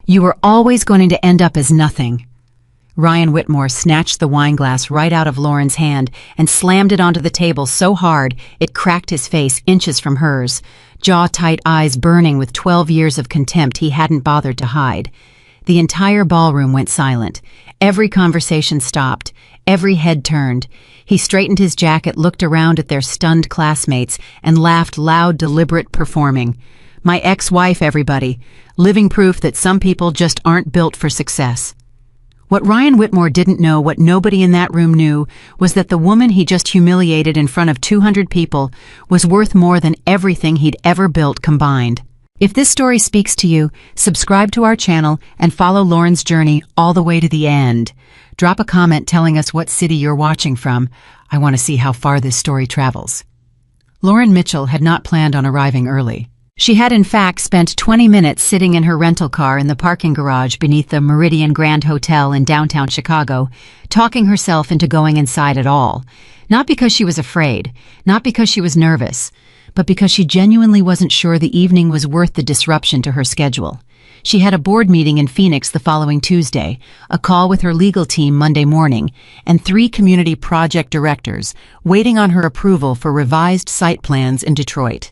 You were always going to end up as nothing." Ryan Whitmore snatched the wineglass right out of Lauren's hand and slammed it onto the table so hard it cracked his face inches from hers, jaw-tight eyes burning with 12 years of contempt he hadn't bothered to hide. The entire ballroom went silent. Every conversation stopped. Every head turned. He straightened his jacket, looked around at their stunned classmates, and laughed loud, deliberate performing. "My ex-wife, everybody. Living proof that some people just aren't built for success." What Ryan Whitmore didn't know, what nobody in that room knew, was that the woman he just humiliated in front of 200 people was worth more than everything he'd ever built combined. If this story speaks to you, subscribe to our channel and follow Lauren's journey all the way to the end. Drop a comment telling us what city you're watching from. I want to see how far this story travels. Lauren Mitchell had not planned on arriving early. She had in fact spent 20 minutes sitting in her rental car in the parking garage beneath the Meridian Grand Hotel in downtown Chicago, talking herself into going inside at all. Not because she was afraid, not because she was nervous, but because she genuinely wasn't sure the evening was worth the disruption to her schedule. She had a board meeting in Phoenix the following Tuesday, a call with her legal team Monday morning, and 3 community project directors waiting on her approval for revised site plans in Detroit.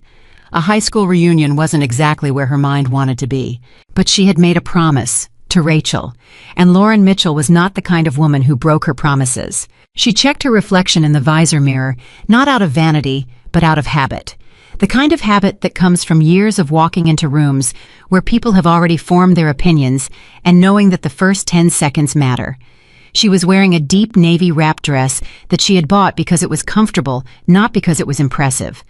A high school reunion wasn't exactly where her mind wanted to be, but she had made a promise to Rachel, and Lauren Mitchell was not the kind of woman who broke her promises. She checked her reflection in the visor mirror, not out of vanity, but out of habit. The kind of habit that comes from years of walking into rooms where people have already formed their opinions and knowing that the first 10 seconds matter. She was wearing a deep navy wrap dress that she had bought because it was comfortable, not because it was impressive.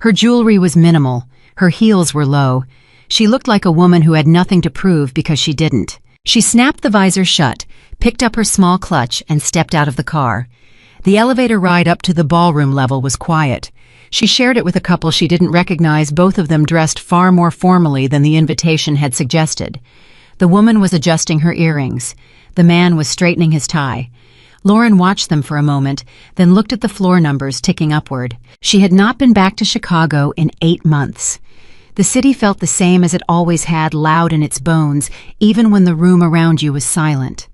Her jewelry was minimal. Her heels were low. She looked like a woman who had nothing to prove because she didn't. She snapped the visor shut, picked up her small clutch, and stepped out of the car. The elevator ride up to the ballroom level was quiet. She shared it with a couple she didn't recognize, both of them dressed far more formally than the invitation had suggested. The woman was adjusting her earrings. The man was straightening his tie. Lauren watched them for a moment, then looked at the floor numbers ticking upward. She had not been back to Chicago in 8 months. The city felt the same as it always had, loud in its bones, even when the room around you was silent.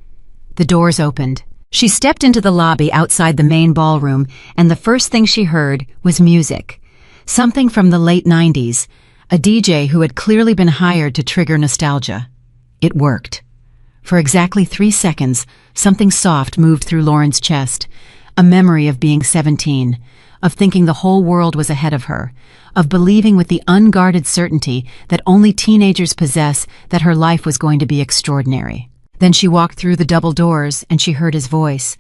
The doors opened. She stepped into the lobby outside the main ballroom, and the first thing she heard was music. Something from the late 90s, a DJ who had clearly been hired to trigger nostalgia. It worked. For exactly 3 seconds, something soft moved through Lauren's chest, a memory of being 17, of thinking the whole world was ahead of her, of believing with the unguarded certainty that only teenagers possess that her life was going to be extraordinary. Then she walked through the double doors and she heard his voice.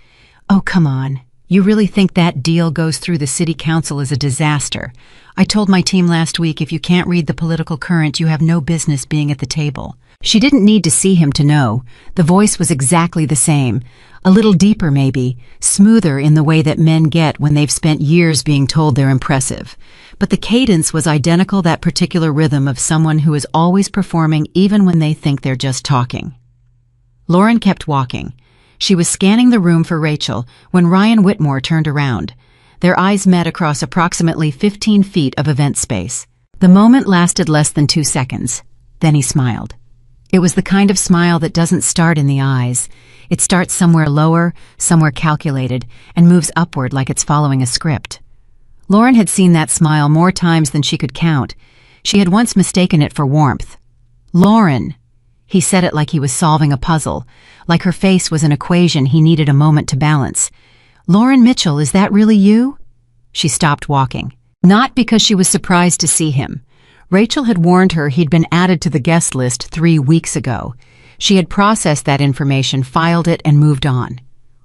"Oh, come on. You really think that deal goes through the city council is a disaster? I told my team last week if you can't read the political current, you have no business being at the table." She didn't need to see him to know. The voice was exactly the same. A little deeper maybe, smoother in the way that men get when they've spent years being told they're impressive. But the cadence was identical, that particular rhythm of someone who is always performing even when they think they're just talking. Lauren kept walking. She was scanning the room for Rachel when Ryan Whitmore turned around. Their eyes met across approximately 15 feet of event space. The moment lasted less than 2 seconds. Then he smiled. It was the kind of smile that doesn't start in the eyes. It starts somewhere lower, somewhere calculated, and moves upward like it's following a script. Lauren had seen that smile more times than she could count. She had once mistaken it for warmth. "Lauren!" He said it like he was solving a puzzle, like her face was an equation he needed a moment to balance. "Lauren Mitchell, is that really you?" She stopped walking. Not because she was surprised to see him. Rachel had warned her he'd been added to the guest list 3 weeks ago. She had processed that information, filed it, and moved on.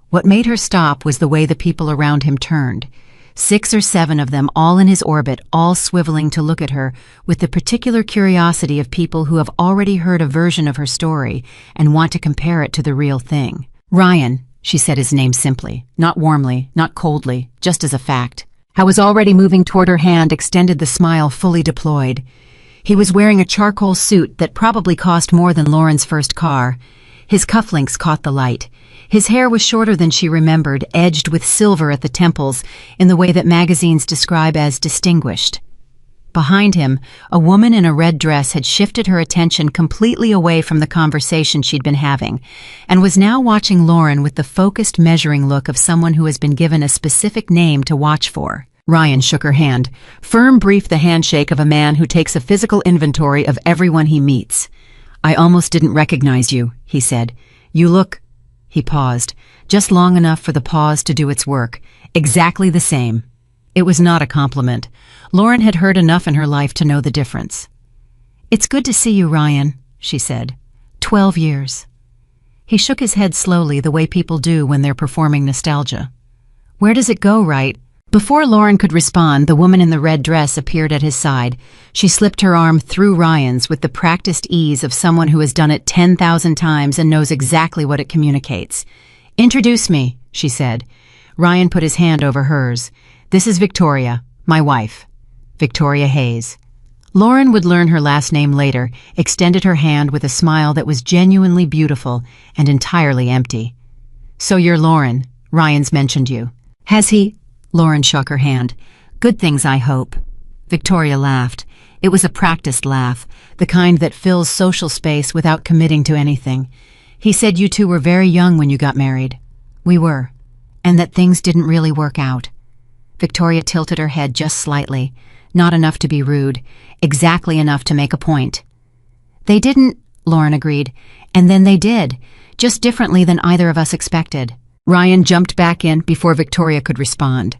What made her stop was the way the people around him turned. 6 or 7 of them, all in his orbit, all swiveling to look at her with the particular curiosity of people who have already heard a version of her story and want to compare it to the real thing. "Ryan," she said his name simply, not warmly, not coldly, just as a fact. I was already moving toward her hand, extended, the smile fully deployed. He was wearing a charcoal suit that probably cost more than Lauren's first car. His cufflinks caught the light. His hair was shorter than she remembered, edged with silver at the temples in the way that magazines describe as distinguished. Behind him, a woman in a red dress had shifted her attention completely away from the conversation she'd been having, and was now watching Lauren with the focused, measuring look of someone who has been given a specific name to watch for. Ryan shook her hand, firm, brief, the handshake of a man who takes a physical inventory of everyone he meets. "I almost didn't recognize you," he said. "You look—" He paused, just long enough for the pause to do its work. "Exactly the same." It was not a compliment. Lauren had heard enough in her life to know the difference. "It's good to see you, Ryan," she said. 12 years. He shook his head slowly, the way people do when they're performing nostalgia. "Where does it go, right?" Before Lauren could respond, the woman in the red dress appeared at his side. She slipped her arm through Ryan's with the practiced ease of someone who has done it 10,000 times and knows exactly what it communicates. "Introduce me," she said. Ryan put his hand over hers. "This is Victoria, my wife. Victoria Hayes." Lauren would learn her last name later, extended her hand with a smile that was genuinely beautiful and entirely empty. "So you're Lauren. Ryan's mentioned you." "Has he?" Lauren shook her hand. "Good things, I hope." Victoria laughed. It was a practiced laugh, the kind that fills social space without committing to anything. "He said you two were very young when you got married." "We were. And that things didn't really work out." Victoria tilted her head just slightly, not enough to be rude, exactly enough to make a point. "They didn't," Lauren agreed, "and then they did, just differently than either of us expected." Ryan jumped back in before Victoria could respond.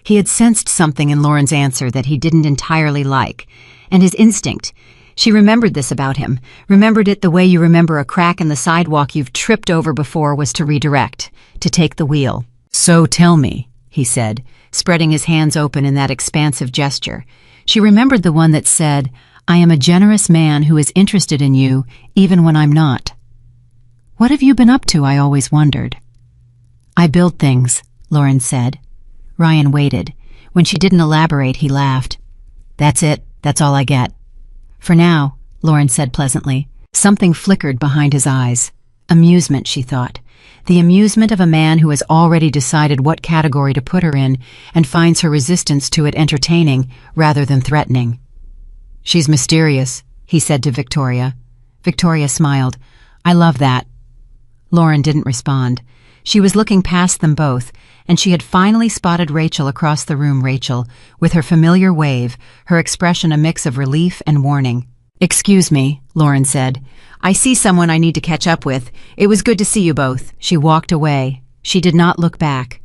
He had sensed something in Lauren's answer that he didn't entirely like, and his instinct. She remembered this about him, remembered it the way you remember a crack in the sidewalk you've tripped over before was to redirect, to take the wheel. "So tell me," he said, spreading his hands open in that expansive gesture. She remembered the one that said, "I am a generous man who is interested in you, even when I'm not." "What have you been up to?" I always wondered. "I build things," Lauren said. Ryan waited. When she didn't elaborate, he laughed. "That's it. That's all I get." "For now," Lauren said pleasantly. Something flickered behind his eyes. Amusement, she thought. The amusement of a man who has already decided what category to put her in and finds her resistance to it entertaining rather than threatening. "She's mysterious," he said to Victoria. Victoria smiled. "I love that." Lauren didn't respond. She was looking past them both, and she had finally spotted Rachel across the room. Rachel, with her familiar wave, her expression a mix of relief and warning. "Excuse me," Lauren said. "I see someone I need to catch up with. It was good to see you both." She walked away. She did not look back.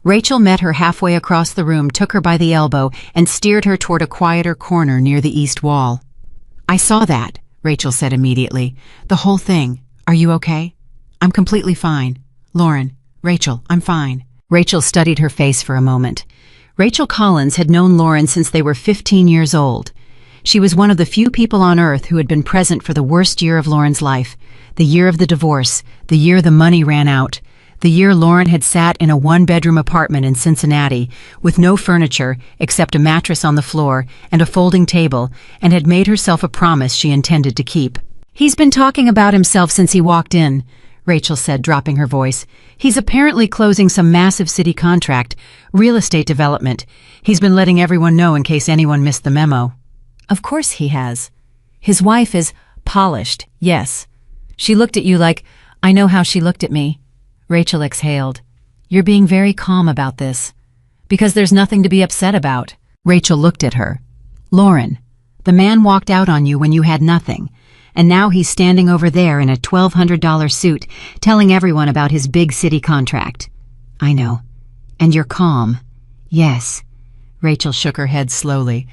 Rachel met her halfway across the room, took her by the elbow, and steered her toward a quieter corner near the east wall. "I saw that," Rachel said immediately. "The whole thing. Are you okay?" "I'm completely fine." "Lauren, Rachel, I'm fine." Rachel studied her face for a moment. Rachel Collins had known Lauren since they were 15 years old. She was one of the few people on Earth who had been present for the worst year of Lauren's life, the year of the divorce, the year the money ran out, the year Lauren had sat in a one-bedroom apartment in Cincinnati with no furniture except a mattress on the floor and a folding table, and had made herself a promise she intended to keep. "He's been talking about himself since he walked in," Rachel said, dropping her voice. "He's apparently closing some massive city contract, real estate development. He's been letting everyone know in case anyone missed the memo." "Of course he has. His wife is polished, yes. She looked at you like, I know how she looked at me." Rachel exhaled. "You're being very calm about this. Because there's nothing to be upset about." Rachel looked at her. "Lauren, the man walked out on you when you had nothing. And now he's standing over there in a $1,200 suit, telling everyone about his big city contract." "I know. And you're calm." "Yes." Rachel shook her head slowly.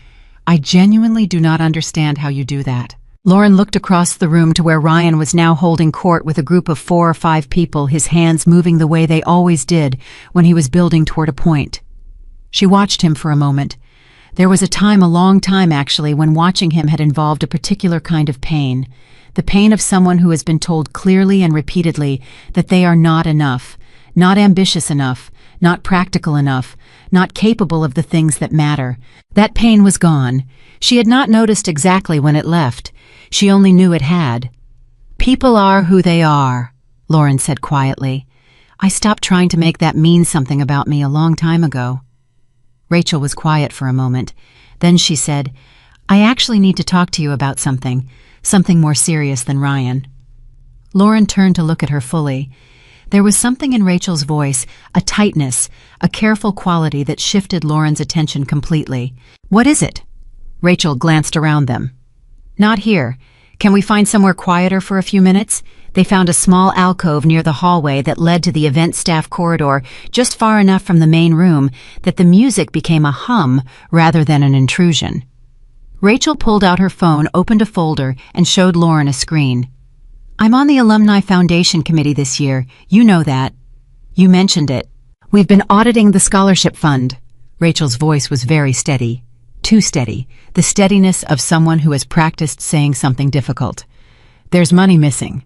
"I genuinely do not understand how you do that." Lauren looked across the room to where Ryan was now holding court with a group of 4 or 5 people, his hands moving the way they always did when he was building toward a point. She watched him for a moment. There was a time, a long time actually, when watching him had involved a particular kind of pain. The pain of someone who has been told clearly and repeatedly that they are not enough, not ambitious enough, not practical enough, not capable of the things that matter. That pain was gone. She had not noticed exactly when it left. She only knew it had. "People are who they are," Lauren said quietly. "I stopped trying to make that mean something about me a long time ago." Rachel was quiet for a moment. Then she said, I actually need to talk to you about something more serious than Ryan. Lauren turned to look at her fully. There was something in Rachel's voice, a tightness, a careful quality that shifted Lauren's attention completely. What is it? Rachel glanced around them. Not here. Can we find somewhere quieter for a few minutes? They found a small alcove near the hallway that led to the event staff corridor, just far enough from the main room that the music became a hum rather than an intrusion. Rachel pulled out her phone, opened a folder, and showed Lauren a screen. I'm on the Alumni Foundation Committee this year. You know that. You mentioned it. We've been auditing the scholarship fund. Rachel's voice was very steady. Too steady. The steadiness of someone who has practiced saying something difficult. There's money missing.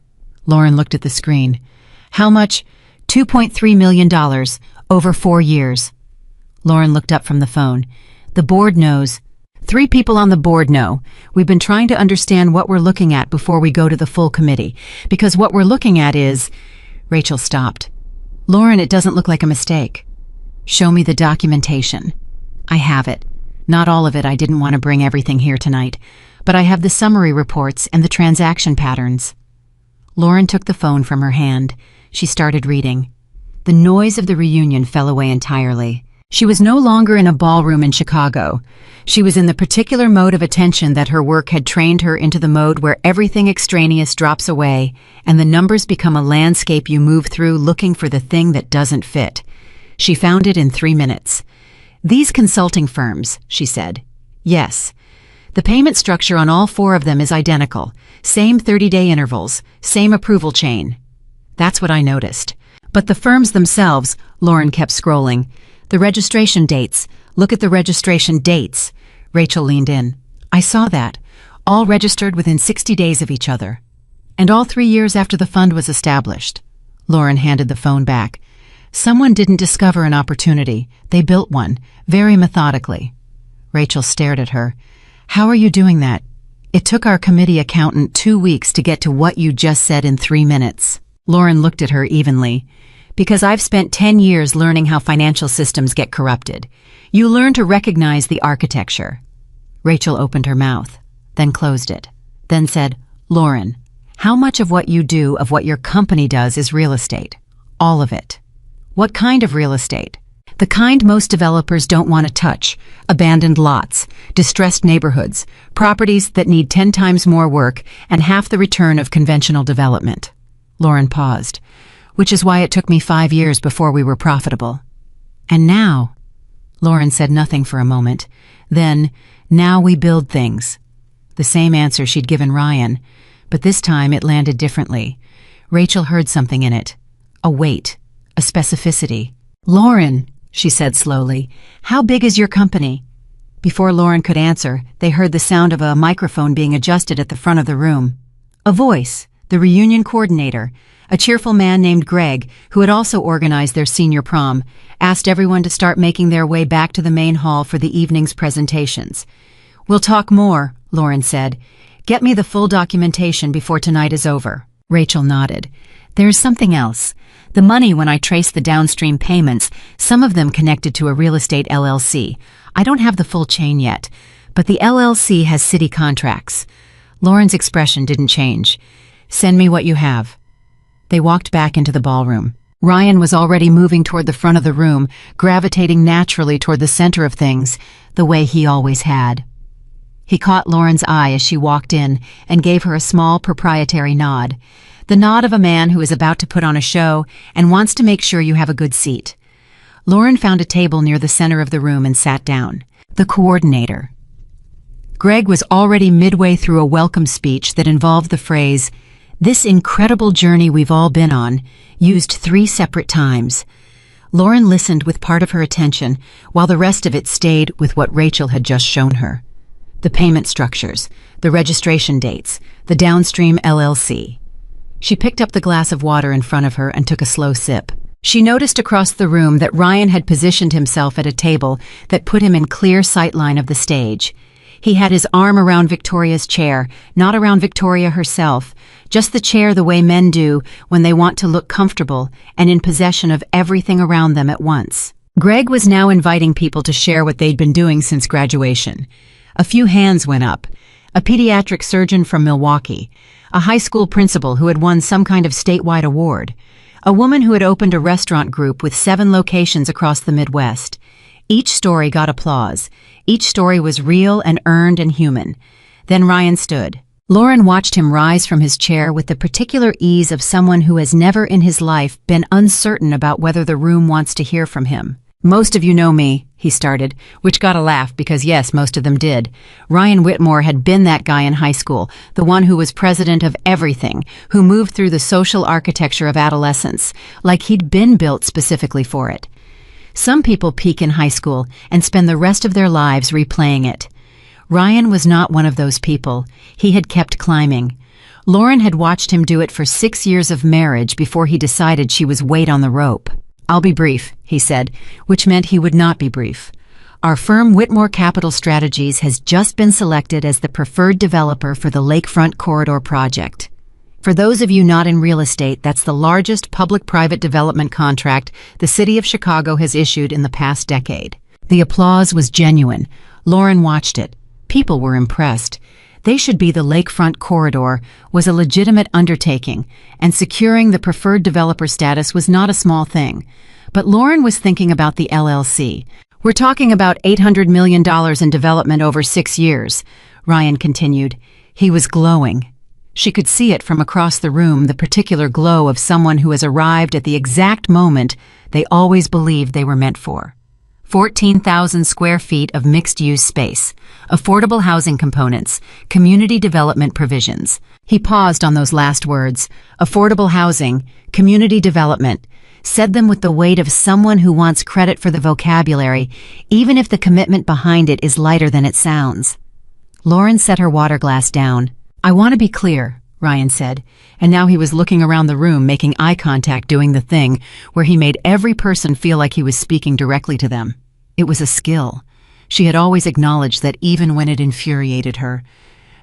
Lauren looked at the screen. How much? $2.3 million, over 4 years. Lauren looked up from the phone. The board knows. 3 people on the board know. We've been trying to understand what we're looking at before we go to the full committee. Because what we're looking at is... Rachel stopped. Lauren, it doesn't look like a mistake. Show me the documentation. I have it. Not all of it. I didn't want to bring everything here tonight. But I have the summary reports and the transaction patterns. Lauren took the phone from her hand. She started reading. The noise of the reunion fell away entirely. She was no longer in a ballroom in Chicago. She was in the particular mode of attention that her work had trained her into, the mode where everything extraneous drops away and the numbers become a landscape you move through looking for the thing that doesn't fit. She found it in 3 minutes. These consulting firms, she said. Yes. The payment structure on all 4 of them is identical. Same 30-day intervals, same approval chain. That's what I noticed. But the firms themselves, Lauren kept scrolling. The registration dates. Look at the registration dates. Rachel leaned in. I saw that. All registered within 60 days of each other. And all 3 years after the fund was established. Lauren handed the phone back. Someone didn't discover an opportunity. They built one, very methodically. Rachel stared at her. How are you doing that? It took our committee accountant 2 weeks to get to what you just said in 3 minutes. Lauren looked at her evenly. Because I've spent 10 years learning how financial systems get corrupted. You learn to recognize the architecture. Rachel opened her mouth, then closed it, then said, Lauren, how much of what you do, of what your company does, is real estate? All of it. What kind of real estate? The kind most developers don't want to touch. Abandoned lots, distressed neighborhoods, properties that need 10 times more work and half the return of conventional development. Lauren paused. Which is why it took me 5 years before we were profitable. And now, Lauren said nothing for a moment. Then, now we build things. The same answer she'd given Ryan, but this time it landed differently. Rachel heard something in it. A weight, a specificity. Lauren, she said slowly, how big is your company? Before Lauren could answer, they heard the sound of a microphone being adjusted at the front of the room. A voice, the reunion coordinator, a cheerful man named Greg, who had also organized their senior prom, asked everyone to start making their way back to the main hall for the evening's presentations. We'll talk more, Lauren said. Get me the full documentation before tonight is over. Rachel nodded. There's something else. The money, when I traced the downstream payments, some of them connected to a real estate LLC. I don't have the full chain yet, but the LLC has city contracts. Lauren's expression didn't change. Send me what you have. They walked back into the ballroom. Ryan was already moving toward the front of the room, gravitating naturally toward the center of things, the way he always had. He caught Lauren's eye as she walked in and gave her a small proprietary nod. The nod of a man who is about to put on a show and wants to make sure you have a good seat. Lauren found a table near the center of the room and sat down. The coordinator. Greg was already midway through a welcome speech that involved the phrase, "This incredible journey we've all been on," used 3 separate times. Lauren listened with part of her attention, while the rest of it stayed with what Rachel had just shown her. The payment structures, the registration dates, the downstream LLC. She picked up the glass of water in front of her and took a slow sip. She noticed across the room that Ryan had positioned himself at a table that put him in clear sightline of the stage. He had his arm around Victoria's chair, not around Victoria herself, just the chair the way men do when they want to look comfortable and in possession of everything around them at once. Greg was now inviting people to share what they'd been doing since graduation. A few hands went up. A pediatric surgeon from Milwaukee, a high school principal who had won some kind of statewide award, a woman who had opened a restaurant group with 7 locations across the Midwest. Each story got applause. Each story was real and earned and human. Then Ryan stood. Lauren watched him rise from his chair with the particular ease of someone who has never in his life been uncertain about whether the room wants to hear from him. "Most of you know me," he started, which got a laugh because yes, most of them did. Ryan Whitmore had been that guy in high school, the one who was president of everything, who moved through the social architecture of adolescence, like he'd been built specifically for it. Some people peak in high school and spend the rest of their lives replaying it. Ryan was not one of those people. He had kept climbing. Lauren had watched him do it for 6 years of marriage before he decided she was weight on the rope. "I'll be brief," he said, which meant he would not be brief. "Our firm Whitmore Capital Strategies has just been selected as the preferred developer for the Lakefront Corridor project. For those of you not in real estate, that's the largest public-private development contract the city of Chicago has issued in the past decade." The applause was genuine. Lauren watched it. People were impressed. They should be the Lakefront Corridor was a legitimate undertaking, and securing the preferred developer status was not a small thing. But Lauren was thinking about the LLC. "We're talking about $800 million in development over 6 years, Ryan continued. He was glowing. She could see it from across the room, the particular glow of someone who has arrived at the exact moment they always believed they were meant for. 14,000 square feet of mixed-use space, affordable housing components, community development provisions. He paused on those last words. Affordable housing, community development, said them with the weight of someone who wants credit for the vocabulary, even if the commitment behind it is lighter than it sounds. Lauren set her water glass down. "I want to be clear," Ryan said, and now he was looking around the room, making eye contact, doing the thing where he made every person feel like he was speaking directly to them. It was a skill. She had always acknowledged that even when it infuriated her.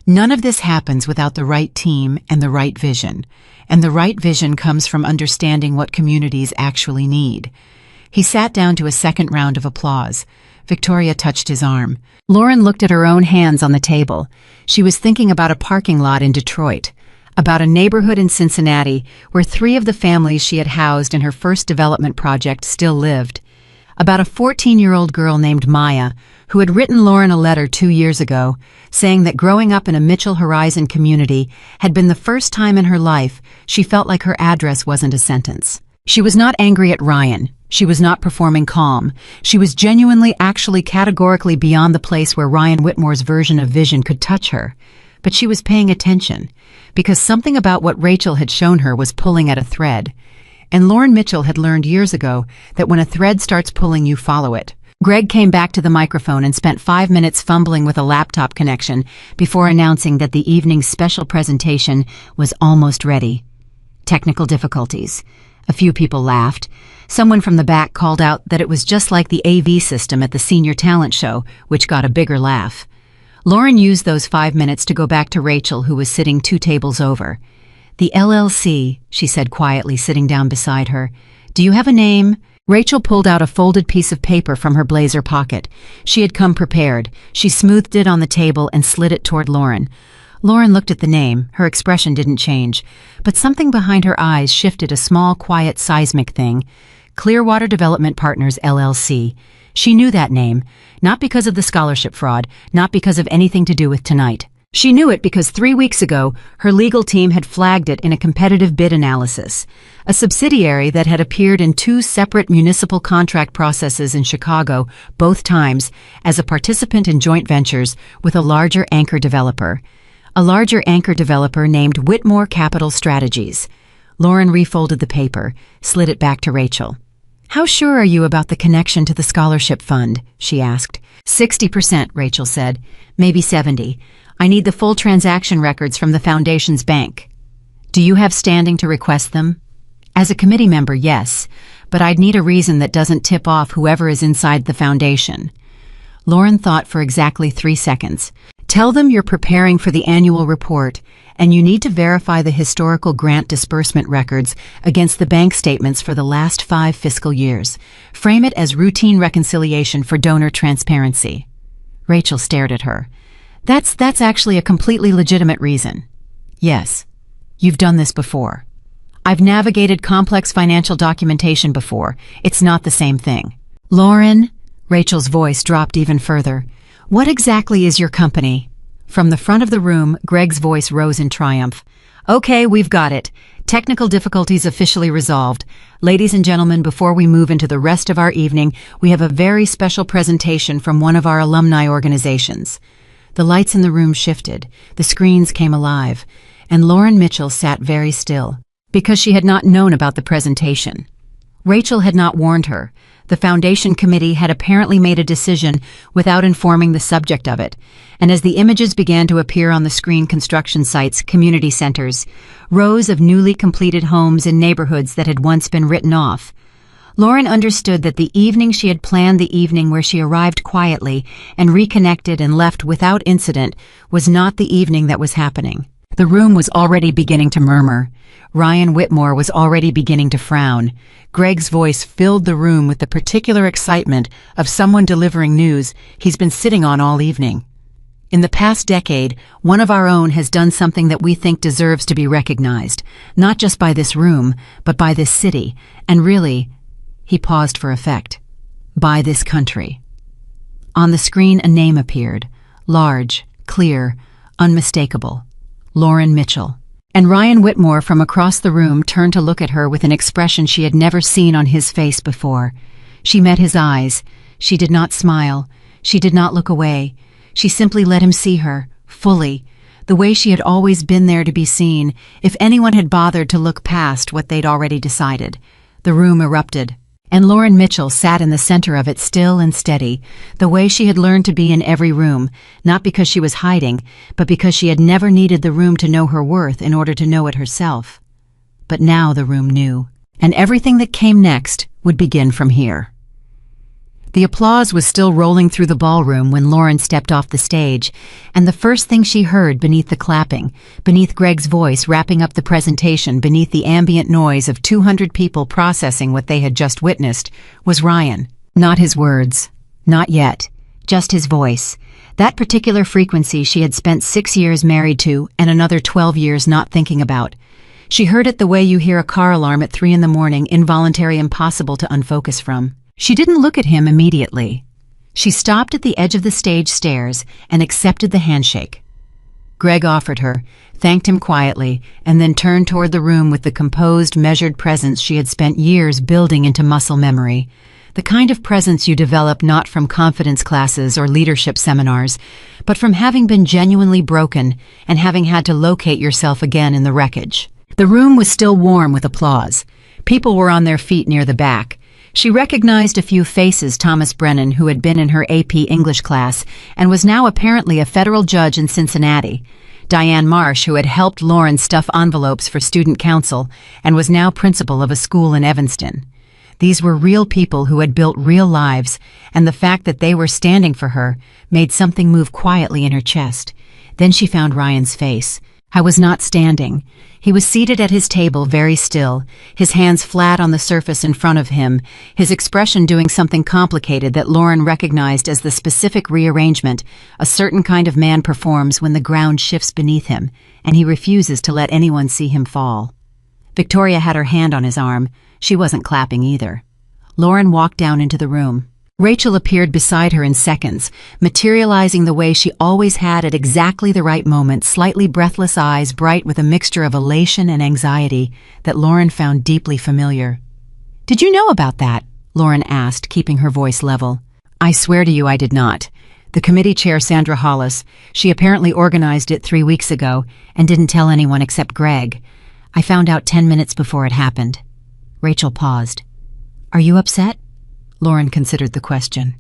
None of this happens without the right team and the right vision, and the right vision comes from understanding what communities actually need. He sat down to a second round of applause. Victoria touched his arm. Lauren looked at her own hands on the table. She was thinking about a parking lot in Detroit, about a neighborhood in Cincinnati where 3 of the families she had housed in her first development project still lived, about a 14-year-old girl named Maya who had written Lauren a letter 2 years ago saying that growing up in a Mitchell Horizon community had been the first time in her life she felt like her address wasn't a sentence. She was not angry at Ryan. She was not performing calm. She was genuinely, actually categorically beyond the place where Ryan Whitmore's version of vision could touch her. But she was paying attention, because something about what Rachel had shown her was pulling at a thread. And Lauren Mitchell had learned years ago that when a thread starts pulling, you follow it. Greg came back to the microphone and spent 5 minutes fumbling with a laptop connection before announcing that the evening's special presentation was almost ready. Technical difficulties. A few people laughed. Someone from the back called out that it was just like the AV system at the senior talent show, which got a bigger laugh. Lauren used those 5 minutes to go back to Rachel, who was sitting 2 tables over. "The LLC," she said quietly, sitting down beside her. "Do you have a name?" Rachel pulled out a folded piece of paper from her blazer pocket. She had come prepared. She smoothed it on the table and slid it toward Lauren. Lauren looked at the name. Her expression didn't change, but something behind her eyes shifted, a small, quiet, seismic thing. Clearwater Development Partners, LLC. She knew that name, not because of the scholarship fraud, not because of anything to do with tonight. She knew it because 3 weeks ago, her legal team had flagged it in a competitive bid analysis, a subsidiary that had appeared in 2 separate municipal contract processes in Chicago, both times as a participant in joint ventures with a larger anchor developer. A larger anchor developer named Whitmore Capital Strategies. Lauren refolded the paper, slid it back to Rachel. "How sure are you about the connection to the scholarship fund?" she asked. 60%, Rachel said. "Maybe 70. I need the full transaction records from the foundation's bank." "Do you have standing to request them?" "As a committee member, yes, but I'd need a reason that doesn't tip off whoever is inside the foundation." Lauren thought for exactly 3 seconds. "Tell them you're preparing for the annual report, and you need to verify the historical grant disbursement records against the bank statements for the last 5 fiscal years. Frame it as routine reconciliation for donor transparency." Rachel stared at her. That's actually a completely legitimate reason. Yes, you've done this before. I've navigated complex financial documentation before. It's not the same thing. Lauren, Rachel's voice dropped even further. What exactly is your company? From the front of the room, Greg's voice rose in triumph. Okay, we've got it. Technical difficulties officially resolved. Ladies and gentlemen, before we move into the rest of our evening, we have a very special presentation from one of our alumni organizations. The lights in the room shifted, the screens came alive, and Lauren Mitchell sat very still, because she had not known about the presentation. Rachel had not warned her. The foundation committee had apparently made a decision without informing the subject of it, and as the images began to appear on the screen, construction sites, community centers, rows of newly completed homes in neighborhoods that had once been written off, Lauren understood that the evening she had planned, the evening where she arrived quietly and reconnected and left without incident, was not the evening that was happening. The room was already beginning to murmur. Ryan Whitmore was already beginning to frown. Greg's voice filled the room with the particular excitement of someone delivering news he's been sitting on all evening. In the past decade, one of our own has done something that we think deserves to be recognized, not just by this room, but by this city, and really, he paused for effect, by this country. On the screen, a name appeared, large, clear, unmistakable. Lauren Mitchell. And Ryan Whitmore from across the room turned to look at her with an expression she had never seen on his face before. She met his eyes. She did not smile. She did not look away. She simply let him see her, fully, the way she had always been there to be seen, if anyone had bothered to look past what they'd already decided. The room erupted. And Lauren Mitchell sat in the center of it, still and steady, the way she had learned to be in every room, not because she was hiding, but because she had never needed the room to know her worth in order to know it herself. But now the room knew, and everything that came next would begin from here. The applause was still rolling through the ballroom when Lauren stepped off the stage, and the first thing she heard beneath the clapping, beneath Greg's voice wrapping up the presentation, beneath the ambient noise of 200 people processing what they had just witnessed, was Ryan. Not his words. Not yet. Just his voice. That particular frequency she had spent 6 years married to and another 12 years not thinking about. She heard it the way you hear a car alarm at 3 in the morning, involuntary, impossible to unfocus from. She didn't look at him immediately. She stopped at the edge of the stage stairs and accepted the handshake. Greg offered her, thanked him quietly, and then turned toward the room with the composed, measured presence she had spent years building into muscle memory. The kind of presence you develop not from confidence classes or leadership seminars, but from having been genuinely broken and having had to locate yourself again in the wreckage. The room was still warm with applause. People were on their feet near the back. She recognized a few faces: Thomas Brennan, who had been in her AP English class and was now apparently a federal judge in Cincinnati; Diane Marsh, who had helped Lauren stuff envelopes for student council and was now principal of a school in Evanston. These were real people who had built real lives, and the fact that they were standing for her made something move quietly in her chest. Then she found Ryan's face. I was not standing. He was seated at his table, very still, his hands flat on the surface in front of him, his expression doing something complicated that Lauren recognized as the specific rearrangement a certain kind of man performs when the ground shifts beneath him, and he refuses to let anyone see him fall. Victoria had her hand on his arm. She wasn't clapping either. Lauren walked down into the room. Rachel appeared beside her in seconds, materializing the way she always had at exactly the right moment, slightly breathless eyes bright with a mixture of elation and anxiety that Lauren found deeply familiar. "Did you know about that?" Lauren asked, keeping her voice level. "I swear to you I did not. The committee chair, Sandra Hollis, she apparently organized it 3 weeks ago and didn't tell anyone except Greg. I found out 10 minutes before it happened." Rachel paused. "Are you upset?" Lauren considered the question.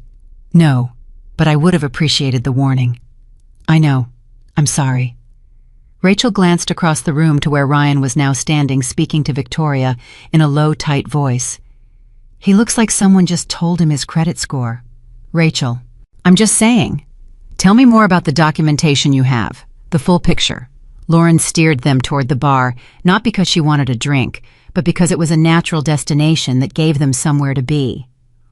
"No, but I would have appreciated the warning." "I know. I'm sorry." Rachel glanced across the room to where Ryan was now standing, speaking to Victoria in a low, tight voice. "He looks like someone just told him his credit score." "Rachel, I'm just saying. Tell me more about the documentation you have, the full picture." Lauren steered them toward the bar, not because she wanted a drink, but because it was a natural destination that gave them somewhere to be.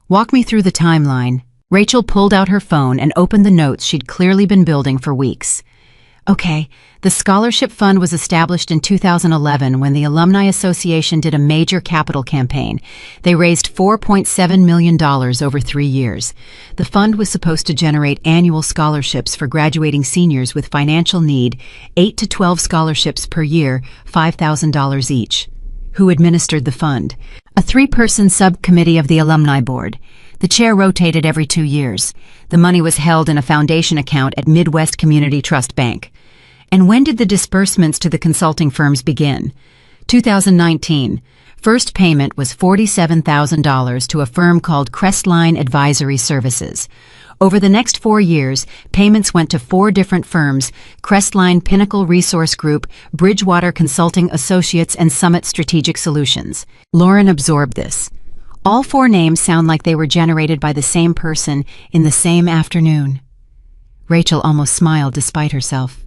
"Walk me through the timeline. Rachel pulled out her phone and opened the notes she'd clearly been building for weeks. Okay, the scholarship fund was established in 2011 when the Alumni Association did a major capital campaign. They raised $4.7 million over 3 years. The fund was supposed to generate annual scholarships for graduating seniors with financial need, 8 to 12 scholarships per year, $5,000 each. Who administered the fund? A 3-person subcommittee of the Alumni Board. The chair rotated every 2 years. The money was held in a foundation account at Midwest Community Trust Bank. And when did the disbursements to the consulting firms begin? 2019. First payment was $47,000 to a firm called Crestline Advisory Services. Over the next 4 years, payments went to 4 different firms: Crestline Pinnacle Resource Group, Bridgewater Consulting Associates, and Summit Strategic Solutions. Lauren absorbed this. All 4 names sound like they were generated by the same person in the same afternoon. Rachel almost smiled despite herself.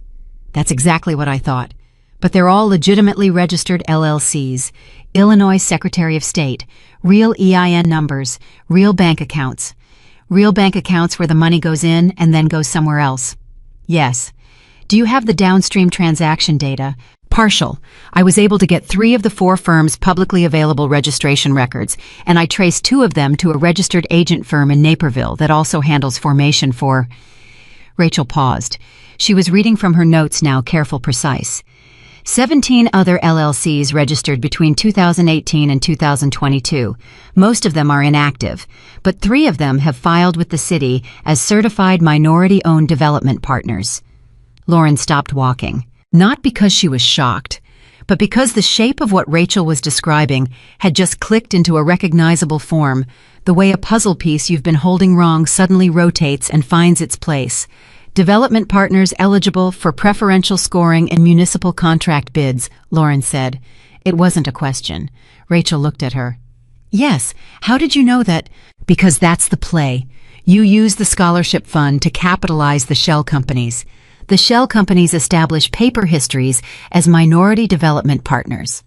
That's exactly what I thought. But they're all legitimately registered LLCs, Illinois Secretary of State, real EIN numbers, real bank accounts. Real bank accounts where the money goes in and then goes somewhere else. Yes. Do you have the downstream transaction data? Partial. I was able to get 3 of the 4 firms' publicly available registration records, and I traced 2 of them to a registered agent firm in Naperville that also handles formation for... Rachel paused. She was reading from her notes now, careful, precise. 17 other LLCs registered between 2018 and 2022. Most of them are inactive, but 3 of them have filed with the city as certified minority-owned development partners. Lauren stopped walking, not because she was shocked, but because the shape of what Rachel was describing had just clicked into a recognizable form, the way a puzzle piece you've been holding wrong suddenly rotates and finds its place. Development partners eligible for preferential scoring in municipal contract bids, Lauren said. It wasn't a question. Rachel looked at her. Yes, how did you know that? Because that's the play. You use the scholarship fund to capitalize the shell companies. The shell companies establish paper histories as minority development partners.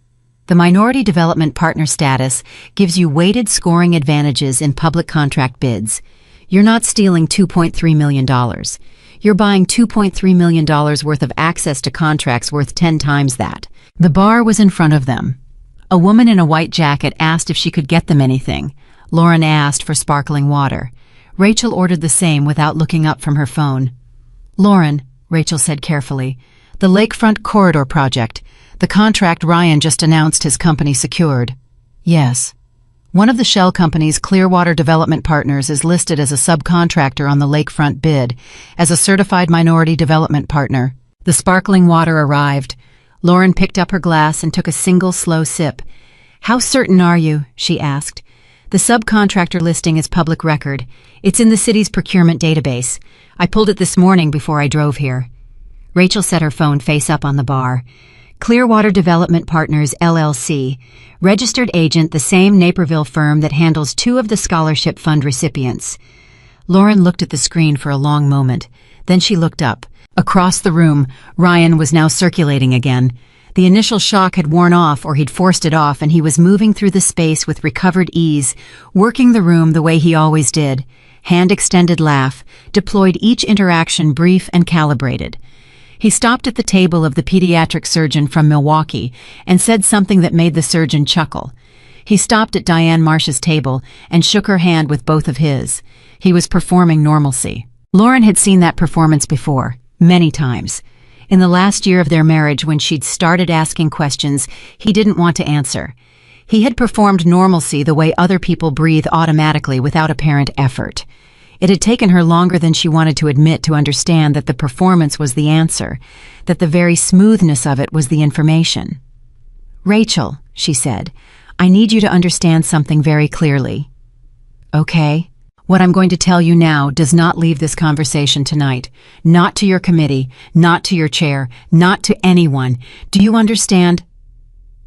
The minority development partner status gives you weighted scoring advantages in public contract bids. You're not stealing $2.3 million. You're buying $2.3 million worth of access to contracts worth 10 times that. The bar was in front of them. A woman in a white jacket asked if she could get them anything. Lauren asked for sparkling water. Rachel ordered the same without looking up from her phone. Lauren, Rachel said carefully, the Lakefront Corridor Project, the contract Ryan just announced his company secured. Yes. One of the shell company's Clearwater Development Partners is listed as a subcontractor on the Lakefront bid, as a certified minority development partner. The sparkling water arrived. Lauren picked up her glass and took a single slow sip. How certain are you? She asked. The subcontractor listing is public record. It's in the city's procurement database. I pulled it this morning before I drove here. Rachel set her phone face up on the bar. Clearwater Development Partners, LLC, registered agent, the same Naperville firm that handles 2 of the scholarship fund recipients. Lauren looked at the screen for a long moment. Then she looked up. Across the room, Ryan was now circulating again. The initial shock had worn off, or he'd forced it off, and he was moving through the space with recovered ease, working the room the way he always did. Hand-extended laugh, deployed each interaction brief and calibrated. He stopped at the table of the pediatric surgeon from Milwaukee and said something that made the surgeon chuckle. He stopped at Diane Marsh's table and shook her hand with both of his. He was performing normalcy. Lauren had seen that performance before, many times. In the last year of their marriage, when she'd started asking questions he didn't want to answer. He had performed normalcy the way other people breathe automatically without apparent effort. It had taken her longer than she wanted to admit to understand that the performance was the answer, that the very smoothness of it was the information. Rachel, she said, I need you to understand something very clearly. Okay. What I'm going to tell you now does not leave this conversation tonight. Not to your committee, not to your chair, not to anyone. Do you understand?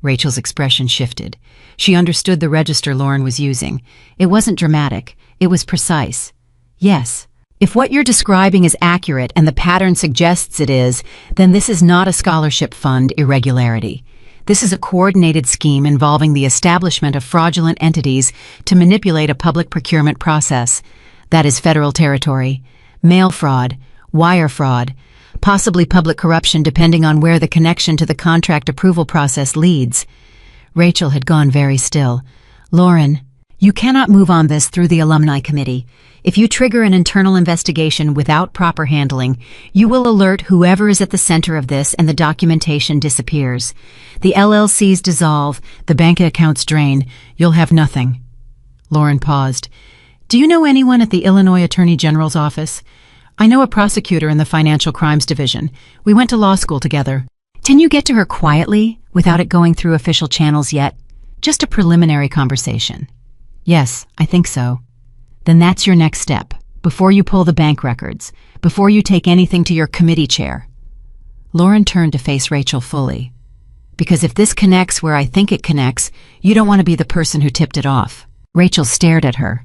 Rachel's expression shifted. She understood the register Lauren was using. It wasn't dramatic. It was precise. Yes. If what you're describing is accurate and the pattern suggests it is, then this is not a scholarship fund irregularity. This is a coordinated scheme involving the establishment of fraudulent entities to manipulate a public procurement process. That is federal territory. Mail fraud, wire fraud, possibly public corruption depending on where the connection to the contract approval process leads. Rachel had gone very still. Lauren, you cannot move on this through the alumni committee. If you trigger an internal investigation without proper handling, you will alert whoever is at the center of this and the documentation disappears. The LLCs dissolve, the bank accounts drain, you'll have nothing. Lauren paused. Do you know anyone at the Illinois Attorney General's office? I know a prosecutor in the Financial Crimes Division. We went to law school together. Can you get to her quietly, without it going through official channels yet? Just a preliminary conversation. Yes, I think so. Then that's your next step, before you pull the bank records, before you take anything to your committee chair. Lauren turned to face Rachel fully. Because if this connects where I think it connects, you don't want to be the person who tipped it off. Rachel stared at her.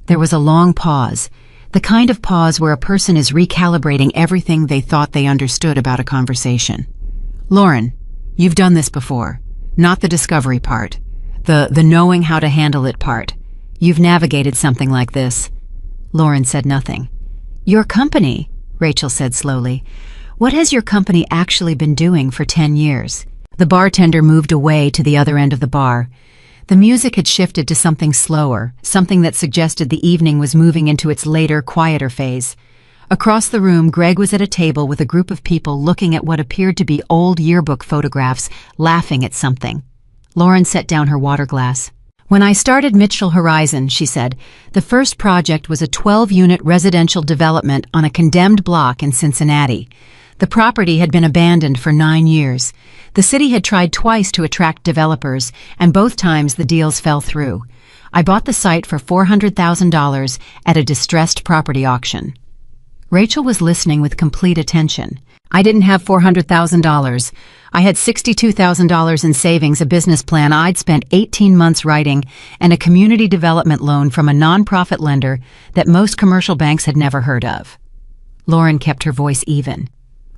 There was a long pause. The kind of pause where a person is recalibrating everything they thought they understood about a conversation. Lauren, you've done this before. Not the discovery part. The knowing how to handle it part. You've navigated something like this. Lauren said nothing. Your company, Rachel said slowly. What has your company actually been doing for 10 years? The bartender moved away to the other end of the bar. The music had shifted to something slower, something that suggested the evening was moving into its later, quieter phase. Across the room, Greg was at a table with a group of people looking at what appeared to be old yearbook photographs, laughing at something. Lauren set down her water glass. When I started Mitchell Horizon, she said, the first project was a 12-unit residential development on a condemned block in Cincinnati. The property had been abandoned for 9 years. The city had tried twice to attract developers, and both times the deals fell through. I bought the site for $400,000 at a distressed property auction. Rachel was listening with complete attention. I didn't have $400,000. I had $62,000 in savings, a business plan I'd spent 18 months writing, and a community development loan from a nonprofit lender that most commercial banks had never heard of. Lauren kept her voice even.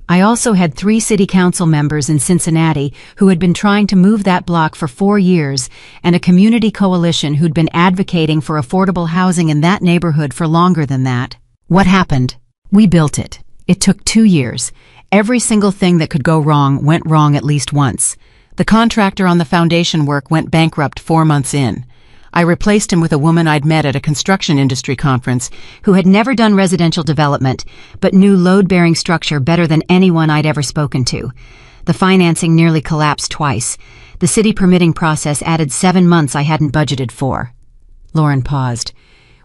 I also had 3 city council members in Cincinnati who had been trying to move that block for 4 years, and a community coalition who'd been advocating for affordable housing in that neighborhood for longer than that. What happened? We built it. It took 2 years. Every single thing that could go wrong went wrong at least once. The contractor on the foundation work went bankrupt 4 months in. I replaced him with a woman I'd met at a construction industry conference who had never done residential development, but knew load-bearing structure better than anyone I'd ever spoken to. The financing nearly collapsed twice. The city permitting process added 7 months I hadn't budgeted for. Lauren paused.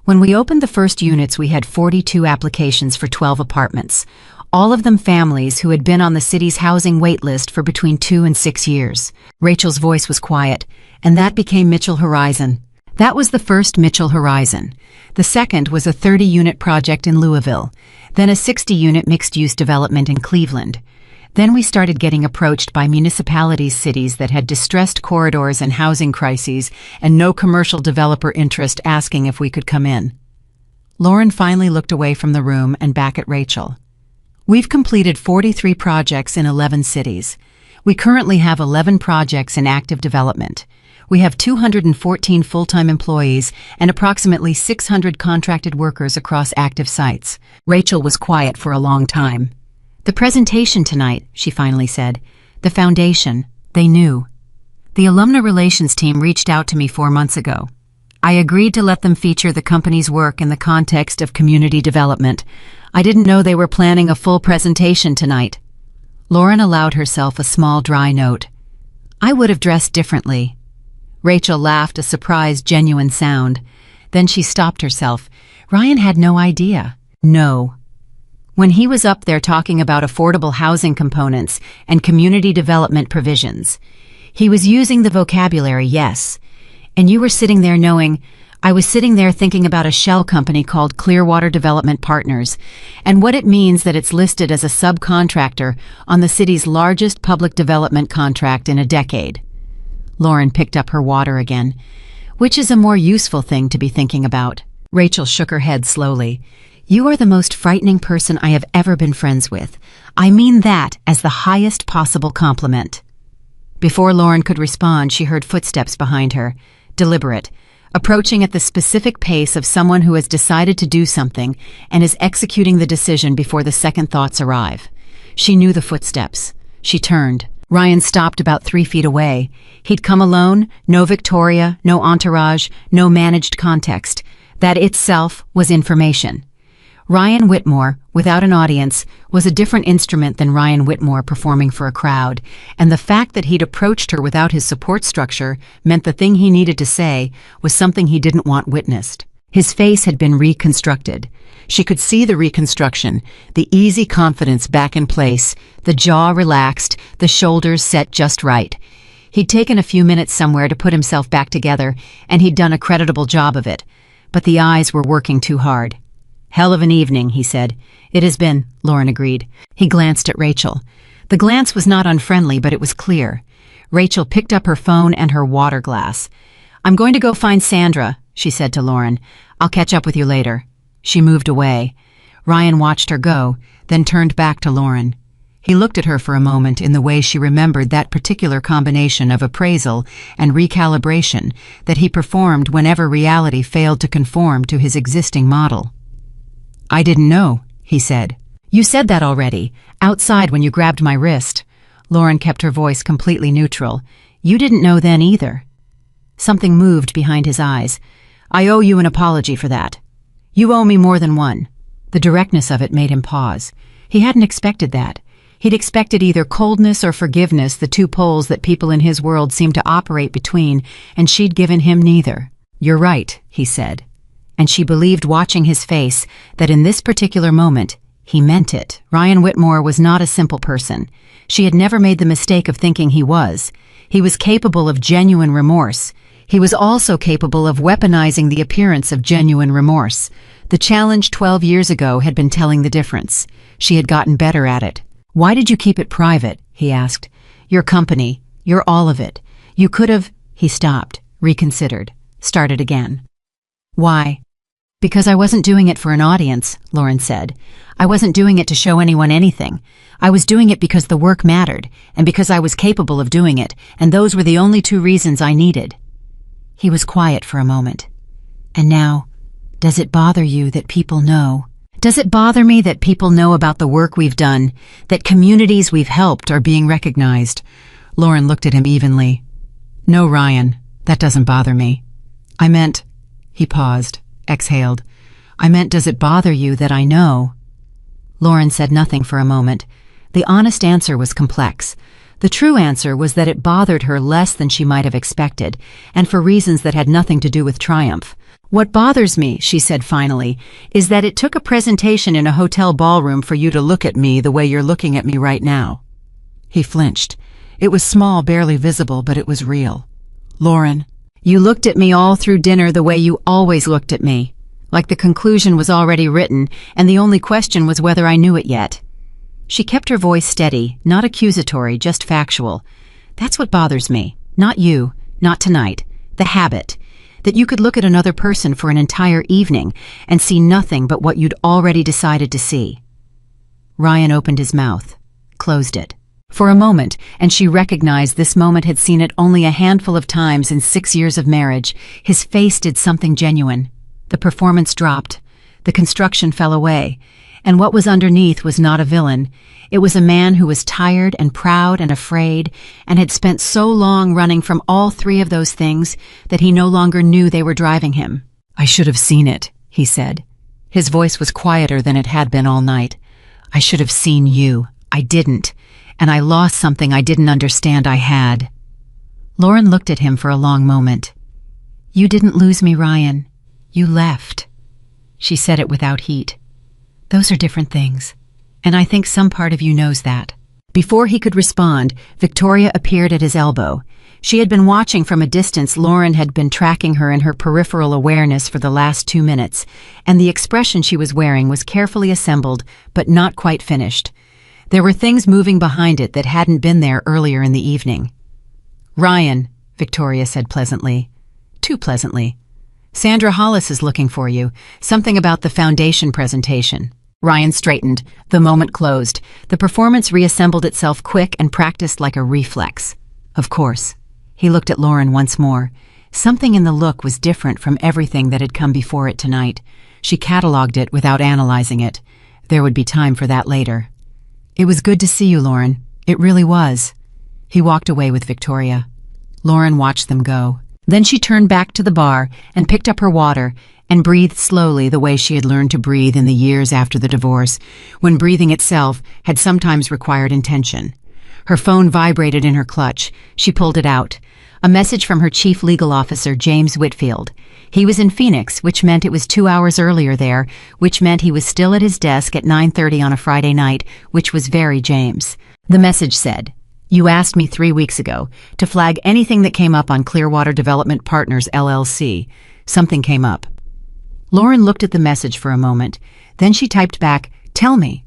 When we opened the first units, we had 42 applications for 12 apartments, all of them families who had been on the city's housing wait list for between 2 and 6 years. Rachel's voice was quiet, and that became Mitchell Horizon. That was the first Mitchell Horizon. The second was a 30-unit project in Louisville, then a 60-unit mixed-use development in Cleveland. Then we started getting approached by municipalities, cities that had distressed corridors and housing crises and no commercial developer interest, asking if we could come in. Lauren finally looked away from the room and back at Rachel. We've completed 43 projects in 11 cities. We currently have 11 projects in active development. We have 214 full-time employees and approximately 600 contracted workers across active sites. Rachel was quiet for a long time. The presentation tonight, she finally said. The foundation, they knew. The alumni relations team reached out to me 4 months ago. I agreed to let them feature the company's work in the context of community development. I didn't know they were planning a full presentation tonight. Lauren allowed herself a small dry note. I would have dressed differently. Rachel laughed, a surprised, genuine sound. Then she stopped herself. Ryan had no idea. No. When he was up there talking about affordable housing components and community development provisions, he was using the vocabulary, yes. And you were sitting there knowing, I was sitting there thinking about a shell company called Clearwater Development Partners and what it means that it's listed as a subcontractor on the city's largest public development contract in a decade. Lauren picked up her water again. Which is a more useful thing to be thinking about? Rachel shook her head slowly. You are the most frightening person I have ever been friends with. I mean that as the highest possible compliment. Before Lauren could respond, she heard footsteps behind her. Deliberate. approaching at the specific pace of someone who has decided to do something and is executing the decision before the second thoughts arrive. She knew the footsteps. She turned. Ryan stopped about 3 feet away. He'd come alone, no Victoria, no entourage, no managed context. That itself was information. Ryan Whitmore, without an audience, was a different instrument than Ryan Whitmore performing for a crowd, and the fact that he'd approached her without his support structure meant the thing he needed to say was something he didn't want witnessed. His face had been reconstructed. She could see the reconstruction, the easy confidence back in place, the jaw relaxed, the shoulders set just right. He'd taken a few minutes somewhere to put himself back together, and he'd done a creditable job of it. But the eyes were working too hard. "Hell of an evening," he said. "It has been," Lauren agreed. He glanced at Rachel. The glance was not unfriendly, but it was clear. Rachel picked up her phone and her water glass. "I'm going to go find Sandra," she said to Lauren. "I'll catch up with you later." She moved away. Ryan watched her go, then turned back to Lauren. He looked at her for a moment in the way she remembered that particular combination of appraisal and recalibration that he performed whenever reality failed to conform to his existing model. "I didn't know," he said. "You said that already, outside when you grabbed my wrist." Lauren kept her voice completely neutral. "You didn't know then either." Something moved behind his eyes. "I owe you an apology for that." "You owe me more than one." The directness of it made him pause. He hadn't expected that. He'd expected either coldness or forgiveness, the two poles that people in his world seemed to operate between, and she'd given him neither. "You're right," he said. And she believed, watching his face, that in this particular moment, he meant it. Ryan Whitmore was not a simple person. She had never made the mistake of thinking he was. He was capable of genuine remorse. He was also capable of weaponizing the appearance of genuine remorse. The challenge 12 years ago had been telling the difference. She had gotten better at it. "Why did you keep it private?" he asked. "Your company. You're all of it. You could have—" He stopped, reconsidered, started again. "Why?" "Because I wasn't doing it for an audience," Lauren said. "I wasn't doing it to show anyone anything. I was doing it because the work mattered, and because I was capable of doing it, and those were the only two reasons I needed." He was quiet for a moment. "And now, does it bother you that people know? Does it bother me that people know about the work we've done, that communities we've helped are being recognized?" Lauren looked at him evenly. "No, Ryan, that doesn't bother me. I meant—" He paused, exhaled. "I meant, does it bother you that I know?" Lauren said nothing for a moment. The honest answer was complex. The true answer was that it bothered her less than she might have expected, and for reasons that had nothing to do with triumph. "What bothers me," she said finally, "is that it took a presentation in a hotel ballroom for you to look at me the way you're looking at me right now." He flinched. It was small, barely visible, but it was real. "Lauren, you looked at me all through dinner the way you always looked at me, like the conclusion was already written, and the only question was whether I knew it yet." She kept her voice steady, not accusatory, just factual. "That's what bothers me. Not you, not tonight. The habit. That you could look at another person for an entire evening and see nothing but what you'd already decided to see." Ryan opened his mouth, closed it. For a moment, and she recognized this moment had seen it only a handful of times in 6 years of marriage, his face did something genuine. The performance dropped. The construction fell away. And what was underneath was not a villain. It was a man who was tired and proud and afraid, and had spent so long running from all three of those things that he no longer knew they were driving him. "I should have seen it," he said. His voice was quieter than it had been all night. "I should have seen you. I didn't. And I lost something I didn't understand I had." Lauren looked at him for a long moment. "You didn't lose me, Ryan. You left." She said it without heat. "Those are different things, and I think some part of you knows that." Before he could respond, Victoria appeared at his elbow. She had been watching from a distance. Lauren had been tracking her in her peripheral awareness for the last 2 minutes, and the expression she was wearing was carefully assembled, but not quite finished. There were things moving behind it that hadn't been there earlier in the evening. "Ryan," Victoria said pleasantly. Too pleasantly. "Sandra Hollis is looking for you. Something about the foundation presentation." Ryan straightened. The moment closed. The performance reassembled itself quick and practiced like a reflex. Of course. He looked at Lauren once more. Something in the look was different from everything that had come before it tonight. She cataloged it without analyzing it. There would be time for that later. "It was good to see you, Lauren. It really was." He walked away with Victoria. Lauren watched them go. Then she turned back to the bar and picked up her water and breathed slowly the way she had learned to breathe in the years after the divorce, when breathing itself had sometimes required intention. Her phone vibrated in her clutch. She pulled it out. A message from her chief legal officer, James Whitfield. He was in Phoenix, which meant it was 2 hours earlier there, which meant he was still at his desk at 9:30 on a Friday night, which was very James. The message said, "You asked me 3 weeks ago to flag anything that came up on Clearwater Development Partners, LLC. Something came up." Lauren looked at the message for a moment. Then she typed back, "Tell me."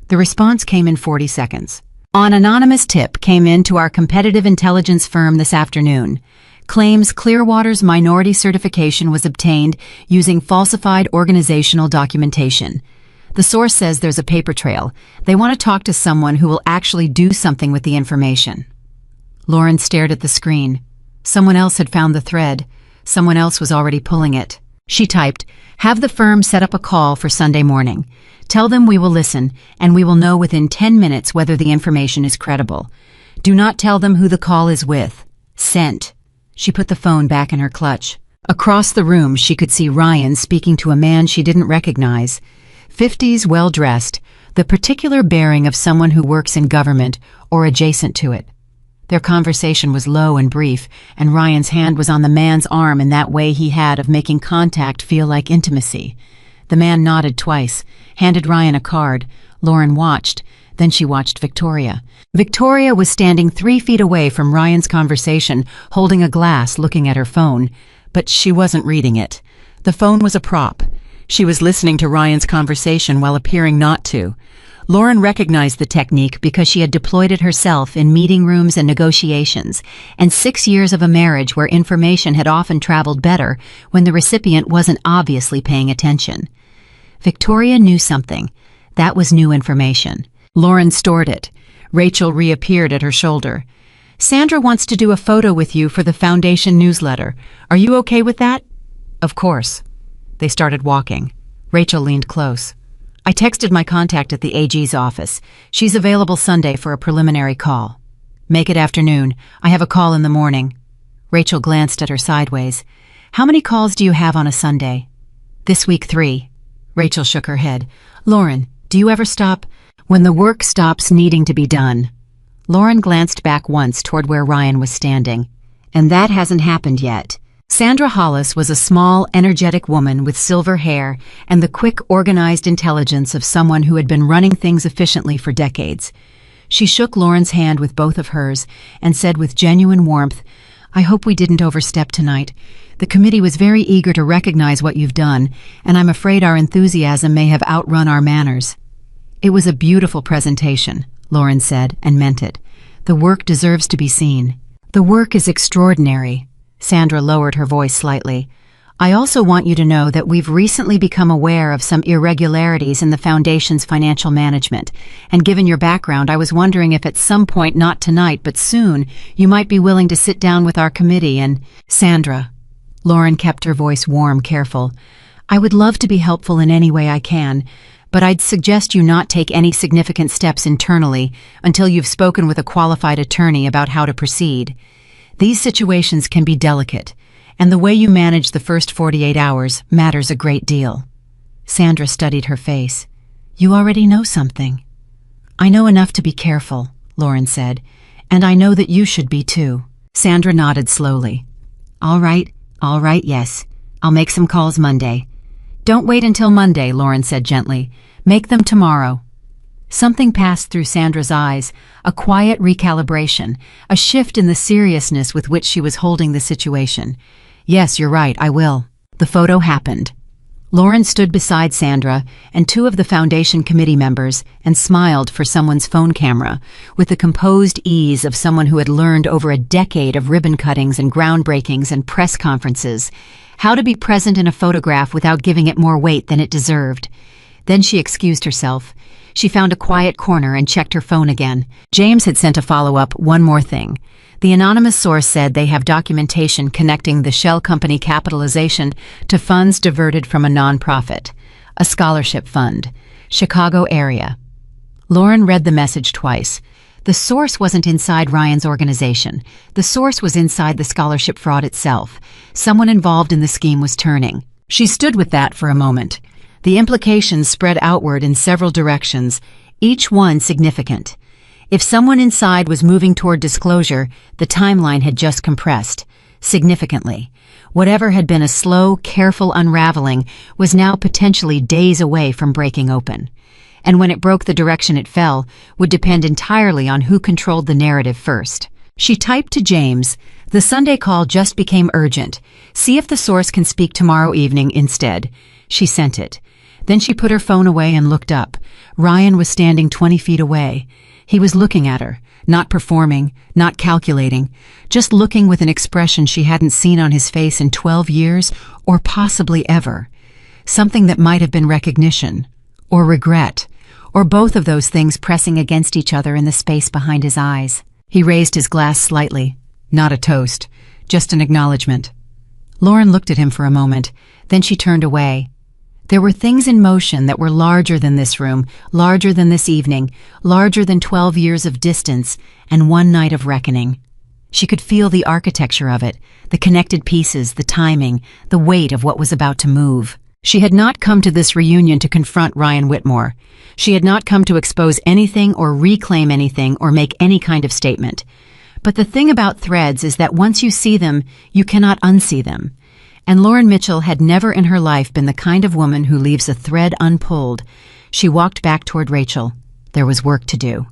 The response came in 40 seconds. "An anonymous tip came in to our competitive intelligence firm this afternoon. Claims Clearwater's minority certification was obtained using falsified organizational documentation. The source says there's a paper trail. They want to talk to someone who will actually do something with the information." Lauren stared at the screen. Someone else had found the thread. Someone else was already pulling it. She typed, "Have the firm set up a call for Sunday morning. Tell them we will listen, and we will know within 10 minutes whether the information is credible. Do not tell them who the call is with. Sent." She put the phone back in her clutch. Across the room, she could see Ryan speaking to a man she didn't recognize. 50s, well-dressed, the particular bearing of someone who works in government or adjacent to it. Their conversation was low and brief, and Ryan's hand was on the man's arm in that way he had of making contact feel like intimacy. The man nodded twice, handed Ryan a card. Lauren watched. Then she watched Victoria. Victoria was standing 3 feet away from Ryan's conversation, holding a glass, looking at her phone. But she wasn't reading it. The phone was a prop. She was listening to Ryan's conversation while appearing not to. Lauren recognized the technique because she had deployed it herself in meeting rooms and negotiations, and 6 years of a marriage where information had often traveled better when the recipient wasn't obviously paying attention. Victoria knew something. That was new information. Lauren stored it. Rachel reappeared at her shoulder. "Sandra wants to do a photo with you for the foundation newsletter. Are you okay with that?" "Of course." They started walking. Rachel leaned close. "I texted my contact at the AG's office. She's available Sunday for a preliminary call." "Make it afternoon. I have a call in the morning." Rachel glanced at her sideways. "How many calls do you have on a Sunday?" "This week 3. Rachel shook her head. "Lauren, do you ever stop when the work stops needing to be done?" Lauren glanced back once toward where Ryan was standing. "And that hasn't happened yet." Sandra Hollis was a small, energetic woman with silver hair and the quick, organized intelligence of someone who had been running things efficiently for decades. She shook Lauren's hand with both of hers and said with genuine warmth, "I hope we didn't overstep tonight. The committee was very eager to recognize what you've done, and I'm afraid our enthusiasm may have outrun our manners." "It was a beautiful presentation," Lauren said, and meant it. "The work deserves to be seen." "The work is extraordinary." Sandra lowered her voice slightly. "I also want you to know that we've recently become aware of some irregularities in the Foundation's financial management, and given your background, I was wondering if at some point, not tonight, but soon, you might be willing to sit down with our committee and—" "Sandra." Lauren kept her voice warm, careful. "I would love to be helpful in any way I can, but I'd suggest you not take any significant steps internally until you've spoken with a qualified attorney about how to proceed. These situations can be delicate, and the way you manage the first 48 hours matters a great deal." Sandra studied her face. "You already know something." "I know enough to be careful," Lauren said, "and I know that you should be too." Sandra nodded slowly. All right, yes. I'll make some calls Monday." "Don't wait until Monday," Lauren said gently. "Make them tomorrow." Something passed through Sandra's eyes, a quiet recalibration, a shift in the seriousness with which she was holding the situation. "Yes, you're right, I will." The photo happened. Lauren stood beside Sandra and 2 of the Foundation committee members and smiled for someone's phone camera, with the composed ease of someone who had learned over a decade of ribbon cuttings and groundbreakings and press conferences, how to be present in a photograph without giving it more weight than it deserved. Then she excused herself. She found a quiet corner and checked her phone again. James had sent a follow-up, "One more thing. The anonymous source said they have documentation connecting the shell company capitalization to funds diverted from a nonprofit, a scholarship fund, Chicago area. Lauren read the message twice. The source wasn't inside Ryan's organization. The source was inside the scholarship fraud itself. Someone involved in the scheme was turning. She stood with that for a moment. The implications spread outward in several directions, each one significant. If someone inside was moving toward disclosure, the timeline had just compressed, significantly. Whatever had been a slow, careful unraveling was now potentially days away from breaking open. And when it broke, the direction it fell would depend entirely on who controlled the narrative first. She typed to James, "The Sunday call just became urgent. See if the source can speak tomorrow evening instead." She sent it. Then she put her phone away and looked up. Ryan was standing 20 feet away. He was looking at her, not performing, not calculating, just looking with an expression she hadn't seen on his face in 12 years, or possibly ever. Something that might have been recognition, or regret, or both of those things pressing against each other in the space behind his eyes. He raised his glass slightly. Not a toast, just an acknowledgement. Lauren looked at him for a moment, then she turned away. There were things in motion that were larger than this room, larger than this evening, larger than 12 years of distance and one night of reckoning. She could feel the architecture of it, the connected pieces, the timing, the weight of what was about to move. She had not come to this reunion to confront Ryan Whitmore. She had not come to expose anything or reclaim anything or make any kind of statement. But the thing about threads is that once you see them, you cannot unsee them. And Lauren Mitchell had never in her life been the kind of woman who leaves a thread unpulled. She walked back toward Rachel. There was work to do.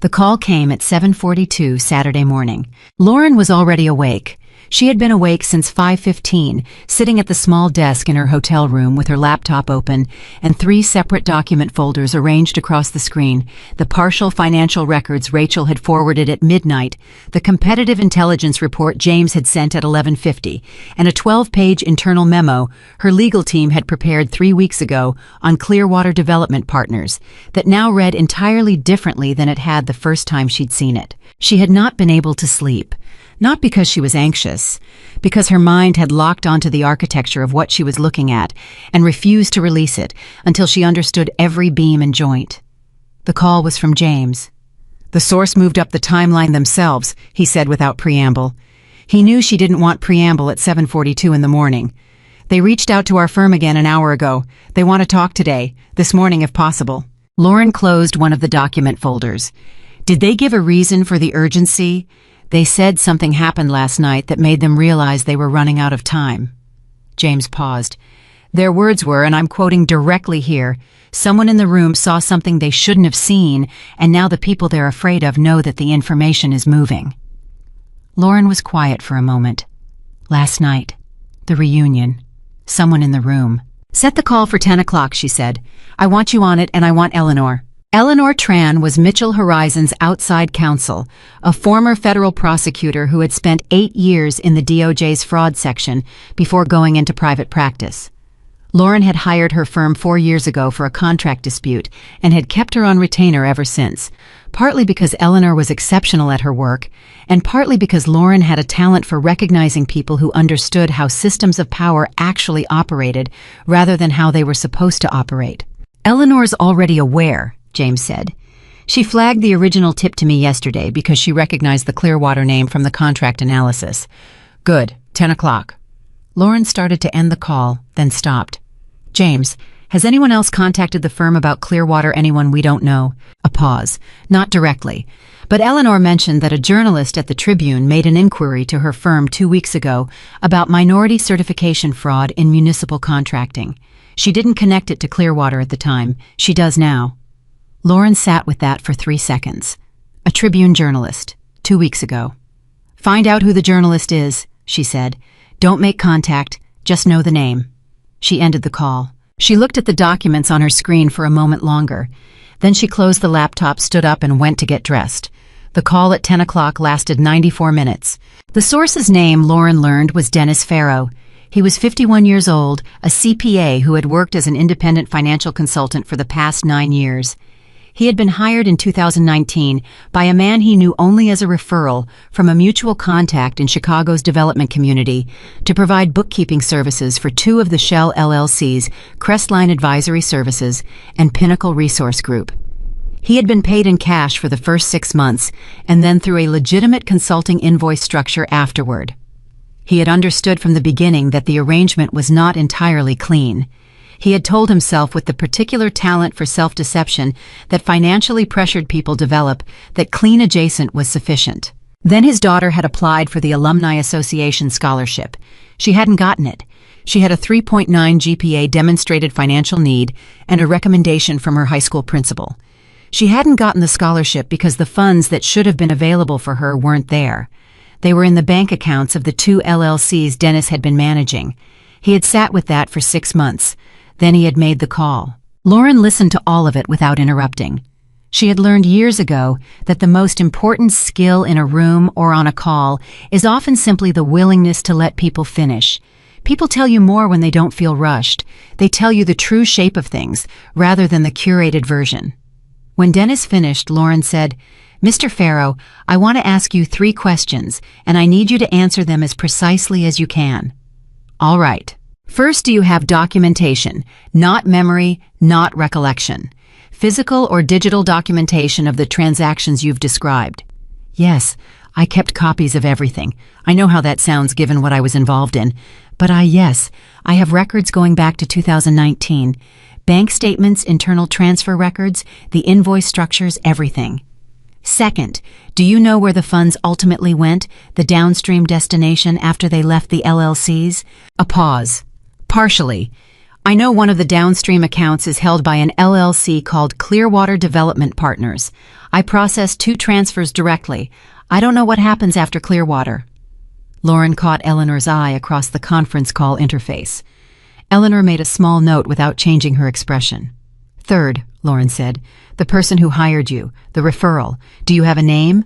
The call came at 7:42 Saturday morning. Lauren was already awake. She had been awake since 5:15, sitting at the small desk in her hotel room with her laptop open and 3 separate document folders arranged across the screen, the partial financial records Rachel had forwarded at midnight, the competitive intelligence report James had sent at 11:50, and a 12-page internal memo her legal team had prepared 3 weeks ago on Clearwater Development Partners that now read entirely differently than it had the first time she'd seen it. She had not been able to sleep. Not because she was anxious, because her mind had locked onto the architecture of what she was looking at and refused to release it until she understood every beam and joint. The call was from James. "The source moved up the timeline themselves," he said without preamble. He knew she didn't want preamble at 7:42 in the morning. "They reached out to our firm again an hour ago. They want to talk today, this morning if possible." Lauren closed one of the document folders. "Did they give a reason for the urgency?" "They said something happened last night that made them realize they were running out of time." James paused. "Their words were, and I'm quoting directly here, someone in the room saw something they shouldn't have seen, and now the people they're afraid of know that the information is moving." Lauren was quiet for a moment. Last night. The reunion. Someone in the room. "Set the call for 10 o'clock, she said. "I want you on it, and I want Eleanor." Eleanor Tran was Mitchell Horizon's outside counsel, a former federal prosecutor who had spent 8 years in the DOJ's fraud section before going into private practice. Lauren had hired her firm 4 years ago for a contract dispute and had kept her on retainer ever since, partly because Eleanor was exceptional at her work, and partly because Lauren had a talent for recognizing people who understood how systems of power actually operated rather than how they were supposed to operate. "Eleanor's already aware," James said. "She flagged the original tip to me yesterday because she recognized the Clearwater name from the contract analysis." "Good. 10 o'clock. Lauren started to end the call, then stopped. "James, has anyone else contacted the firm about Clearwater, anyone we don't know?" A pause. "Not directly. But Eleanor mentioned that a journalist at the Tribune made an inquiry to her firm 2 weeks ago about minority certification fraud in municipal contracting. She didn't connect it to Clearwater at the time. She does now." Lauren sat with that for 3 seconds. A Tribune journalist, 2 weeks ago. "Find out who the journalist is," she said. "Don't make contact, just know the name." She ended the call. She looked at the documents on her screen for a moment longer. Then she closed the laptop, stood up, and went to get dressed. The call at 10 o'clock lasted 94 minutes. The source's name, Lauren learned, was Dennis Farrow. He was 51 years old, a CPA who had worked as an independent financial consultant for the past 9 years. He had been hired in 2019 by a man he knew only as a referral from a mutual contact in Chicago's development community to provide bookkeeping services for two of the Shell LLCs, Crestline Advisory Services and Pinnacle Resource Group. He had been paid in cash for the first 6 months and then through a legitimate consulting invoice structure afterward. He had understood from the beginning that the arrangement was not entirely clean. He had told himself with the particular talent for self-deception that financially pressured people develop that clean adjacent was sufficient. Then his daughter had applied for the Alumni Association scholarship. She hadn't gotten it. She had a 3.9 GPA demonstrated financial need and a recommendation from her high school principal. She hadn't gotten the scholarship because the funds that should have been available for her weren't there. They were in the bank accounts of the two LLCs Dennis had been managing. He had sat with that for 6 months. Then he had made the call. Lauren listened to all of it without interrupting. She had learned years ago that the most important skill in a room or on a call is often simply the willingness to let people finish. People tell you more when they don't feel rushed. They tell you the true shape of things rather than the curated version. When Dennis finished, Lauren said, "Mr. Farrow, I want to ask you 3 questions, and I need you to answer them as precisely as you can." "All right. First, do you have documentation, not memory, not recollection? Physical or digital documentation of the transactions you've described?" "Yes, I kept copies of everything. I know how that sounds given what I was involved in. But yes, I have records going back to 2019. Bank statements, internal transfer records, the invoice structures, everything." "Second, do you know where the funds ultimately went, the downstream destination after they left the LLCs?" A pause. "Partially. I know one of the downstream accounts is held by an LLC called Clearwater Development Partners. I processed 2 transfers directly. I don't know what happens after Clearwater." Lauren caught Eleanor's eye across the conference call interface. Eleanor made a small note without changing her expression. "Third," Lauren said, "the person who hired you, the referral. Do you have a name?"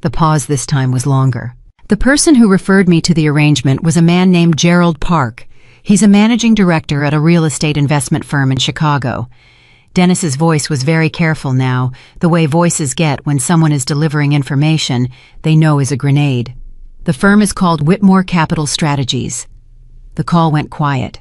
The pause this time was longer. "The person who referred me to the arrangement was a man named Gerald Park. He's a managing director at a real estate investment firm in Chicago." Dennis's voice was very careful now, the way voices get when someone is delivering information they know is a grenade. "The firm is called Whitmore Capital Strategies." The call went quiet.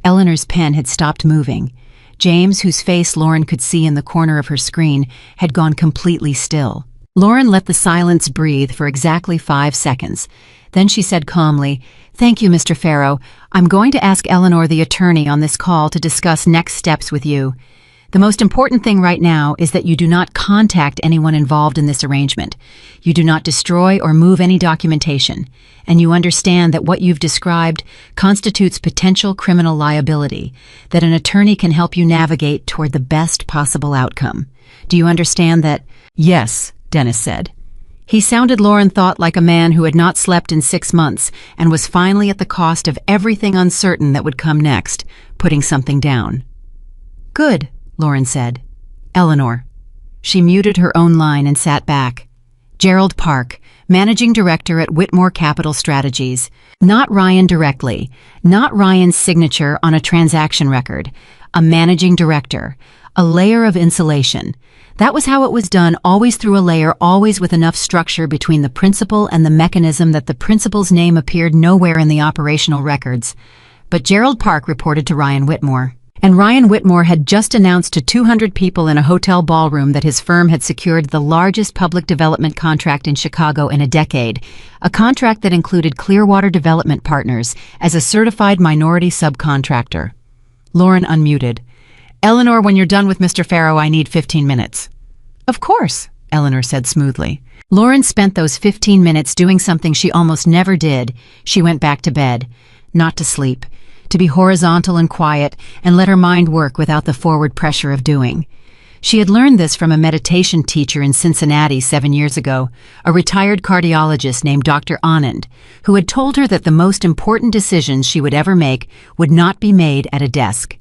Eleanor's pen had stopped moving. James, whose face Lauren could see in the corner of her screen, had gone completely still. Lauren let the silence breathe for exactly 5 seconds. Then she said calmly, "Thank you, Mr. Farrow. I'm going to ask Eleanor, the attorney, on this call to discuss next steps with you. The most important thing right now is that you do not contact anyone involved in this arrangement. You do not destroy or move any documentation, and you understand that what you've described constitutes potential criminal liability, that an attorney can help you navigate toward the best possible outcome. Do you understand that?" "Yes," Dennis said. He sounded, Lauren thought, like a man who had not slept in 6 months and was finally at the cost of everything uncertain that would come next, putting something down. "Good," Lauren said. "Eleanor." She muted her own line and sat back. "Gerald Park, managing director at Whitmore Capital Strategies. Not Ryan directly, not Ryan's signature on a transaction record. A managing director. A layer of insulation. That was how it was done, always through a layer, always with enough structure between the principal and the mechanism that the principal's name appeared nowhere in the operational records. But Gerald Park reported to Ryan Whitmore. And Ryan Whitmore had just announced to 200 people in a hotel ballroom that his firm had secured the largest public development contract in Chicago in a decade, a contract that included Clearwater Development Partners as a certified minority subcontractor. Lauren unmuted. "Eleanor, when you're done with Mr. Farrow, I need 15 minutes. "Of course," Eleanor said smoothly. Lauren spent those 15 minutes doing something she almost never did. She went back to bed. Not to sleep. To be horizontal and quiet and let her mind work without the forward pressure of doing. She had learned this from a meditation teacher in Cincinnati 7 years ago, a retired cardiologist named Dr. Anand, who had told her that the most important decisions she would ever make would not be made at a desk.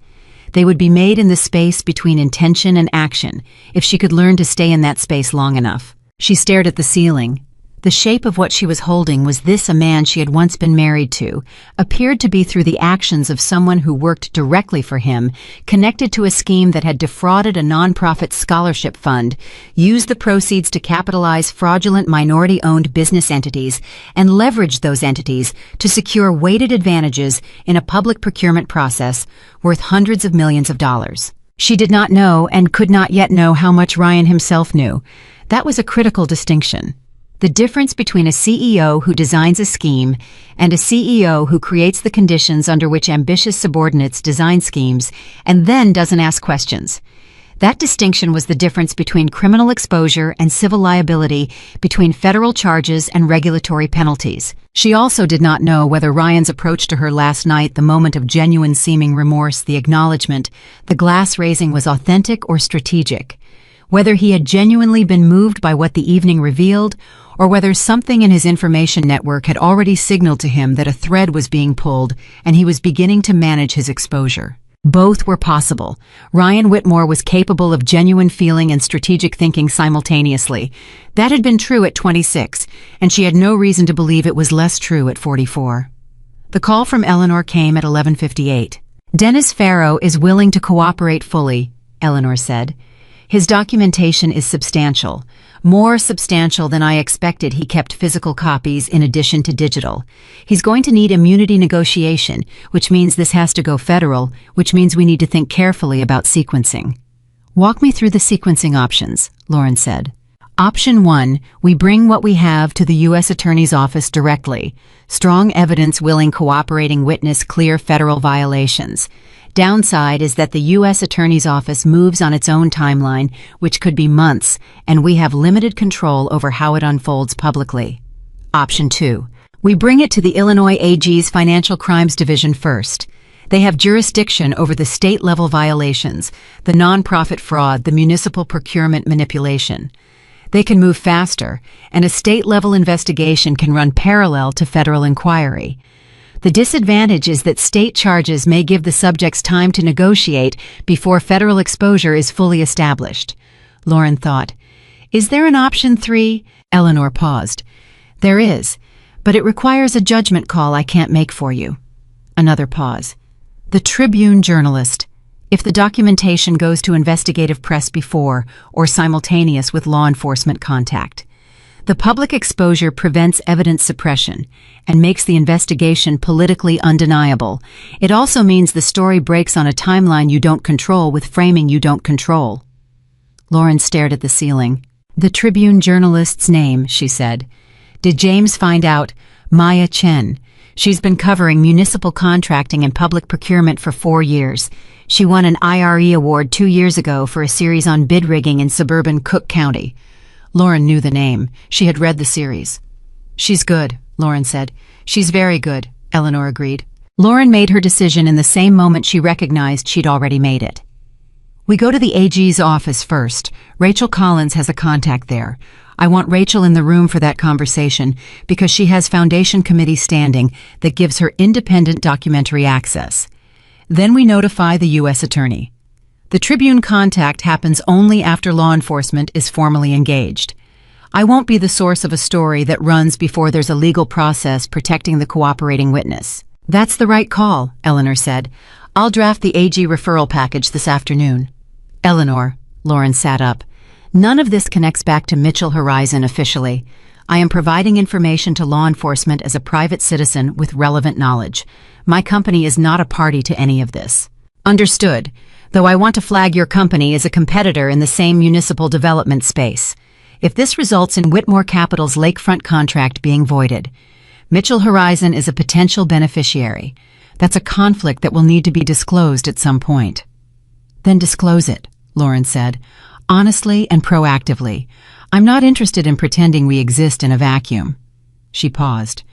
They would be made in the space between intention and action, if she could learn to stay in that space long enough. She stared at the ceiling. The shape of what she was holding was this: a man she had once been married to, appeared to be through the actions of someone who worked directly for him, connected to a scheme that had defrauded a nonprofit scholarship fund, used the proceeds to capitalize fraudulent minority-owned business entities, and leveraged those entities to secure weighted advantages in a public procurement process worth hundreds of millions of dollars. She did not know and could not yet know how much Ryan himself knew. That was a critical distinction. The difference between a CEO who designs a scheme and a CEO who creates the conditions under which ambitious subordinates design schemes and then doesn't ask questions. That distinction was the difference between criminal exposure and civil liability, between federal charges and regulatory penalties. She also did not know whether Ryan's approach to her last night, the moment of genuine seeming remorse, the acknowledgement, the glass raising, was authentic or strategic. Whether he had genuinely been moved by what the evening revealed, or whether something in his information network had already signaled to him that a thread was being pulled and he was beginning to manage his exposure. Both were possible. Ryan Whitmore was capable of genuine feeling and strategic thinking simultaneously. That had been true at 26, and she had no reason to believe it was less true at 44. The call from Eleanor came at 11:58. "Dennis Farrow is willing to cooperate fully," Eleanor said. "His documentation is substantial. More substantial than I expected. He kept physical copies in addition to digital. He's going to need immunity negotiation, which means this has to go federal, which means we need to think carefully about sequencing." "Walk me through the sequencing options," Lauren said. "Option 1, we bring what we have to the U.S. Attorney's Office directly. Strong evidence, willing cooperating witness, clear federal violations. Downside is that the U.S. Attorney's Office moves on its own timeline, which could be months, and we have limited control over how it unfolds publicly. Option 2. We bring it to the Illinois AG's Financial Crimes Division first. They have jurisdiction over the state-level violations, the nonprofit fraud, the municipal procurement manipulation. They can move faster, and a state-level investigation can run parallel to federal inquiry. The disadvantage is that state charges may give the subjects time to negotiate before federal exposure is fully established." Lauren thought. "Is there an option 3? Eleanor paused. "There is, but it requires a judgment call I can't make for you." Another pause. "The Tribune journalist. If the documentation goes to investigative press before or simultaneous with law enforcement contact. The public exposure prevents evidence suppression and makes the investigation politically undeniable. It also means the story breaks on a timeline you don't control with framing you don't control." Lauren stared at the ceiling. "The Tribune journalist's name," she said. "Did James find out? Maya Chen. She's been covering municipal contracting and public procurement for 4 years. She won an IRE award 2 years ago for a series on bid rigging in suburban Cook County." Lauren knew the name. She had read the series. "She's good," Lauren said. "She's very good," Eleanor agreed. Lauren made her decision in the same moment she recognized she'd already made it. "We go to the AG's office first. Rachel Collins has a contact there. I want Rachel in the room for that conversation because she has Foundation Committee standing that gives her independent documentary access. Then we notify the U.S. Attorney. The Tribune contact happens only after law enforcement is formally engaged. I won't be the source of a story that runs before there's a legal process protecting the cooperating witness." "That's the right call," Eleanor said. "I'll draft the AG referral package this afternoon." "Eleanor," Lauren sat up, "none of this connects back to Mitchell Horizon officially. I am providing information to law enforcement as a private citizen with relevant knowledge. My company is not a party to any of this." "Understood. Though I want to flag your company as a competitor in the same municipal development space. If this results in Whitmore Capital's lakefront contract being voided, Mitchell Horizon is a potential beneficiary. That's a conflict that will need to be disclosed at some point." "Then disclose it," Lauren said, "honestly and proactively. I'm not interested in pretending we exist in a vacuum." She paused.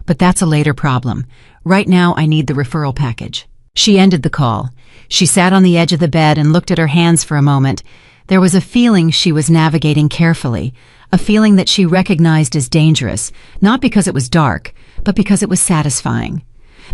"But that's a later problem. Right now I need the referral package." She ended the call. She sat on the edge of the bed and looked at her hands for a moment. There was a feeling she was navigating carefully, a feeling that she recognized as dangerous, not because it was dark, but because it was satisfying.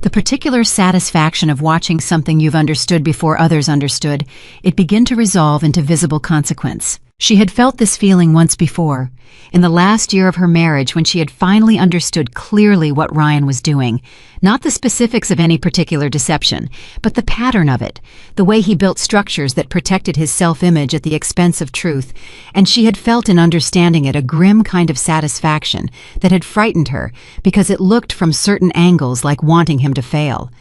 The particular satisfaction of watching something you've understood before others understood, it begin to resolve into visible consequence. She had felt this feeling once before, in the last year of her marriage when she had finally understood clearly what Ryan was doing. Not the specifics of any particular deception, but the pattern of it, the way he built structures that protected his self-image at the expense of truth, and she had felt in understanding it a grim kind of satisfaction that had frightened her because it looked from certain angles like wanting him to fail.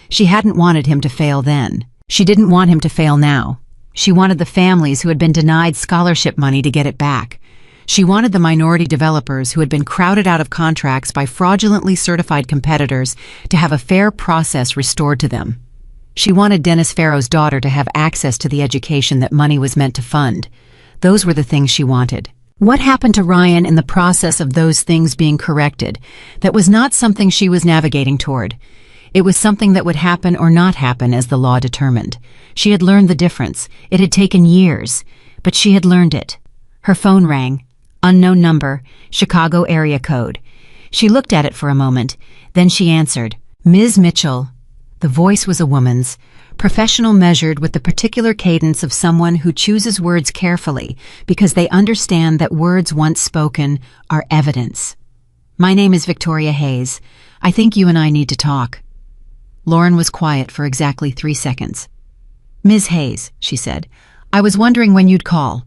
She hadn't wanted him to fail then. She didn't want him to fail now. She wanted the families who had been denied scholarship money to get it back. She wanted the minority developers who had been crowded out of contracts by fraudulently certified competitors to have a fair process restored to them. She wanted Dennis Farrow's daughter to have access to the education that money was meant to fund. Those were the things she wanted. What happened to Ryan in the process of those things being corrected? That was not something she was navigating toward. It was something that would happen or not happen as the law determined. She had learned the difference. It had taken years, but she had learned it. Her phone rang. Unknown number, Chicago area code. She looked at it for a moment, then she answered. Ms. Mitchell. The voice was a woman's, professional, measured with the particular cadence of someone who chooses words carefully because they understand that words once spoken are evidence. My name is Victoria Hayes. I think you and I need to talk. Lauren was quiet for exactly 3 seconds. Ms. Hayes, she said, I was wondering when you'd call.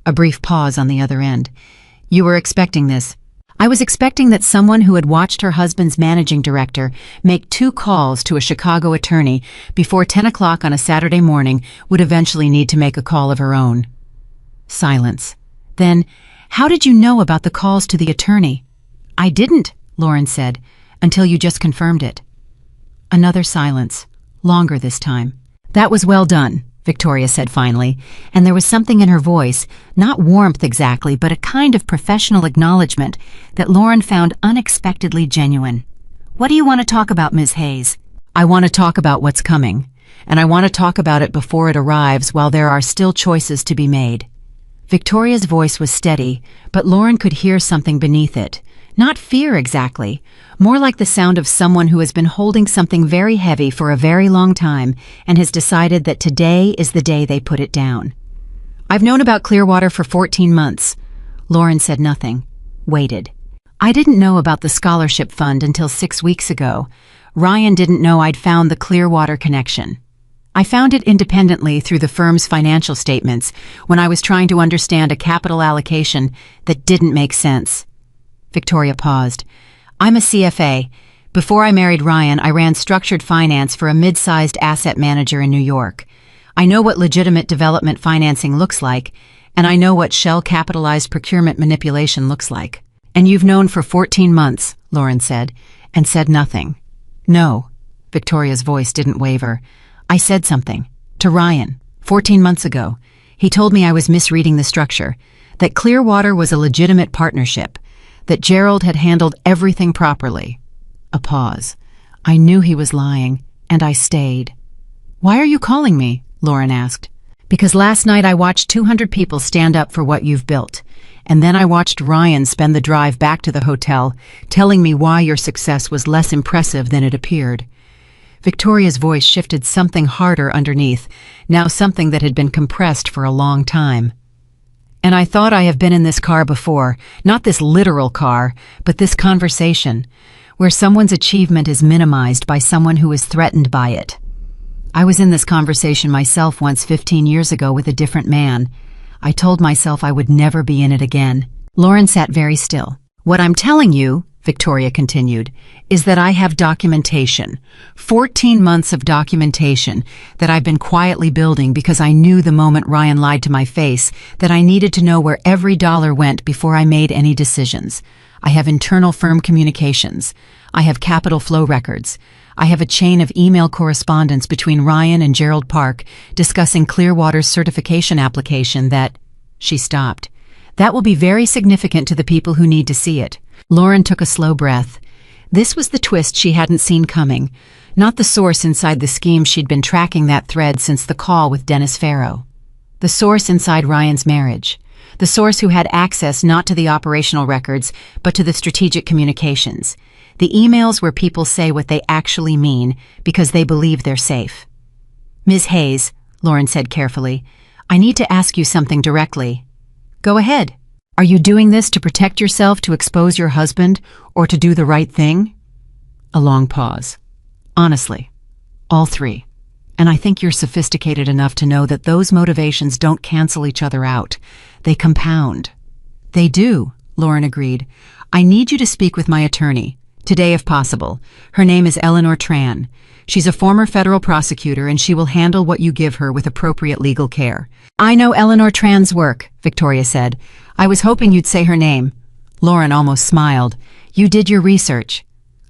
A brief pause on the other end. You were expecting this. I was expecting that someone who had watched her husband's managing director make 2 calls to a Chicago attorney before 10 o'clock on a Saturday morning would eventually need to make a call of her own. Silence. Then, how did you know about the calls to the attorney? I didn't, Lauren said, until you just confirmed it. Another silence, longer this time. That was well done, Victoria said finally, and there was something in her voice, not warmth exactly, but a kind of professional acknowledgement that Lauren found unexpectedly genuine. What do you want to talk about, Ms. Hayes? I want to talk about what's coming, and I want to talk about it before it arrives while there are still choices to be made. Victoria's voice was steady, but Lauren could hear something beneath it. Not fear exactly, more like the sound of someone who has been holding something very heavy for a very long time and has decided that today is the day they put it down. I've known about Clearwater for 14 months. Lauren said nothing, waited. I didn't know about the scholarship fund until 6 weeks ago. Ryan didn't know I'd found the Clearwater connection. I found it independently through the firm's financial statements when I was trying to understand a capital allocation that didn't make sense. Victoria paused. I'm a CFA. Before I married Ryan, I ran structured finance for a mid-sized asset manager in New York. I know what legitimate development financing looks like, and I know what shell-capitalized procurement manipulation looks like. And you've known for 14 months, Lauren said, and said nothing. No, Victoria's voice didn't waver. I said something. To Ryan, 14 months ago. He told me I was misreading the structure, that Clearwater was a legitimate partnership, that Gerald had handled everything properly. A pause. I knew he was lying, and I stayed. Why are you calling me? Lauren asked. Because last night I watched 200 people stand up for what you've built, and then I watched Ryan spend the drive back to the hotel, telling me why your success was less impressive than it appeared. Victoria's voice shifted something harder underneath, now something that had been compressed for a long time. And I thought I have been in this car before, not this literal car, but this conversation, where someone's achievement is minimized by someone who is threatened by it. I was in this conversation myself once 15 years ago with a different man. I told myself I would never be in it again. Lauren sat very still. What I'm telling you, Victoria continued, is that I have documentation, 14 months of documentation that I've been quietly building because I knew the moment Ryan lied to my face that I needed to know where every dollar went before I made any decisions. I have internal firm communications. I have capital flow records. I have a chain of email correspondence between Ryan and Gerald Park discussing Clearwater's certification application that... She stopped. That will be very significant to the people who need to see it. Lauren took a slow breath. This was the twist she hadn't seen coming, not the source inside the scheme she'd been tracking that thread since the call with Dennis Farrow. The source inside Ryan's marriage. The source who had access not to the operational records, but to the strategic communications. The emails where people say what they actually mean because they believe they're safe. Ms. Hayes, Lauren said carefully, I need to ask you something directly. Go ahead. Are you doing this to protect yourself, to expose your husband, or to do the right thing? A long pause. Honestly, all three. And I think you're sophisticated enough to know that those motivations don't cancel each other out. They compound. They do, Lauren agreed. I need you to speak with my attorney. Today, if possible. Her name is Eleanor Tran. She's a former federal prosecutor, and she will handle what you give her with appropriate legal care. I know Eleanor Tran's work, Victoria said. I was hoping you'd say her name. Lauren almost smiled. You did your research.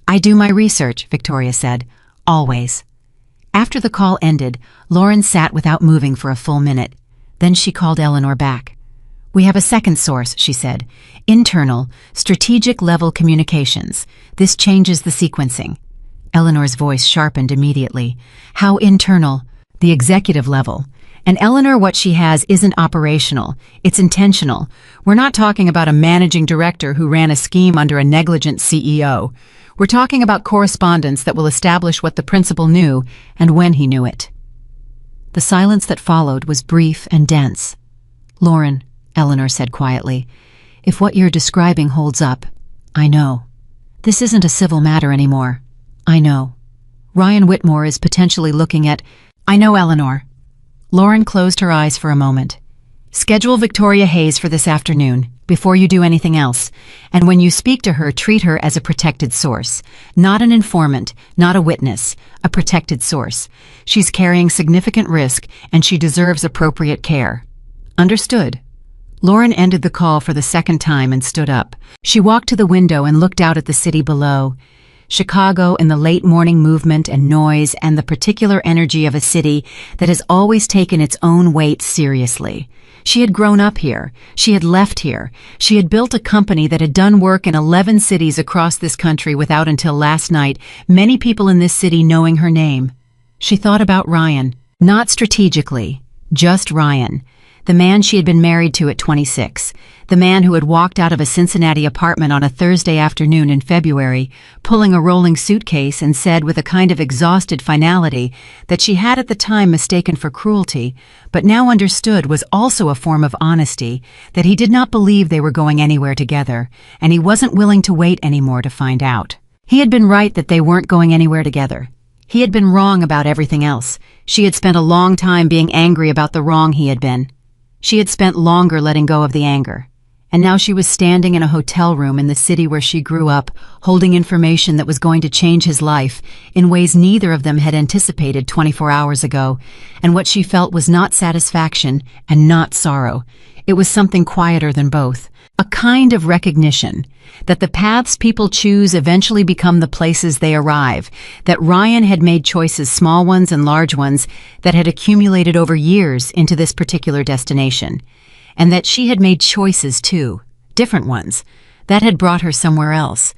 I do my research, Victoria said. Always. After the call ended, Lauren sat without moving for a full minute. Then she called Eleanor back. We have a second source, she said. Internal, strategic-level communications. This changes the sequencing. Eleanor's voice sharpened immediately. How internal? The executive level. And Eleanor, what she has isn't operational. It's intentional. We're not talking about a managing director who ran a scheme under a negligent CEO. We're talking about correspondence that will establish what the principal knew and when he knew it. The silence that followed was brief and dense. Lauren, Eleanor said quietly, if what you're describing holds up, I know. This isn't a civil matter anymore. I know. Ryan Whitmore is potentially looking at... I know, Eleanor. Lauren closed her eyes for a moment. Schedule Victoria Hayes for this afternoon, before you do anything else. And when you speak to her, treat her as a protected source. Not an informant, not a witness, a protected source. She's carrying significant risk, and she deserves appropriate care. Understood? Lauren ended the call for the second time and stood up. She walked to the window and looked out at the city below. Chicago in the late morning movement and noise and the particular energy of a city that has always taken its own weight seriously. She had grown up here. She had left here. She had built a company that had done work in 11 cities across this country without until last night many people in this city knowing her name. She thought about Ryan, not strategically, just Ryan. The man she had been married to at 26, the man who had walked out of a Cincinnati apartment on a Thursday afternoon in February, pulling a rolling suitcase and said with a kind of exhausted finality that she had at the time mistaken for cruelty, but now understood was also a form of honesty, that he did not believe they were going anywhere together, and he wasn't willing to wait anymore to find out. He had been right that they weren't going anywhere together. He had been wrong about everything else. She had spent a long time being angry about the wrong he had been. She had spent longer letting go of the anger. And now she was standing in a hotel room in the city where she grew up, holding information that was going to change his life in ways neither of them had anticipated 24 hours ago. And what she felt was not satisfaction and not sorrow. It was something quieter than both. A kind of recognition that the paths people choose eventually become the places they arrive, that Ryan had made choices, small ones and large ones, that had accumulated over years into this particular destination, and that she had made choices too, different ones, that had brought her somewhere else.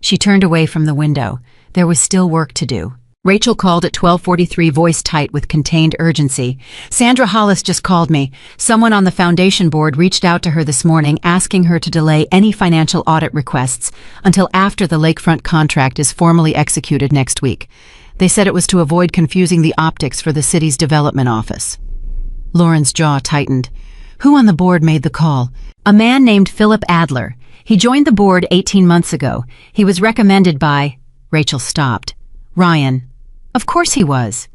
She turned away from the window. There was still work to do. Rachel called at 12:43, voice tight with contained urgency. Sandra Hollis just called me. Someone on the foundation board reached out to her this morning asking her to delay any financial audit requests until after the lakefront contract is formally executed next week. They said it was to avoid confusing the optics for the city's development office. Lauren's jaw tightened. Who on the board made the call? A man named Philip Adler. He joined the board 18 months ago. He was recommended by... Rachel stopped. Ryan. Of course he was.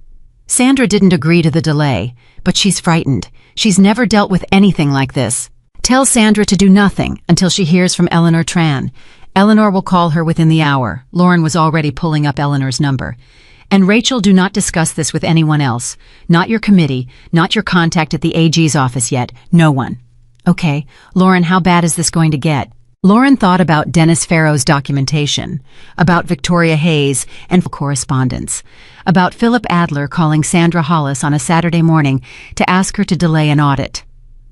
Sandra didn't agree to the delay, but she's frightened. She's never dealt with anything like this. Tell Sandra to do nothing until she hears from Eleanor Tran. Eleanor will call her within the hour. Lauren was already pulling up Eleanor's number. And Rachel, do not discuss this with anyone else. Not your committee, not your contact at the AG's office yet. No one. Okay, Lauren, how bad is this going to get? Lauren thought about Dennis Farrow's documentation, about Victoria Hayes and correspondence, about Philip Adler calling Sandra Hollis on a Saturday morning to ask her to delay an audit.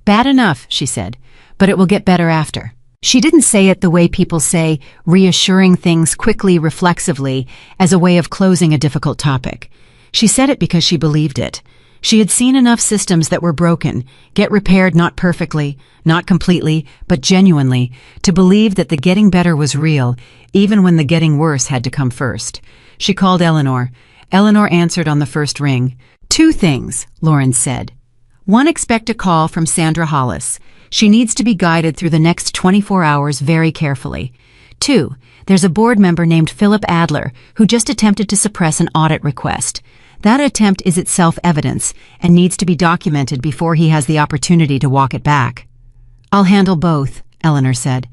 Bad enough, she said, but it will get better after. She didn't say it the way people say, reassuring things quickly, reflexively, as a way of closing a difficult topic. She said it because she believed it. She had seen enough systems that were broken, get repaired not perfectly, not completely, but genuinely, to believe that the getting better was real, even when the getting worse had to come first. She called Eleanor. Eleanor answered on the first ring. 2 things, Lauren said. 1. Expect a call from Sandra Hollis. She needs to be guided through the next 24 hours very carefully. 2. There's a board member named Philip Adler who just attempted to suppress an audit request. That attempt is itself evidence and needs to be documented before he has the opportunity to walk it back. I'll handle both, Eleanor said.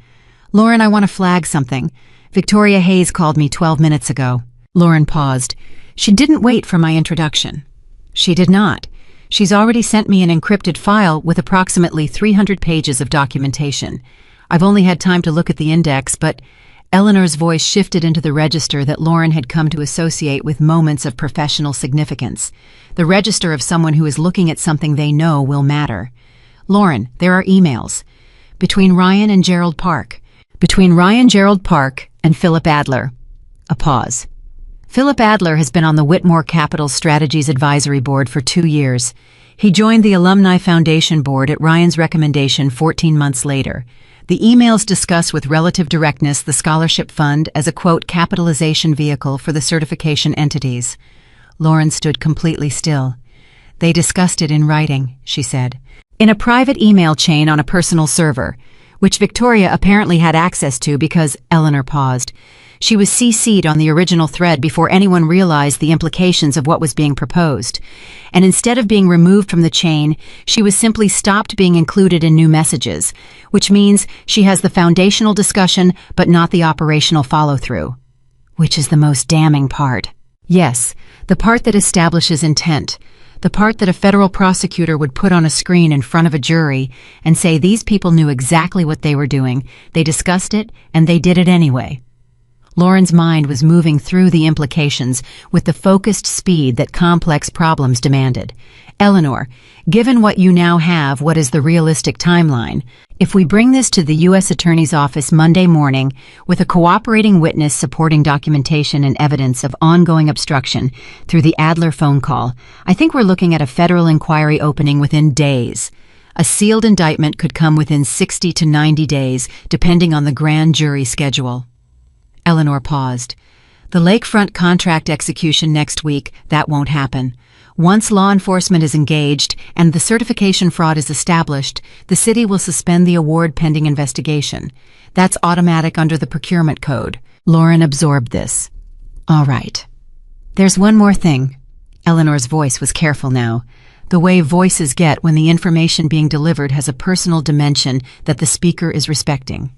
Lauren, I want to flag something. Victoria Hayes called me 12 minutes ago. Lauren paused. She didn't wait for my introduction. She did not. She's already sent me an encrypted file with approximately 300 pages of documentation. I've only had time to look at the index, but Eleanor's voice shifted into the register that Lauren had come to associate with moments of professional significance. The register of someone who is looking at something they know will matter. Lauren, there are emails. Between Ryan and Gerald Park. Between Ryan Gerald Park and Philip Adler. A pause. Philip Adler has been on the Whitmore Capital Strategies Advisory Board for 2 years. He joined the Alumni Foundation Board at Ryan's recommendation 14 months later. The emails discuss with relative directness the scholarship fund as a, quote, capitalization vehicle for the certification entities. Lauren stood completely still. They discussed it in writing, she said. In a private email chain on a personal server, which Victoria apparently had access to because Eleanor paused. She was CC'd on the original thread before anyone realized the implications of what was being proposed. And instead of being removed from the chain, she was simply stopped being included in new messages, which means she has the foundational discussion but not the operational follow-through. Which is the most damning part. Yes, the part that establishes intent. The part that a federal prosecutor would put on a screen in front of a jury and say these people knew exactly what they were doing, they discussed it, and they did it anyway. Lauren's mind was moving through the implications with the focused speed that complex problems demanded. Eleanor, given what you now have, what is the realistic timeline? If we bring this to the U.S. Attorney's Office Monday morning with a cooperating witness supporting documentation and evidence of ongoing obstruction through the Adler phone call, I think we're looking at a federal inquiry opening within days. A sealed indictment could come within 60 to 90 days, depending on the grand jury schedule. Eleanor paused. The lakefront contract execution next week, that won't happen. Once law enforcement is engaged and the certification fraud is established, the city will suspend the award pending investigation. That's automatic under the procurement code. Lauren absorbed this. All right. There's one more thing. Eleanor's voice was careful now. The way voices get when the information being delivered has a personal dimension that the speaker is respecting.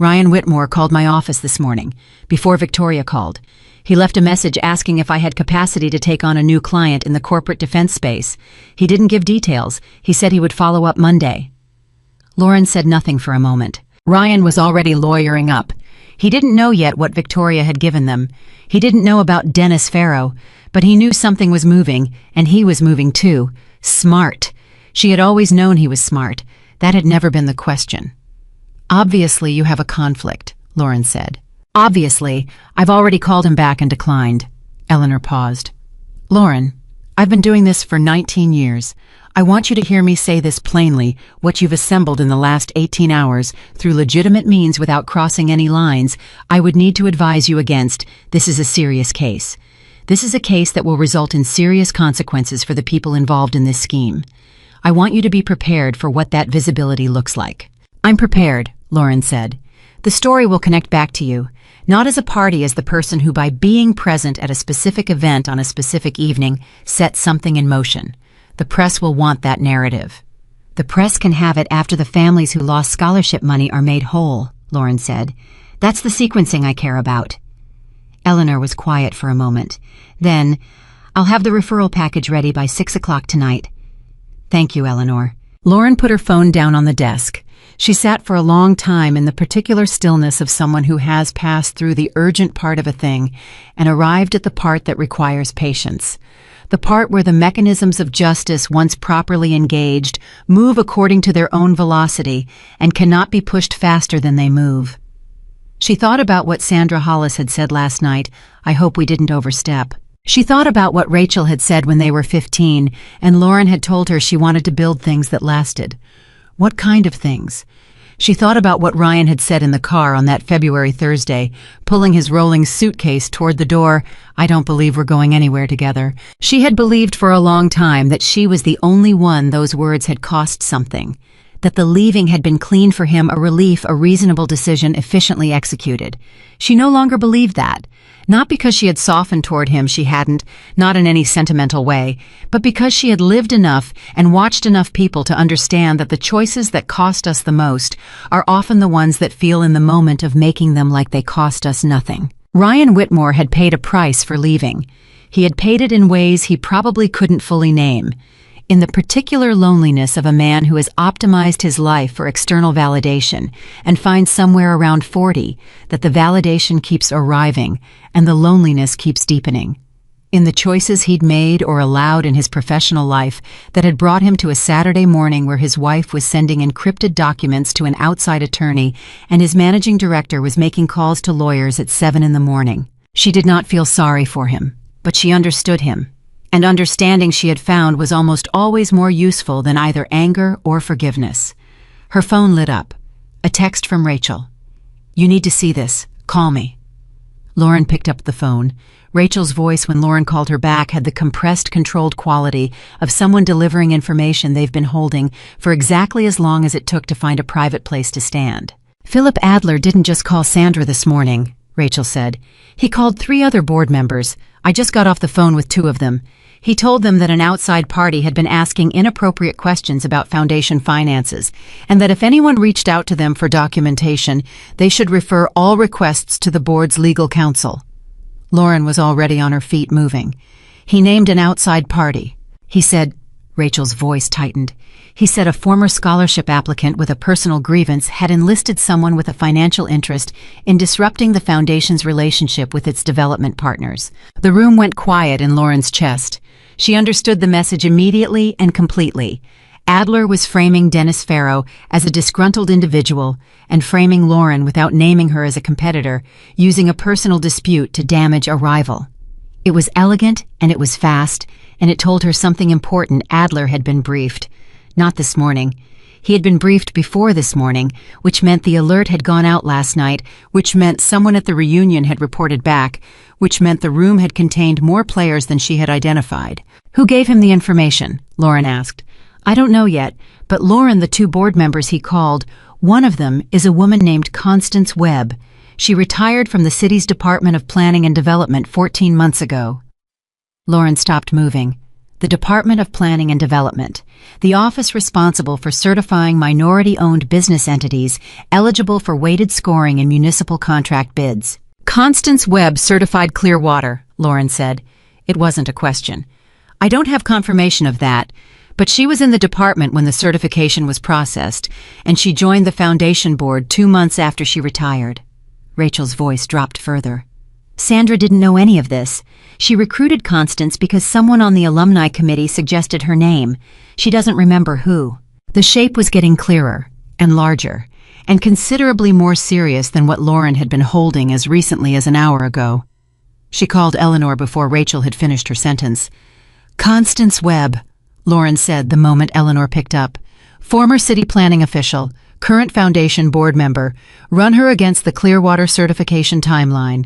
Ryan Whitmore called my office this morning, before Victoria called. He left a message asking if I had capacity to take on a new client in the corporate defense space. He didn't give details. He said he would follow up Monday. Lauren said nothing for a moment. Ryan was already lawyering up. He didn't know yet what Victoria had given them. He didn't know about Dennis Farrow, but he knew something was moving, and he was moving too. Smart. She had always known he was smart. That had never been the question. Obviously, you have a conflict, Lauren said. Obviously, I've already called him back and declined. Eleanor paused. Lauren, I've been doing this for 19 years. I want you to hear me say this plainly, what you've assembled in the last 18 hours, through legitimate means without crossing any lines, I would need to advise you against. This is a serious case. This is a case that will result in serious consequences for the people involved in this scheme. I want you to be prepared for what that visibility looks like. I'm prepared, Lauren said. The story will connect back to you, not as a party, as the person who, by being present at a specific event on a specific evening, set something in motion. The press will want that narrative. The press can have it after the families who lost scholarship money are made whole, Lauren said. That's the sequencing I care about. Eleanor was quiet for a moment. Then, I'll have the referral package ready by 6 o'clock tonight. Thank you, Eleanor. Lauren put her phone down on the desk. She sat for a long time in the particular stillness of someone who has passed through the urgent part of a thing and arrived at the part that requires patience. The part where the mechanisms of justice, once properly engaged, move according to their own velocity and cannot be pushed faster than they move. She thought about what Sandra Hollis had said last night, I hope we didn't overstep. She thought about what Rachel had said when they were 15, and Lauren had told her she wanted to build things that lasted. What kind of things? She thought about what Ryan had said in the car on that February Thursday, pulling his rolling suitcase toward the door. "I don't believe we're going anywhere together." She had believed for a long time that she was the only one those words had cost something, that the leaving had been clean for him, a relief, a reasonable decision efficiently executed. She no longer believed that. Not because she had softened toward him, she hadn't, not in any sentimental way, but because she had lived enough and watched enough people to understand that the choices that cost us the most are often the ones that feel in the moment of making them like they cost us nothing. Ryan Whitmore had paid a price for leaving. He had paid it in ways he probably couldn't fully name. In the particular loneliness of a man who has optimized his life for external validation and finds somewhere around 40 that the validation keeps arriving and the loneliness keeps deepening. In the choices he'd made or allowed in his professional life that had brought him to a Saturday morning where his wife was sending encrypted documents to an outside attorney and his managing director was making calls to lawyers at 7 in the morning. She did not feel sorry for him, but she understood him. And understanding, she had found, was almost always more useful than either anger or forgiveness. Her phone lit up. A text from Rachel. "You need to see this. Call me." Lauren picked up the phone. Rachel's voice when Lauren called her back had the compressed, controlled quality of someone delivering information they've been holding for exactly as long as it took to find a private place to stand. "Philip Adler didn't just call Sandra this morning," Rachel said. "He called 3 other board members. I just got off the phone with 2 of them. He told them that an outside party had been asking inappropriate questions about foundation finances, and that if anyone reached out to them for documentation, they should refer all requests to the board's legal counsel." Lauren was already on her feet, moving. "He named an outside party. He said," Rachel's voice tightened, "he said a former scholarship applicant with a personal grievance had enlisted someone with a financial interest in disrupting the foundation's relationship with its development partners." The room went quiet in Lauren's chest. She understood the message immediately and completely. Adler was framing Dennis Farrow as a disgruntled individual and framing Lauren without naming her as a competitor, using a personal dispute to damage a rival. It was elegant and it was fast, and it told her something important. Adler had been briefed. Not this morning. He had been briefed before this morning, which meant the alert had gone out last night, which meant someone at the reunion had reported back, which meant the room had contained more players than she had identified. "Who gave him the information?" Lauren asked. "I don't know yet, but Lauren, the 2 board members he called, one of them is a woman named Constance Webb. She retired from the city's Department of Planning and Development 14 months ago." Lauren stopped moving. The Department of Planning and Development, the office responsible for certifying minority-owned business entities eligible for weighted scoring in municipal contract bids. "Constance Webb certified clear water," Lauren said. It wasn't a question. "I don't have confirmation of that, but she was in the department when the certification was processed, and she joined the foundation board 2 months after she retired." Rachel's voice dropped further. "Sandra didn't know any of this. She recruited Constance because someone on the alumni committee suggested her name. She doesn't remember who." The shape was getting clearer and larger and considerably more serious than what Lauren had been holding as recently as an hour ago. She called Eleanor before Rachel had finished her sentence. "Constance Webb," Lauren said the moment Eleanor picked up. "Former city planning official, current foundation board member. Run her against the Clearwater certification timeline."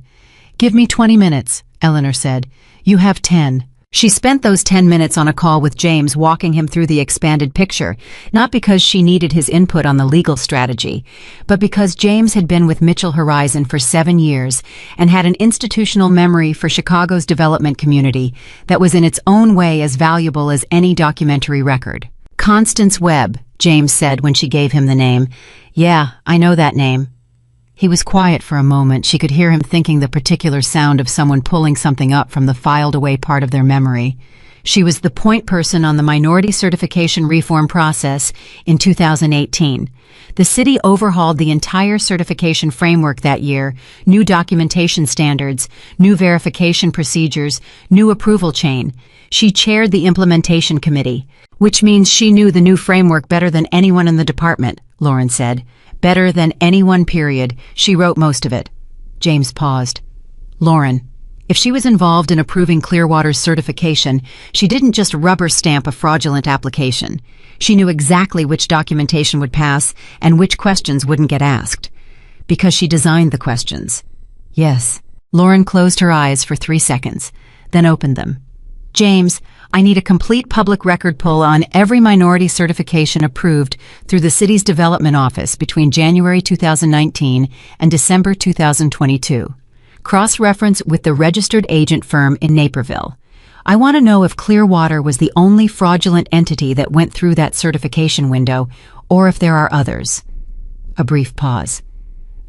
"Give me 20 minutes, Eleanor said. "You have 10. She spent those 10 minutes on a call with James, walking him through the expanded picture, not because she needed his input on the legal strategy, but because James had been with Mitchell Horizon for 7 years and had an institutional memory for Chicago's development community that was in its own way as valuable as any documentary record. "Constance Webb," James said when she gave him the name. "Yeah, I know that name." He was quiet for a moment. She could hear him thinking the particular sound of someone pulling something up from the filed-away part of their memory. She was the point person on the minority certification reform process in 2018. The city overhauled the entire certification framework that year, new documentation standards, new verification procedures, new approval chain. She chaired the implementation committee, which means she knew the new framework better than anyone in the department, Lauren said. Better than anyone, period. She wrote most of it. James paused. "Lauren, If she was involved in approving Clearwater's certification, she didn't just rubber stamp a fraudulent application. She knew exactly which documentation would pass and which questions wouldn't get asked. Because she designed the questions. Yes. Lauren closed her eyes for 3 seconds, then opened them. James, I need a complete public record pull on every minority certification approved through the city's development office between January 2019 and December 2022. Cross-reference with the registered agent firm in Naperville. I want to know if Clearwater was the only fraudulent entity that went through that certification window, or if there are others. A brief pause.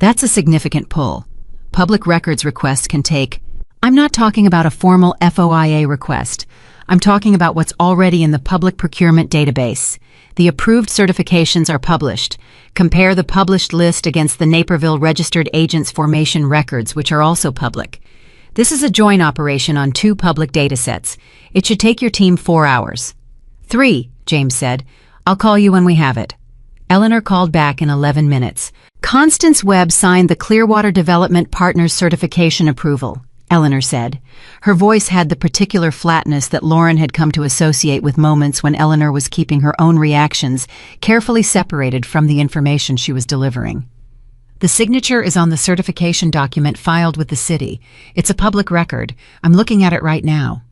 That's a significant pull. Public records requests can take... I'm not talking about a formal FOIA request. I'm talking about what's already in the public procurement database. The approved certifications are published. Compare the published list against the Naperville Registered Agents Formation records, which are also public. This is a joint operation on 2 public datasets. It should take your team 4 hours. 3, James said. I'll call you when we have it. Eleanor called back in 11 minutes. Constance Webb signed the Clearwater Development Partners certification approval, Eleanor said. Her voice had the particular flatness that Lauren had come to associate with moments when Eleanor was keeping her own reactions carefully separated from the information she was delivering. The signature is on the certification document filed with the city. It's a public record. I'm looking at it right now.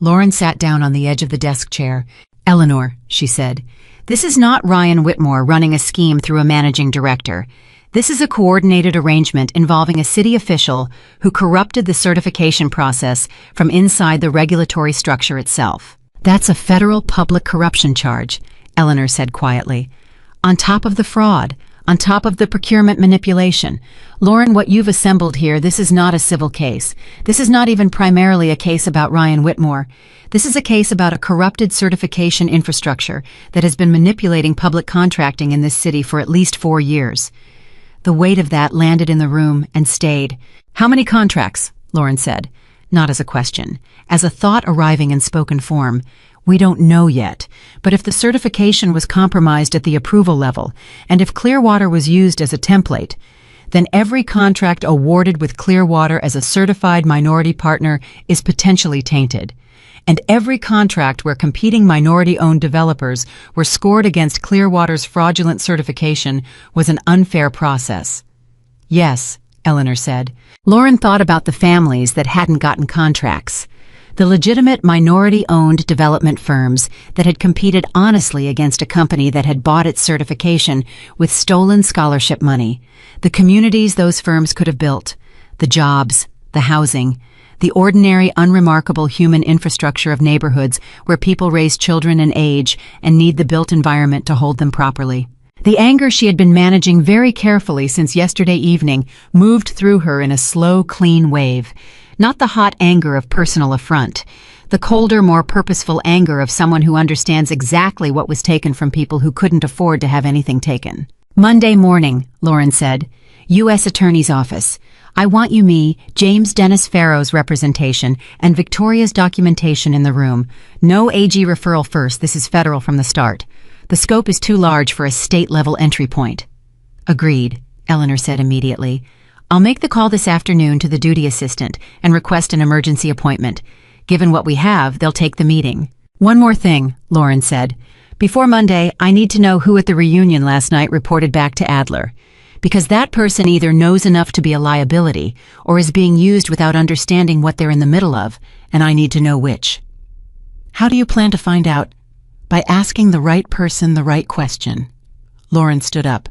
Lauren sat down on the edge of the desk chair. Eleanor, she said, this is not Ryan Whitmore running a scheme through a managing director. This is a coordinated arrangement involving a city official who corrupted the certification process from inside the regulatory structure itself. That's a federal public corruption charge, Eleanor said quietly. On top of the fraud, on top of the procurement manipulation. Lauren, what you've assembled here, this is not a civil case. This is not even primarily a case about Ryan Whitmore. This is a case about a corrupted certification infrastructure that has been manipulating public contracting in this city for at least 4 years. The weight of that landed in the room and stayed. How many contracts? Lauren said, not as a question, as a thought arriving in spoken form. We don't know yet, but if the certification was compromised at the approval level, and if Clearwater was used as a template, then every contract awarded with Clearwater as a certified minority partner is potentially tainted. And every contract where competing minority-owned developers were scored against Clearwater's fraudulent certification was an unfair process. Yes, Eleanor said. Lauren thought about the families that hadn't gotten contracts. The legitimate minority-owned development firms that had competed honestly against a company that had bought its certification with stolen scholarship money. The communities those firms could have built. The jobs, the housing, the ordinary, unremarkable human infrastructure of neighborhoods where people raise children and age and need the built environment to hold them properly. The anger she had been managing very carefully since yesterday evening moved through her in a slow, clean wave. Not the hot anger of personal affront, the colder, more purposeful anger of someone who understands exactly what was taken from people who couldn't afford to have anything taken. Monday morning, Lauren said. U.S. Attorney's Office. I want you, me, James Dennis Farrow's representation, and Victoria's documentation in the room. No AG referral first, this is federal from the start. The scope is too large for a state-level entry point. Agreed, Eleanor said immediately. I'll make the call this afternoon to the duty assistant and request an emergency appointment. Given what we have, they'll take the meeting. One more thing, Lauren said. Before Monday, I need to know who at the reunion last night reported back to Adler. Because that person either knows enough to be a liability or is being used without understanding what they're in the middle of, and I need to know which. How do you plan to find out? By asking the right person the right question. Lauren stood up.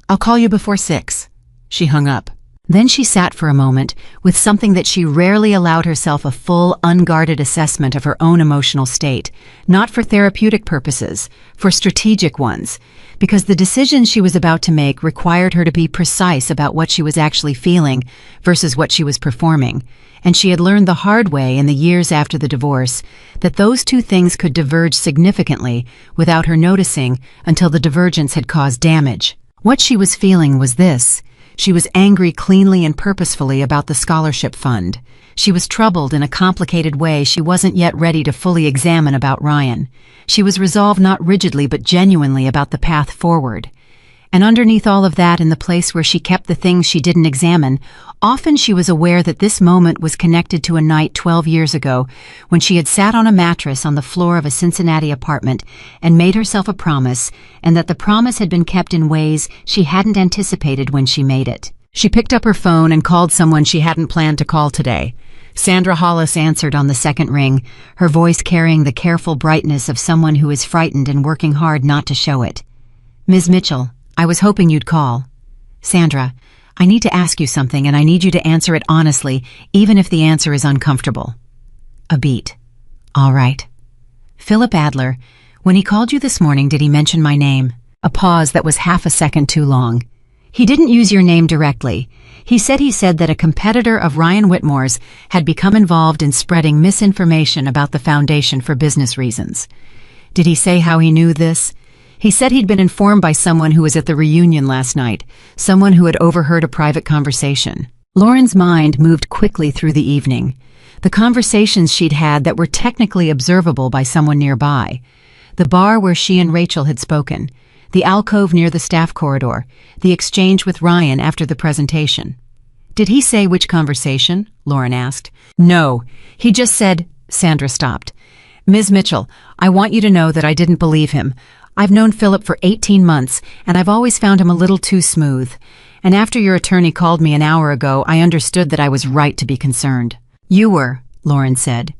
I'll call you before 6. She hung up. Then she sat for a moment with something that she rarely allowed herself a full, unguarded assessment of her own emotional state, not for therapeutic purposes, for strategic ones, because the decision she was about to make required her to be precise about what she was actually feeling versus what she was performing, and she had learned the hard way in the years after the divorce that those two things could diverge significantly without her noticing until the divergence had caused damage. What she was feeling was this. She was angry cleanly and purposefully about the scholarship fund. She was troubled in a complicated way she wasn't yet ready to fully examine about Ryan. She was resolved not rigidly but genuinely about the path forward. And underneath all of that, in the place where she kept the things she didn't examine, often she was aware that this moment was connected to a night 12 years ago when she had sat on a mattress on the floor of a Cincinnati apartment and made herself a promise, and that the promise had been kept in ways she hadn't anticipated when she made it. She picked up her phone and called someone she hadn't planned to call today. Sandra Hollis answered on the second ring, her voice carrying the careful brightness of someone who is frightened and working hard not to show it. "Ms. Mitchell, I was hoping you'd call." "Sandra, I need to ask you something, and I need you to answer it honestly, even if the answer is uncomfortable." A beat. "All right." "Philip Adler, when he called you this morning, did he mention my name?" A pause that was half a second too long. "He didn't use your name directly. He said that a competitor of Ryan Whitmore's had become involved in spreading misinformation about the foundation for business reasons." "Did he say how he knew this?" "He said he'd been informed by someone who was at the reunion last night, someone who had overheard a private conversation." Lauren's mind moved quickly through the evening. The conversations she'd had that were technically observable by someone nearby. The bar where she and Rachel had spoken. The alcove near the staff corridor. The exchange with Ryan after the presentation. "Did he say which conversation?" Lauren asked. "No, he just said—" Sandra stopped. "Ms. Mitchell, I want you to know that I didn't believe him. I've known Philip for 18 months, and I've always found him a little too smooth. And after your attorney called me an hour ago, I understood that I was right to be concerned." "You were," Lauren said.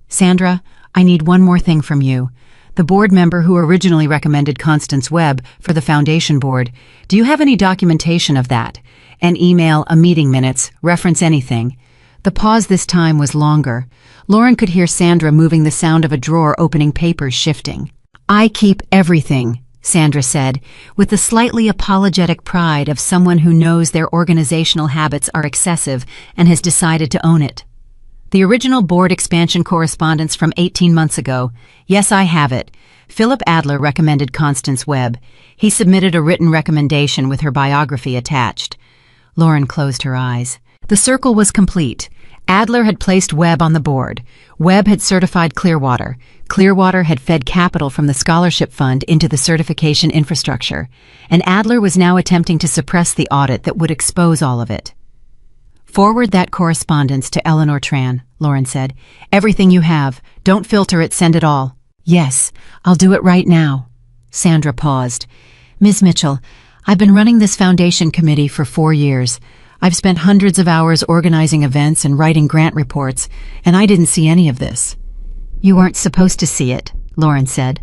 "Sandra, I need one more thing from you. The board member who originally recommended Constance Webb for the foundation board, do you have any documentation of that? An email, a meeting minutes, reference anything?" The pause this time was longer. Lauren could hear Sandra moving, the sound of a drawer opening, papers shifting. "I keep everything," Sandra said, with the slightly apologetic pride of someone who knows their organizational habits are excessive and has decided to own it. "The original board expansion correspondence from 18 months ago. Yes, I have it. Philip Adler recommended Constance Webb. He submitted a written recommendation with her biography attached." Lauren closed her eyes. The circle was complete. Adler had placed Webb on the board. Webb had certified Clearwater. Clearwater had fed capital from the scholarship fund into the certification infrastructure. And Adler was now attempting to suppress the audit that would expose all of it. "Forward that correspondence to Eleanor Tran," Lauren said. "Everything you have. Don't filter it, send it all." "Yes, I'll do it right now." Sandra paused. "Ms. Mitchell, I've been running this foundation committee for 4 years. I've spent hundreds of hours organizing events and writing grant reports, and I didn't see any of this." "You weren't supposed to see it," Lauren said.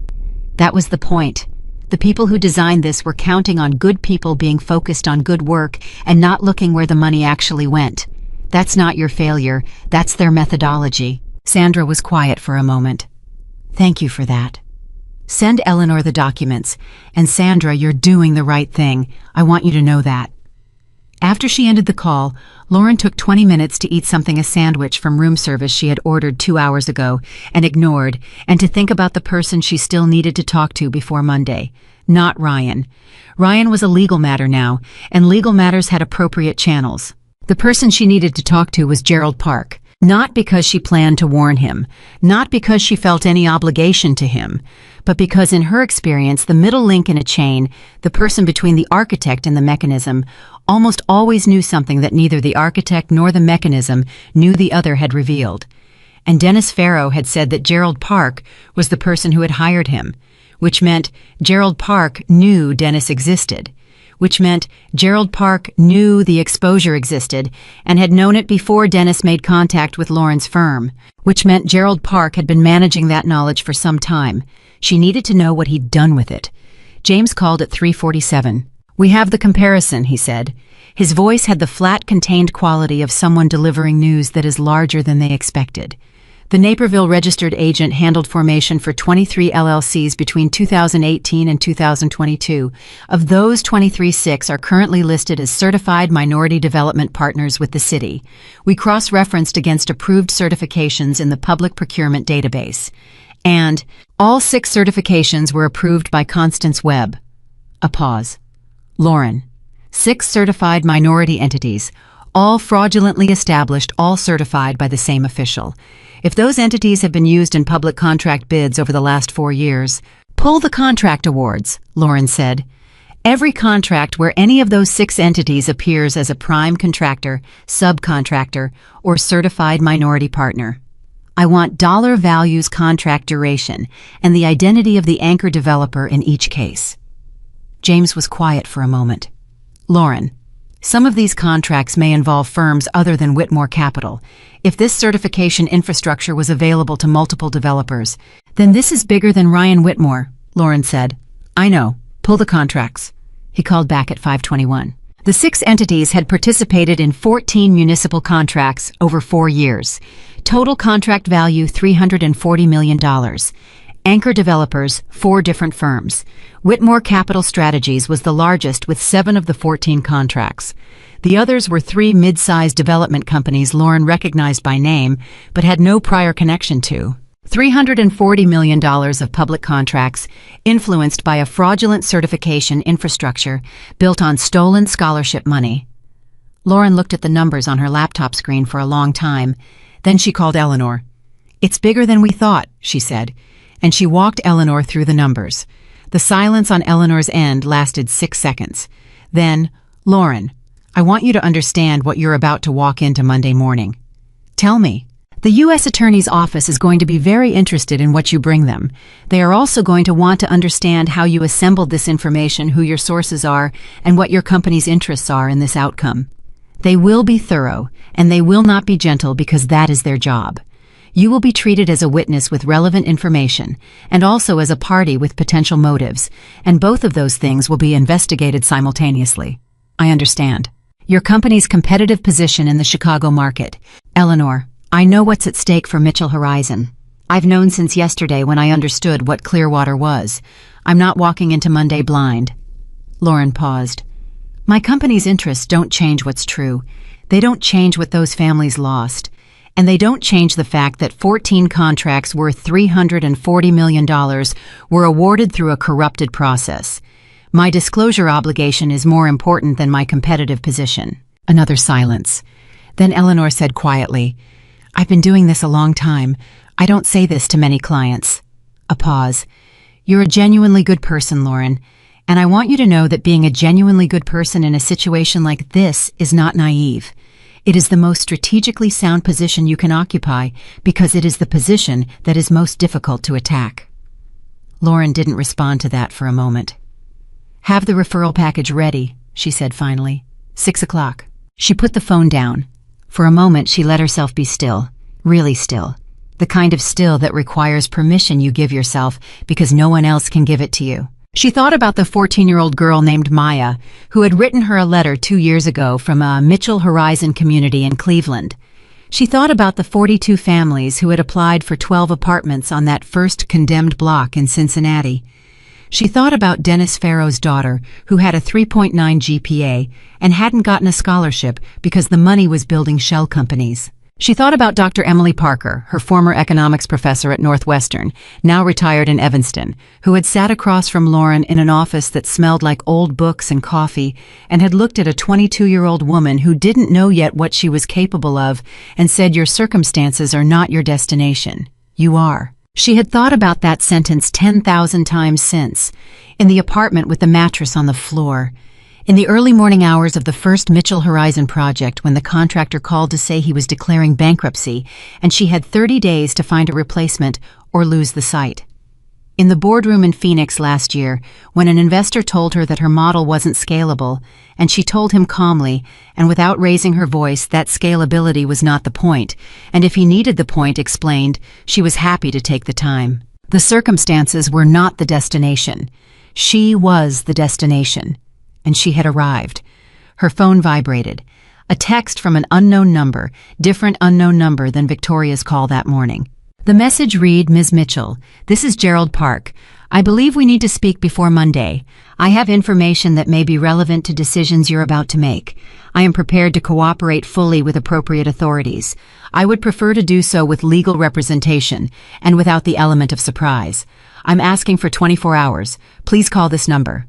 "That was the point. The people who designed this were counting on good people being focused on good work and not looking where the money actually went. That's not your failure, that's their methodology." Sandra was quiet for a moment. "Thank you for that. Send Eleanor the documents. And Sandra, you're doing the right thing. I want you to know that." After she ended the call, Lauren took 20 minutes to eat something, a sandwich from room service she had ordered 2 hours ago and ignored, and to think about the person she still needed to talk to before Monday. Not Ryan. Ryan was a legal matter now, and legal matters had appropriate channels. The person she needed to talk to was Gerald Park. Not because she planned to warn him, not because she felt any obligation to him, but because in her experience the middle link in a chain, the person between the architect and the mechanism, almost always knew something that neither the architect nor the mechanism knew the other had revealed. And Dennis Farrow had said that Gerald Park was the person who had hired him, which meant Gerald Park knew Dennis existed, which meant Gerald Park knew the exposure existed and had known it before Dennis made contact with Lauren's firm, which meant Gerald Park had been managing that knowledge for some time. She needed to know what he'd done with it. James called at 3:47. "We have the comparison," he said. His voice had the flat, contained quality of someone delivering news that is larger than they expected. The Naperville registered agent handled formation for 23 LLCs between 2018 and 2022. Of those 23, 6 are currently listed as certified minority development partners with the city. We cross-referenced against approved certifications in the public procurement database. And all 6 certifications were approved by Constance Webb. A pause. "Lauren, 6 certified minority entities, all fraudulently established, all certified by the same official. If those entities have been used in public contract bids over the last 4 years, pull the contract awards," Lauren said. Every contract where any of those 6 entities appears as a prime contractor, subcontractor, or certified minority partner. I want dollar values, contract duration, and the identity of the anchor developer in each case. James was quiet for a moment. Lauren, some of these contracts may involve firms other than Whitmore Capital. If this certification infrastructure was available to multiple developers, then this is bigger than Ryan Whitmore, Lauren said. I know. Pull the contracts. He called back at 5:21. The 6 entities had participated in 14 municipal contracts over 4 years. Total contract value $340 million. Anchor developers, 4 different firms. Whitmore Capital Strategies was the largest with 7 of the 14 contracts. The others were 3 mid-sized development companies Lauren recognized by name but had no prior connection to. $340 million of public contracts influenced by a fraudulent certification infrastructure built on stolen scholarship money. Lauren looked at the numbers on her laptop screen for a long time. Then she called Eleanor. "It's bigger than we thought," she said, and she walked Eleanor through the numbers. The silence on Eleanor's end lasted 6 seconds. Then, "Lauren, I want you to understand what you're about to walk into Monday morning. Tell me." The U.S. Attorney's Office is going to be very interested in what you bring them. They are also going to want to understand how you assembled this information, who your sources are, and what your company's interests are in this outcome. They will be thorough, and they will not be gentle because that is their job. You will be treated as a witness with relevant information, and also as a party with potential motives, and both of those things will be investigated simultaneously. I understand. Your company's competitive position in the Chicago market. Eleanor, I know what's at stake for Mitchell Horizon. I've known since yesterday when I understood what Clearwater was. I'm not walking into Monday blind. Lauren paused. My company's interests don't change what's true. They don't change what those families lost. And they don't change the fact that 14 contracts worth $340 million were awarded through a corrupted process. My disclosure obligation is more important than my competitive position. Another silence. Then Eleanor said quietly, I've been doing this a long time. I don't say this to many clients. A pause. You're a genuinely good person, Lauren, and I want you to know that being a genuinely good person in a situation like this is not naive. It is the most strategically sound position you can occupy because it is the position that is most difficult to attack. Lauren didn't respond to that for a moment. Have the referral package ready, she said finally. 6 o'clock. She put the phone down. For a moment she let herself be still, really still. The kind of still that requires permission you give yourself because no one else can give it to you. She thought about the 14-year-old girl named Maya, who had written her a letter 2 years ago from a Mitchell Horizon community in Cleveland. She thought about the 42 families who had applied for 12 apartments on that first condemned block in Cincinnati. She thought about Dennis Farrow's daughter, who had a 3.9 GPA and hadn't gotten a scholarship because the money was building shell companies. She thought about Dr. Emily Parker, her former economics professor at Northwestern, now retired in Evanston, who had sat across from Lauren in an office that smelled like old books and coffee and had looked at a 22-year-old woman who didn't know yet what she was capable of and said, your circumstances are not your destination. You are. She had thought about that sentence 10,000 times since, in the apartment with the mattress on the floor, in the early morning hours of the first Mitchell Horizon project when the contractor called to say he was declaring bankruptcy and she had 30 days to find a replacement or lose the site. In the boardroom in Phoenix last year when an investor told her that her model wasn't scalable and she told him calmly and without raising her voice that scalability was not the point, and if he needed the point explained, she was happy to take the time. The circumstances were not the destination. She was the destination. And she had arrived. Her phone vibrated. A text from an unknown number, different unknown number than Victoria's call that morning. The message read, Ms. Mitchell, this is Gerald Park. I believe we need to speak before Monday. I have information that may be relevant to decisions you're about to make. I am prepared to cooperate fully with appropriate authorities. I would prefer to do so with legal representation and without the element of surprise. I'm asking for 24 hours. Please call this number.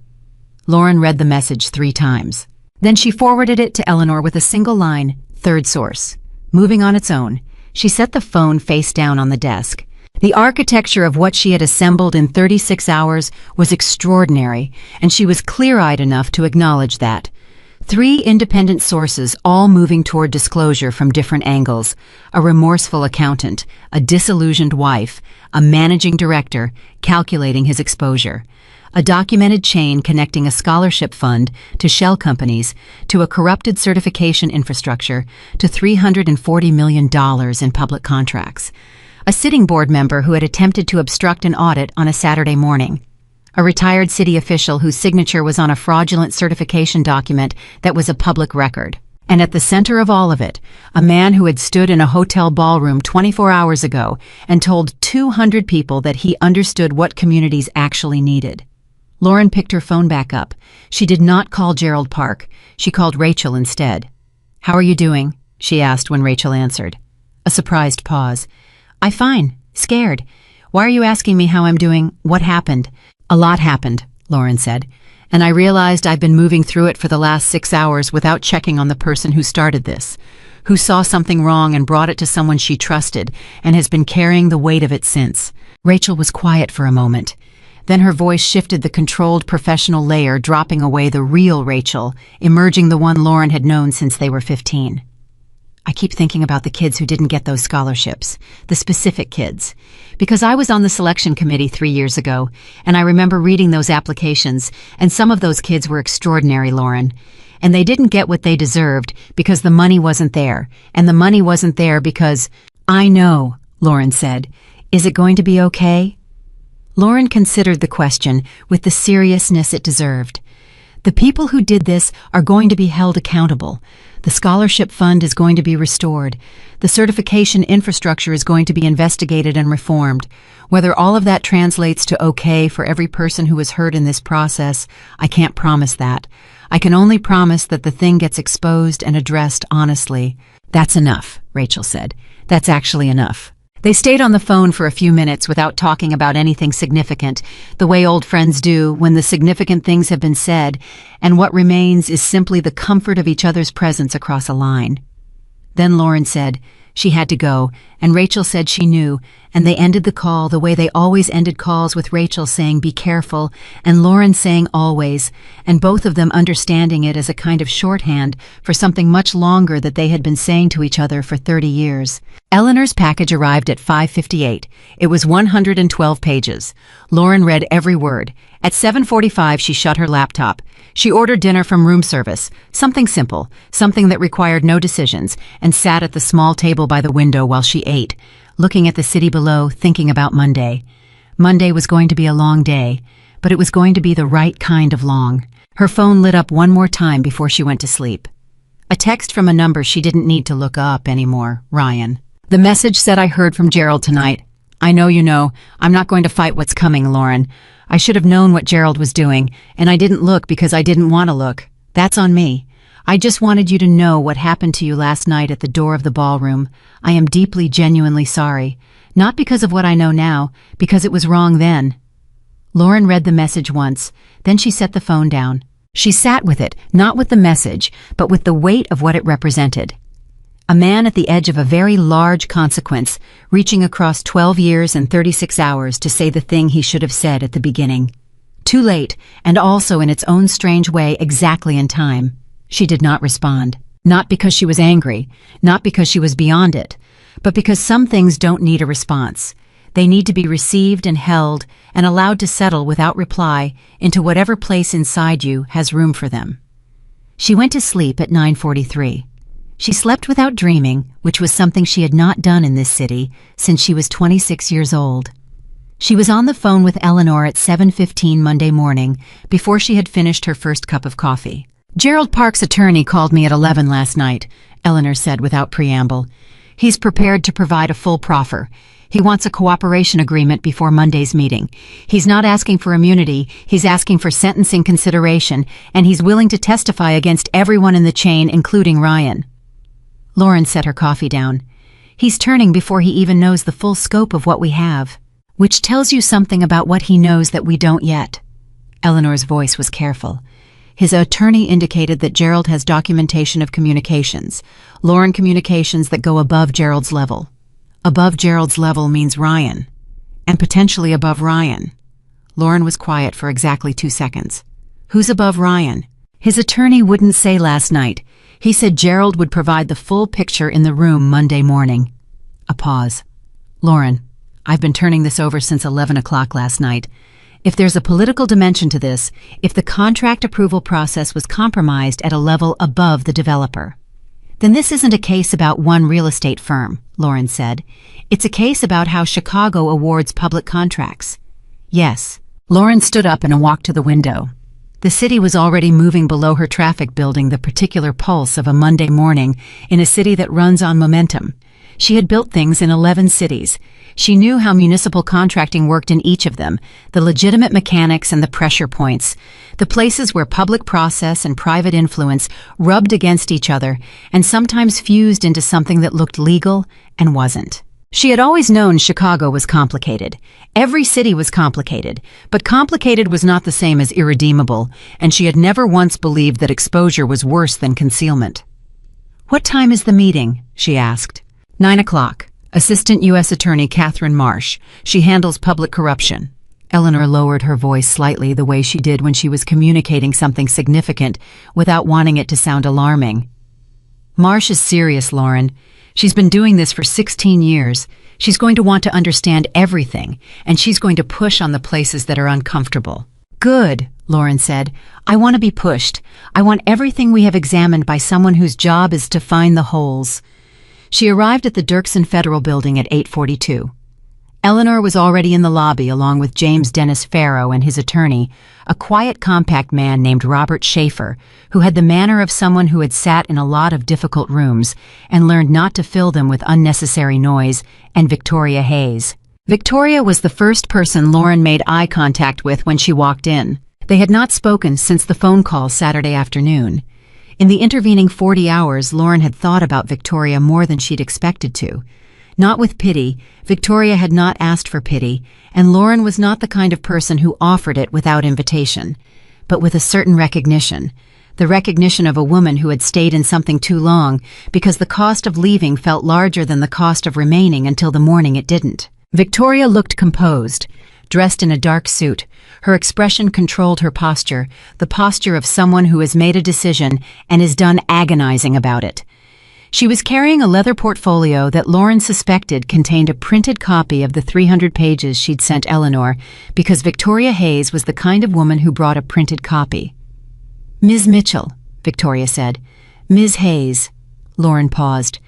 Lauren read the message 3 times. Then she forwarded it to Eleanor with a single line, third source. Moving on its own, she set the phone face down on the desk. The architecture of what she had assembled in 36 hours was extraordinary, and she was clear-eyed enough to acknowledge that. 3 independent sources, all moving toward disclosure from different angles: a remorseful accountant, a disillusioned wife, a managing director calculating his exposure. A documented chain connecting a scholarship fund to shell companies, to a corrupted certification infrastructure, to $340 million in public contracts. A sitting board member who had attempted to obstruct an audit on a Saturday morning. A retired city official whose signature was on a fraudulent certification document that was a public record. And at the center of all of it, a man who had stood in a hotel ballroom 24 hours ago and told 200 people that he understood what communities actually needed. Lauren picked her phone back up. She did not call Gerald Park. She called Rachel instead. "How are you doing?" she asked when Rachel answered. A surprised pause. "I'm fine. Scared. Why are you asking me how I'm doing? What happened?" "A lot happened," Lauren said, "and I realized I've been moving through it for the last 6 hours without checking on the person who started this, who saw something wrong and brought it to someone she trusted and has been carrying the weight of it since." Rachel was quiet for a moment. Then her voice shifted the controlled professional layer, dropping away the real Rachel, emerging the one Lauren had known since they were 15. "I keep thinking about the kids who didn't get those scholarships, the specific kids. Because I was on the selection committee 3 years ago, and I remember reading those applications, and some of those kids were extraordinary, Lauren. And they didn't get what they deserved because the money wasn't there, and the money wasn't there because—" "I know," Lauren said. "Is it going to be okay?" Lauren considered the question with the seriousness it deserved. The people who did this are going to be held accountable. The scholarship fund is going to be restored. The certification infrastructure is going to be investigated and reformed. Whether all of that translates to okay for every person who was hurt in this process, I can't promise that. I can only promise that the thing gets exposed and addressed honestly. "That's enough," Rachel said. "That's actually enough." They stayed on the phone for a few minutes without talking about anything significant, the way old friends do when the significant things have been said, and what remains is simply the comfort of each other's presence across a line. Then Lauren said she had to go, and Rachel said she knew, and they ended the call the way they always ended calls, with Rachel saying "be careful" and Lauren saying "always," and both of them understanding it as a kind of shorthand for something much longer that they had been saying to each other for 30 years. Eleanor's package arrived at 5:58. It was 112 pages. Lauren read every word. At 7:45 she shut her laptop. She ordered dinner from room service, something simple, something that required no decisions, and sat at the small table by the window while she ate, looking at the city below, thinking about Monday. Monday was going to be a long day, but it was going to be the right kind of long. Her phone lit up one more time before she went to sleep. A text from a number she didn't need to look up anymore, Ryan. The message said, "I heard from Gerald tonight. I know you know. I'm not going to fight what's coming, Lauren. I should have known what Gerald was doing, and I didn't look because I didn't want to look. That's on me. I just wanted you to know what happened to you last night at the door of the ballroom. I am deeply, genuinely sorry. Not because of what I know now, because it was wrong then." Lauren read the message once, then she set the phone down. She sat with it, not with the message, but with the weight of what it represented. A man at the edge of a very large consequence, reaching across 12 years and 36 hours to say the thing he should have said at the beginning. Too late, and also in its own strange way exactly in time. She did not respond. Not because she was angry, not because she was beyond it, but because some things don't need a response. They need to be received and held and allowed to settle without reply into whatever place inside you has room for them. She went to sleep at 9:43. She slept without dreaming, which was something she had not done in this city since she was 26 years old. She was on the phone with Eleanor at 7:15 Monday morning before she had finished her first cup of coffee. "Gerald Park's attorney called me at 11 last night," Eleanor said without preamble. "He's prepared to provide a full proffer. He wants a cooperation agreement before Monday's meeting. He's not asking for immunity, he's asking for sentencing consideration, and he's willing to testify against everyone in the chain, including Ryan." Lauren set her coffee down. "He's turning before he even knows the full scope of what we have, which tells you something about what he knows that we don't yet." Eleanor's voice was careful. His attorney indicated that Gerald has documentation of communications, Lauren communications that go above Gerald's level. Above Gerald's level means Ryan. And potentially above Ryan. Lauren was quiet for exactly 2 seconds. Who's above Ryan? His attorney wouldn't say last night. He said Gerald would provide the full picture in the room Monday morning. A pause. Lauren, I've been turning this over since 11 o'clock last night. If there's a political dimension to this, if the contract approval process was compromised at a level above the developer, then this isn't a case about one real estate firm, Lauren said. It's a case about how Chicago awards public contracts. Yes. Lauren stood up and walked to the window. The city was already moving below her traffic, building the particular pulse of a Monday morning in a city that runs on momentum. She had built things in 11 cities. She knew how municipal contracting worked in each of them, the legitimate mechanics and the pressure points, the places where public process and private influence rubbed against each other and sometimes fused into something that looked legal and wasn't. She had always known Chicago was complicated. Every city was complicated, but complicated was not the same as irredeemable, and she had never once believed that exposure was worse than concealment. "What time is the meeting?" she asked. 9 o'clock. Assistant U.S. Attorney Catherine Marsh. She handles public corruption. Eleanor lowered her voice slightly, the way she did when she was communicating something significant without wanting it to sound alarming. "Marsh is serious, Lauren. She's been doing this for 16 years. She's going to want to understand everything, and she's going to push on the places that are uncomfortable." "Good," Lauren said. "I want to be pushed. I want everything we have examined by someone whose job is to find the holes." She arrived at the Dirksen Federal Building at 8:42. Eleanor was already in the lobby along with James Dennis Farrow and his attorney, a quiet, compact man named Robert Schaefer, who had the manner of someone who had sat in a lot of difficult rooms and learned not to fill them with unnecessary noise, and Victoria Hayes. Victoria was the first person Lauren made eye contact with when she walked in. They had not spoken since the phone call Saturday afternoon. In the intervening 40 hours, Lauren had thought about Victoria more than she'd expected to. Not with pity. Victoria had not asked for pity, and Lauren was not the kind of person who offered it without invitation, but with a certain recognition. The recognition of a woman who had stayed in something too long because the cost of leaving felt larger than the cost of remaining until the morning it didn't. Victoria looked composed, dressed in a dark suit. Her expression controlled her posture, the posture of someone who has made a decision and is done agonizing about it. She was carrying a leather portfolio that Lauren suspected contained a printed copy of the 300 pages she'd sent Eleanor, because Victoria Hayes was the kind of woman who brought a printed copy. "Ms. Mitchell," Victoria said. "Ms. Hayes." Lauren paused.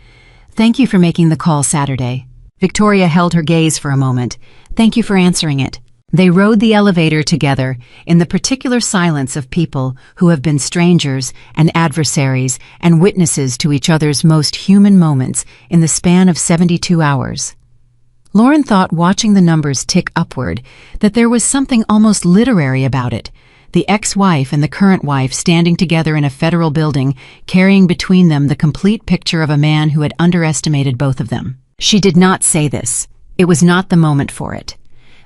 "Thank you for making the call Saturday." Victoria held her gaze for a moment. "Thank you for answering it." They rode the elevator together in the particular silence of people who have been strangers and adversaries and witnesses to each other's most human moments in the span of 72 hours. Lauren thought, watching the numbers tick upward, that there was something almost literary about it. The ex-wife and the current wife standing together in a federal building, carrying between them the complete picture of a man who had underestimated both of them. She did not say this. It was not the moment for it.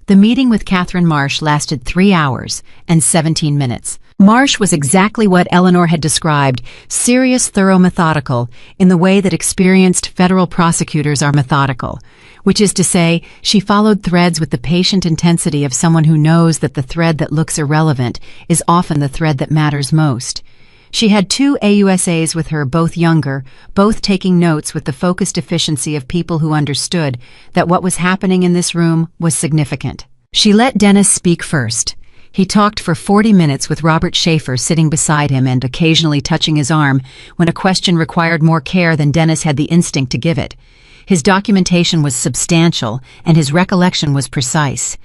The meeting with Catherine Marsh lasted 3 hours and 17 minutes. Marsh was exactly what Eleanor had described, serious, thorough, methodical, in the way that experienced federal prosecutors are methodical, which is to say, she followed threads with the patient intensity of someone who knows that the thread that looks irrelevant is often the thread that matters most. She had 2 AUSAs with her, both younger, both taking notes with the focused efficiency of people who understood that what was happening in this room was significant. She let Dennis speak first. He talked for 40 minutes with Robert Schaefer sitting beside him and occasionally touching his arm when a question required more care than Dennis had the instinct to give it. His documentation was substantial and his recollection was precise.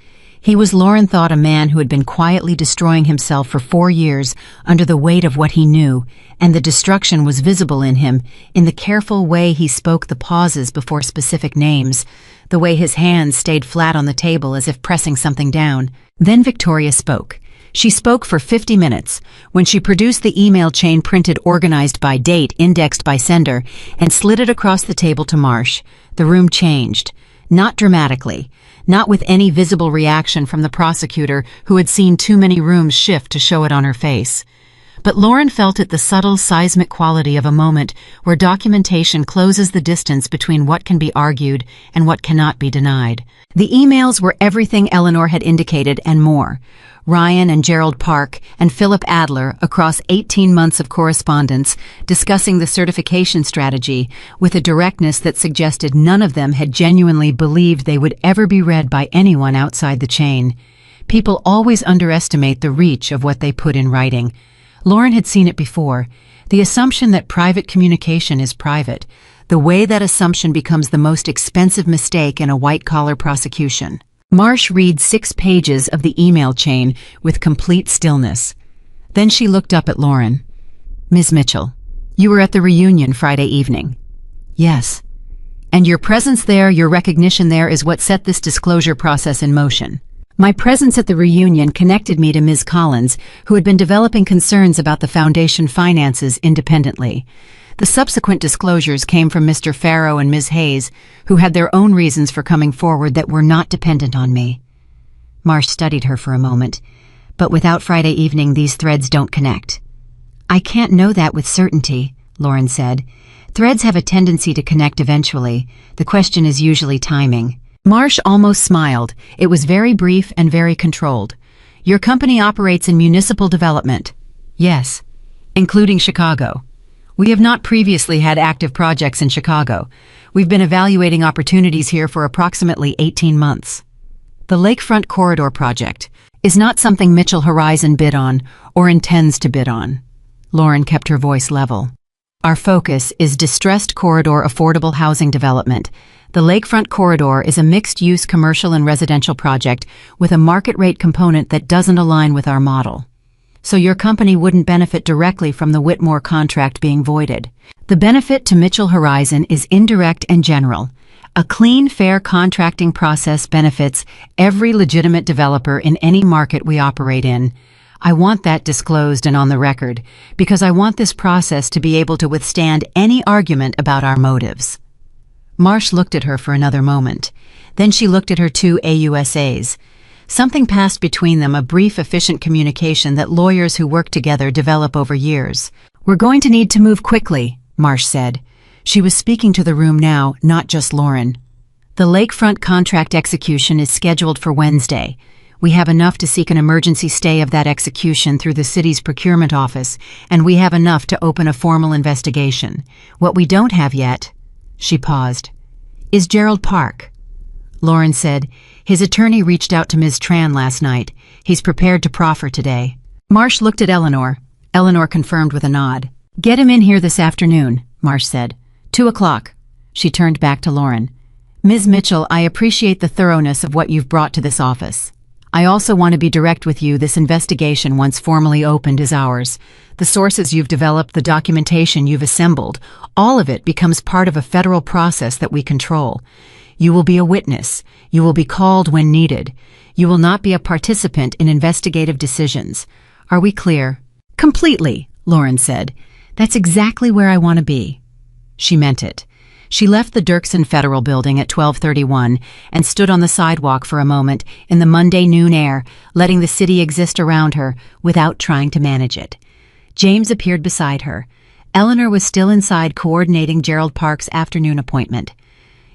He was, Lauren thought, a man who had been quietly destroying himself for 4 years under the weight of what he knew, and the destruction was visible in him, in the careful way he spoke, the pauses before specific names, the way his hands stayed flat on the table as if pressing something down. Then Victoria spoke. She spoke for 50 minutes. When she produced the email chain printed, organized by date, indexed by sender, and slid it across the table to Marsh, the room changed. Not dramatically. Not with any visible reaction from the prosecutor who had seen too many rooms shift to show it on her face. But Lauren felt it the subtle seismic quality of a moment where documentation closes the distance between what can be argued and what cannot be denied. The emails were everything Eleanor had indicated and more. Ryan and Gerald Park and Philip Adler across 18 months of correspondence discussing the certification strategy with a directness that suggested none of them had genuinely believed they would ever be read by anyone outside the chain. People always underestimate the reach of what they put in writing. Lauren had seen it before. The assumption that private communication is private. The way that assumption becomes the most expensive mistake in a white-collar prosecution. Marsh read 6 pages of the email chain with complete stillness. Then she looked up at Lauren. "Ms. Mitchell, you were at the reunion Friday evening." "Yes." "And your presence there, your recognition there is what set this disclosure process in motion." "My presence at the reunion connected me to Ms. Collins, who had been developing concerns about the foundation finances independently. The subsequent disclosures came from Mr. Farrow and Ms. Hayes, who had their own reasons for coming forward that were not dependent on me." Marsh studied her for a moment. "But without Friday evening, these threads don't connect." "I can't know that with certainty," Lauren said. "Threads have a tendency to connect eventually. The question is usually timing." Marsh almost smiled. It was very brief and very controlled. "Your company operates in municipal development." "Yes." "Including Chicago." "We have not previously had active projects in Chicago. We've been evaluating opportunities here for approximately 18 months. The Lakefront Corridor project is not something Mitchell Horizon bid on or intends to bid on." Lauren kept her voice level. "Our focus is distressed corridor affordable housing development. The Lakefront Corridor is a mixed-use commercial and residential project with a market rate component that doesn't align with our model. So your company wouldn't benefit directly from the Whitmore contract being voided. The benefit to Mitchell Horizon is indirect and general. A clean, fair contracting process benefits every legitimate developer in any market we operate in. I want that disclosed and on the record, because I want this process to be able to withstand any argument about our motives." Marsh looked at her for another moment. Then she looked at her 2 AUSAs. Something passed between them, a brief, efficient communication that lawyers who work together develop over years. "We're going to need to move quickly," Marsh said. She was speaking to the room now, not just Lauren. "The Lakefront contract execution is scheduled for Wednesday. We have enough to seek an emergency stay of that execution through the city's procurement office, and we have enough to open a formal investigation. What we don't have yet," she paused, "is Gerald Park." Lauren said, "His attorney reached out to Ms. Tran last night. He's prepared to proffer today." Marsh looked at Eleanor. Eleanor confirmed with a nod. "Get him in here this afternoon," Marsh said. 2 o'clock. She turned back to Lauren. "Ms. Mitchell, I appreciate the thoroughness of what you've brought to this office. I also want to be direct with you. This investigation, once formally opened, is ours. The sources you've developed, the documentation you've assembled, all of it becomes part of a federal process that we control. You will be a witness. You will be called when needed. You will not be a participant in investigative decisions. Are we clear?" "Completely," Lauren said. "That's exactly where I want to be." She meant it. She left the Dirksen Federal Building at 12:31 and stood on the sidewalk for a moment in the Monday noon air, letting the city exist around her without trying to manage it. James appeared beside her. Eleanor was still inside coordinating Gerald Park's afternoon appointment.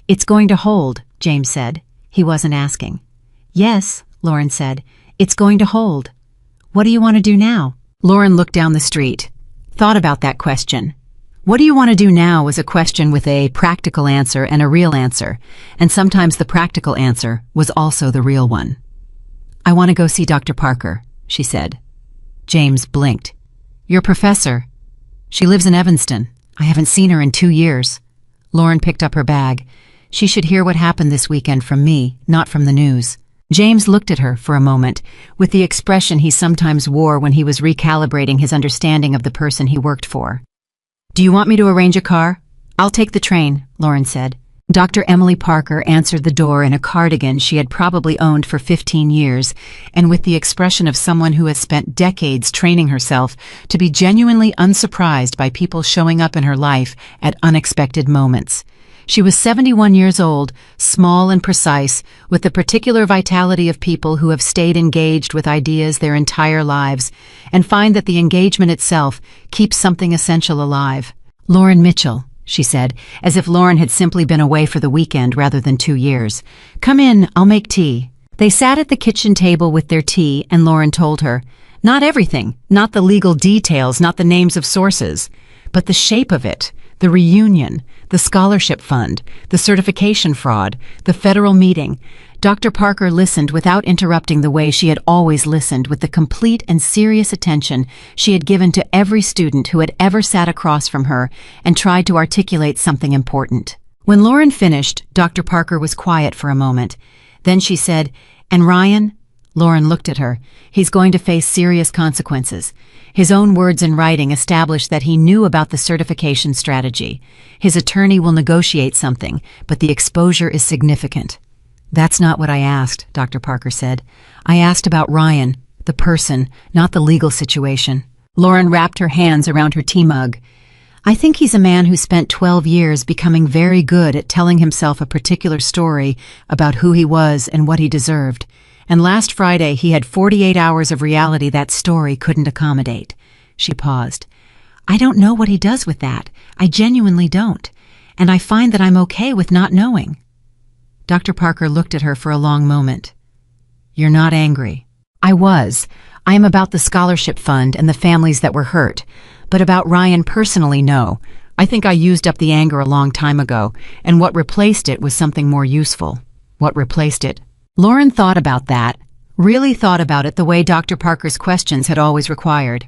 "It's going to hold," James said. He wasn't asking. "Yes," Lauren said. "It's going to hold." "What do you want to do now?" Lauren looked down the street. Thought about that question. What do you want to do now was a question with a practical answer and a real answer, and sometimes the practical answer was also the real one. "I want to go see Dr. Parker," she said. James blinked. "Your professor?" "She lives in Evanston. I haven't seen her in 2 years." Lauren picked up her bag. "She should hear what happened this weekend from me, not from the news." James looked at her for a moment, with the expression he sometimes wore when he was recalibrating his understanding of the person he worked for. "Do you want me to arrange a car?" "I'll take the train," Lauren said. Dr. Emily Parker answered the door in a cardigan she had probably owned for 15 years, and with the expression of someone who has spent decades training herself to be genuinely unsurprised by people showing up in her life at unexpected moments. She was 71 years old, small and precise, with the particular vitality of people who have stayed engaged with ideas their entire lives and find that the engagement itself keeps something essential alive. "Lauren Mitchell," she said, as if Lauren had simply been away for the weekend rather than 2 years. "Come in, I'll make tea." They sat at the kitchen table with their tea, and Lauren told her, not everything, not the legal details, not the names of sources, but the shape of it, the reunion, the scholarship fund, the certification fraud, the federal meeting. Dr. Parker listened without interrupting the way she had always listened, with the complete and serious attention she had given to every student who had ever sat across from her and tried to articulate something important. When Lauren finished, Dr. Parker was quiet for a moment. Then she said, "And Ryan?" Lauren looked at her. "He's going to face serious consequences." His own words in writing established that he knew about the certification strategy. His attorney will negotiate something, but the exposure is significant. "That's not what I asked," Dr. Parker said. "I asked about Ryan, the person, not the legal situation." Lauren wrapped her hands around her tea mug. "I think he's a man who spent 12 years becoming very good at telling himself a particular story about who he was and what he deserved. And last Friday he had 48 hours of reality that story couldn't accommodate." She paused. "I don't know what he does with that. I genuinely don't. And I find that I'm okay with not knowing." Dr. Parker looked at her for a long moment. "You're not angry." "I was. I am about the scholarship fund and the families that were hurt. But about Ryan personally, no. I think I used up the anger a long time ago, and what replaced it was something more useful." "What replaced it?" Lauren thought about that, really thought about it the way Dr. Parker's questions had always required.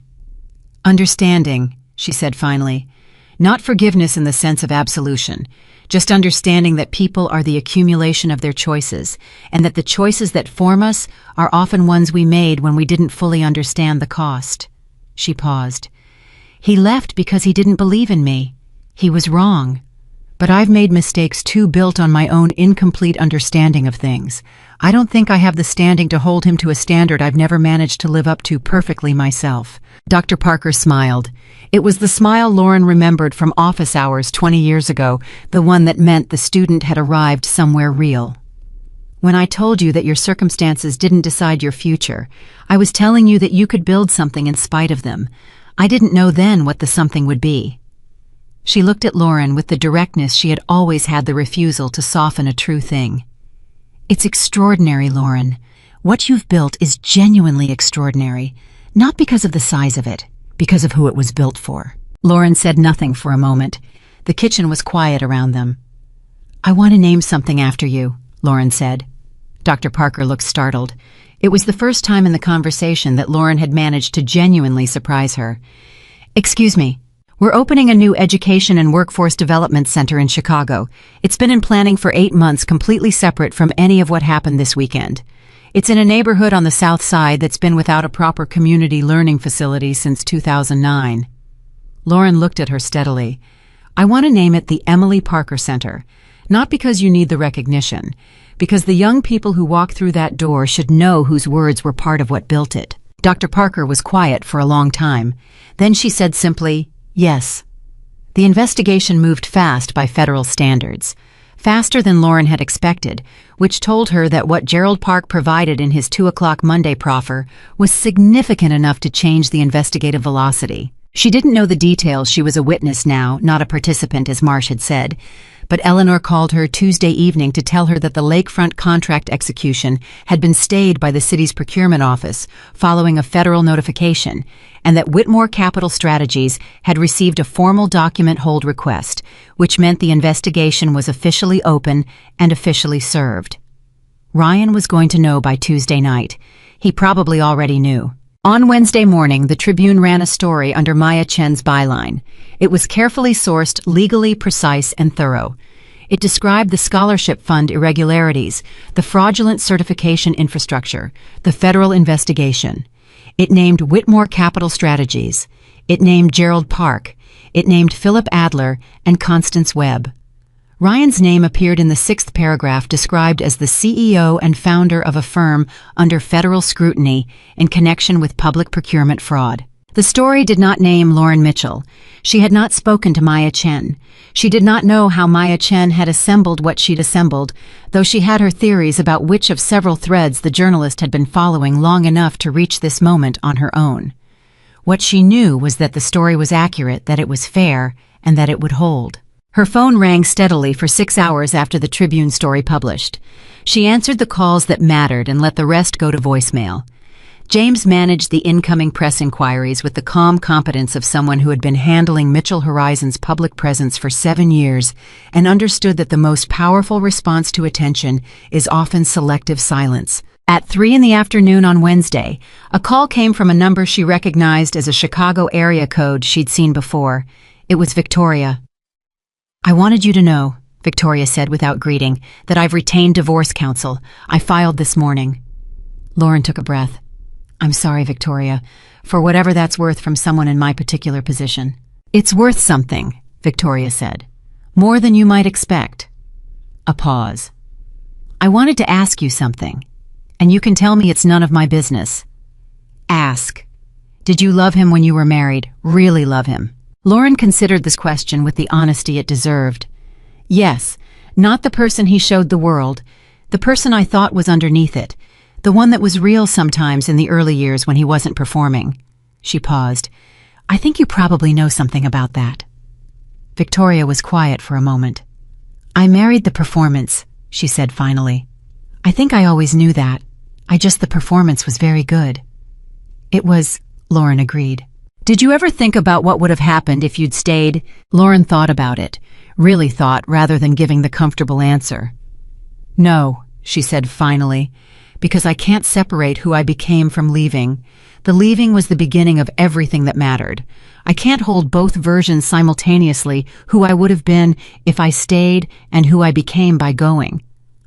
"Understanding," she said finally. "Not forgiveness in the sense of absolution, just understanding that people are the accumulation of their choices, and that the choices that form us are often ones we made when we didn't fully understand the cost." She paused. "He left because he didn't believe in me. He was wrong. But I've made mistakes too, built on my own incomplete understanding of things. I don't think I have the standing to hold him to a standard I've never managed to live up to perfectly myself." Dr. Parker smiled. It was the smile Lauren remembered from office hours 20 years ago, the one that meant the student had arrived somewhere real. "When I told you that your circumstances didn't decide your future, I was telling you that you could build something in spite of them. I didn't know then what the something would be." She looked at Lauren with the directness she had always had the refusal to soften a true thing. "It's extraordinary, Lauren. What you've built is genuinely extraordinary, not because of the size of it, because of who it was built for." Lauren said nothing for a moment. The kitchen was quiet around them. "I want to name something after you," Lauren said. Dr. Parker looked startled. It was the first time in the conversation that Lauren had managed to genuinely surprise her. "Excuse me. We're opening a new education and workforce development center in Chicago. It's been in planning for 8 months, completely separate from any of what happened this weekend. It's in a neighborhood on the south side that's been without a proper community learning facility since 2009. Lauren looked at her steadily. "I want to name it the Emily Parker Center, not because you need the recognition, because the young people who walk through that door should know whose words were part of what built it." Dr. Parker was quiet for a long time. Then she said simply, "Yes." The investigation moved fast by federal standards, faster than Lauren had expected, which told her that what Gerald Park provided in his 2 o'clock Monday proffer was significant enough to change the investigative velocity. She didn't know the details. She was a witness now, not a participant, as Marsh had said. But Eleanor called her Tuesday evening to tell her that the lakefront contract execution had been stayed by the city's procurement office following a federal notification, and that Whitmore Capital Strategies had received a formal document hold request, which meant the investigation was officially open and officially served. Ryan was going to know by Tuesday night. He probably already knew. On Wednesday morning, the Tribune ran a story under Maya Chen's byline. It was carefully sourced, legally precise and thorough. It described the scholarship fund irregularities, the fraudulent certification infrastructure, the federal investigation. It named Whitmore Capital Strategies. It named Gerald Park. It named Philip Adler and Constance Webb. Ryan's name appeared in the 6th paragraph, described as the CEO and founder of a firm under federal scrutiny in connection with public procurement fraud. The story did not name Lauren Mitchell. She had not spoken to Maya Chen. She did not know how Maya Chen had assembled what she'd assembled, though she had her theories about which of several threads the journalist had been following long enough to reach this moment on her own. What she knew was that the story was accurate, that it was fair, and that it would hold. Her phone rang steadily for 6 hours after the Tribune story published. She answered the calls that mattered and let the rest go to voicemail. James managed the incoming press inquiries with the calm competence of someone who had been handling Mitchell Horizon's public presence for 7 years and understood that the most powerful response to attention is often selective silence. At 3 in the afternoon on Wednesday, a call came from a number she recognized as a Chicago area code she'd seen before. It was Victoria. "I wanted you to know," Victoria said without greeting, "that I've retained divorce counsel. I filed this morning." Lauren took a breath. "I'm sorry, Victoria, for whatever that's worth from someone in my particular position." "It's worth something," Victoria said. "More than you might expect." A pause. "I wanted to ask you something, and you can tell me it's none of my business." "Ask. Did you love him when you were married? Really love him?" Lauren considered this question with the honesty it deserved. "Yes, not the person he showed the world, the person I thought was underneath it. The one that was real sometimes in the early years when he wasn't performing." She paused. "I think you probably know something about that." Victoria was quiet for a moment. "I married the performance," she said finally. "I think I always knew that. The performance was very good." "It was," Lauren agreed. "Did you ever think about what would have happened if you'd stayed?" Lauren thought about it, really thought rather than giving the comfortable answer. "No," she said finally. "Because I can't separate who I became from leaving. The leaving was the beginning of everything that mattered. I can't hold both versions simultaneously, who I would have been if I stayed and who I became by going.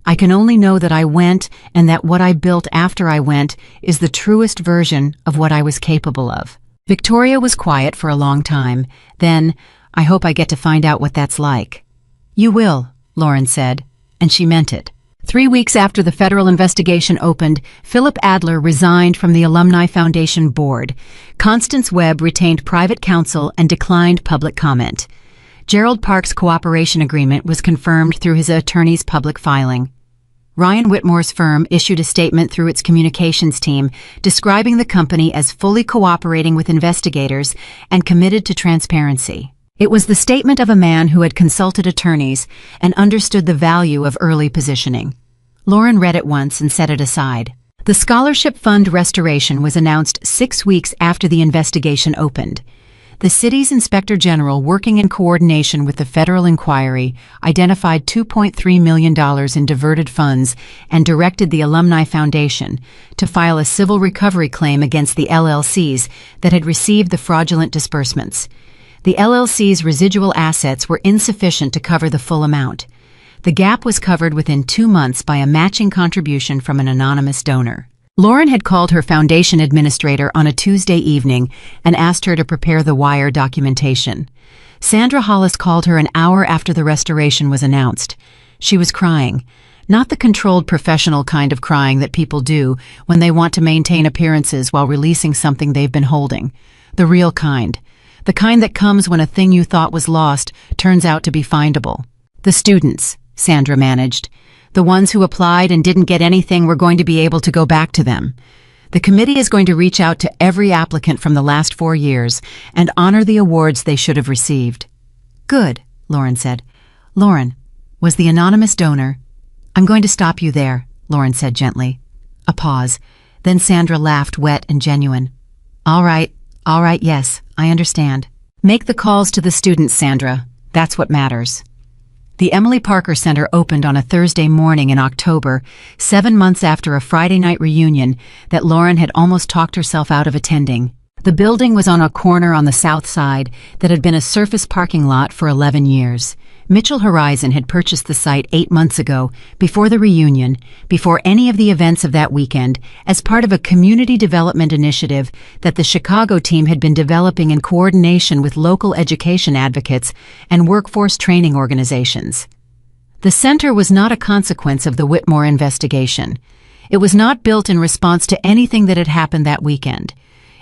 I can only know that I went and that what I built after I went is the truest version of what I was capable of." Victoria was quiet for a long time. Then, "I hope I get to find out what that's like." "You will," Lauren said, and she meant it. 3 weeks after the federal investigation opened, Philip Adler resigned from the Alumni Foundation board. Constance Webb retained private counsel and declined public comment. Gerald Park's cooperation agreement was confirmed through his attorney's public filing. Ryan Whitmore's firm issued a statement through its communications team describing the company as fully cooperating with investigators and committed to transparency. It was the statement of a man who had consulted attorneys and understood the value of early positioning. Lauren read it once and set it aside. The scholarship fund restoration was announced 6 weeks after the investigation opened. The city's inspector general, working in coordination with the federal inquiry, identified $2.3 million in diverted funds and directed the Alumni Foundation to file a civil recovery claim against the LLCs that had received the fraudulent disbursements. The LLC's residual assets were insufficient to cover the full amount. The gap was covered within 2 months by a matching contribution from an anonymous donor. Lauren had called her foundation administrator on a Tuesday evening and asked her to prepare the wire documentation. Sandra Hollis called her an hour after the restoration was announced. She was crying, not the controlled professional kind of crying that people do when they want to maintain appearances while releasing something they've been holding. The real kind. The kind that comes when a thing you thought was lost turns out to be findable. "The students," Sandra managed. "The ones who applied and didn't get anything, were going to be able to go back to them. The committee is going to reach out to every applicant from the last 4 years and honor the awards they should have received." "Good," Lauren said. "Lauren, was the anonymous donor—" "I'm going to stop you there," Lauren said gently. A pause. Then Sandra laughed, wet and genuine. All right, yes, I understand. Make the calls to the students, Sandra. That's what matters." The Emily Parker Center opened on a Thursday morning in October, 7 months after a Friday night reunion that Lauren had almost talked herself out of attending. The building was on a corner on the south side that had been a surface parking lot for 11 years. Mitchell Horizon had purchased the site 8 months ago, before the reunion, before any of the events of that weekend, as part of a community development initiative that the Chicago team had been developing in coordination with local education advocates and workforce training organizations. The center was not a consequence of the Whitmore investigation. It was not built in response to anything that had happened that weekend.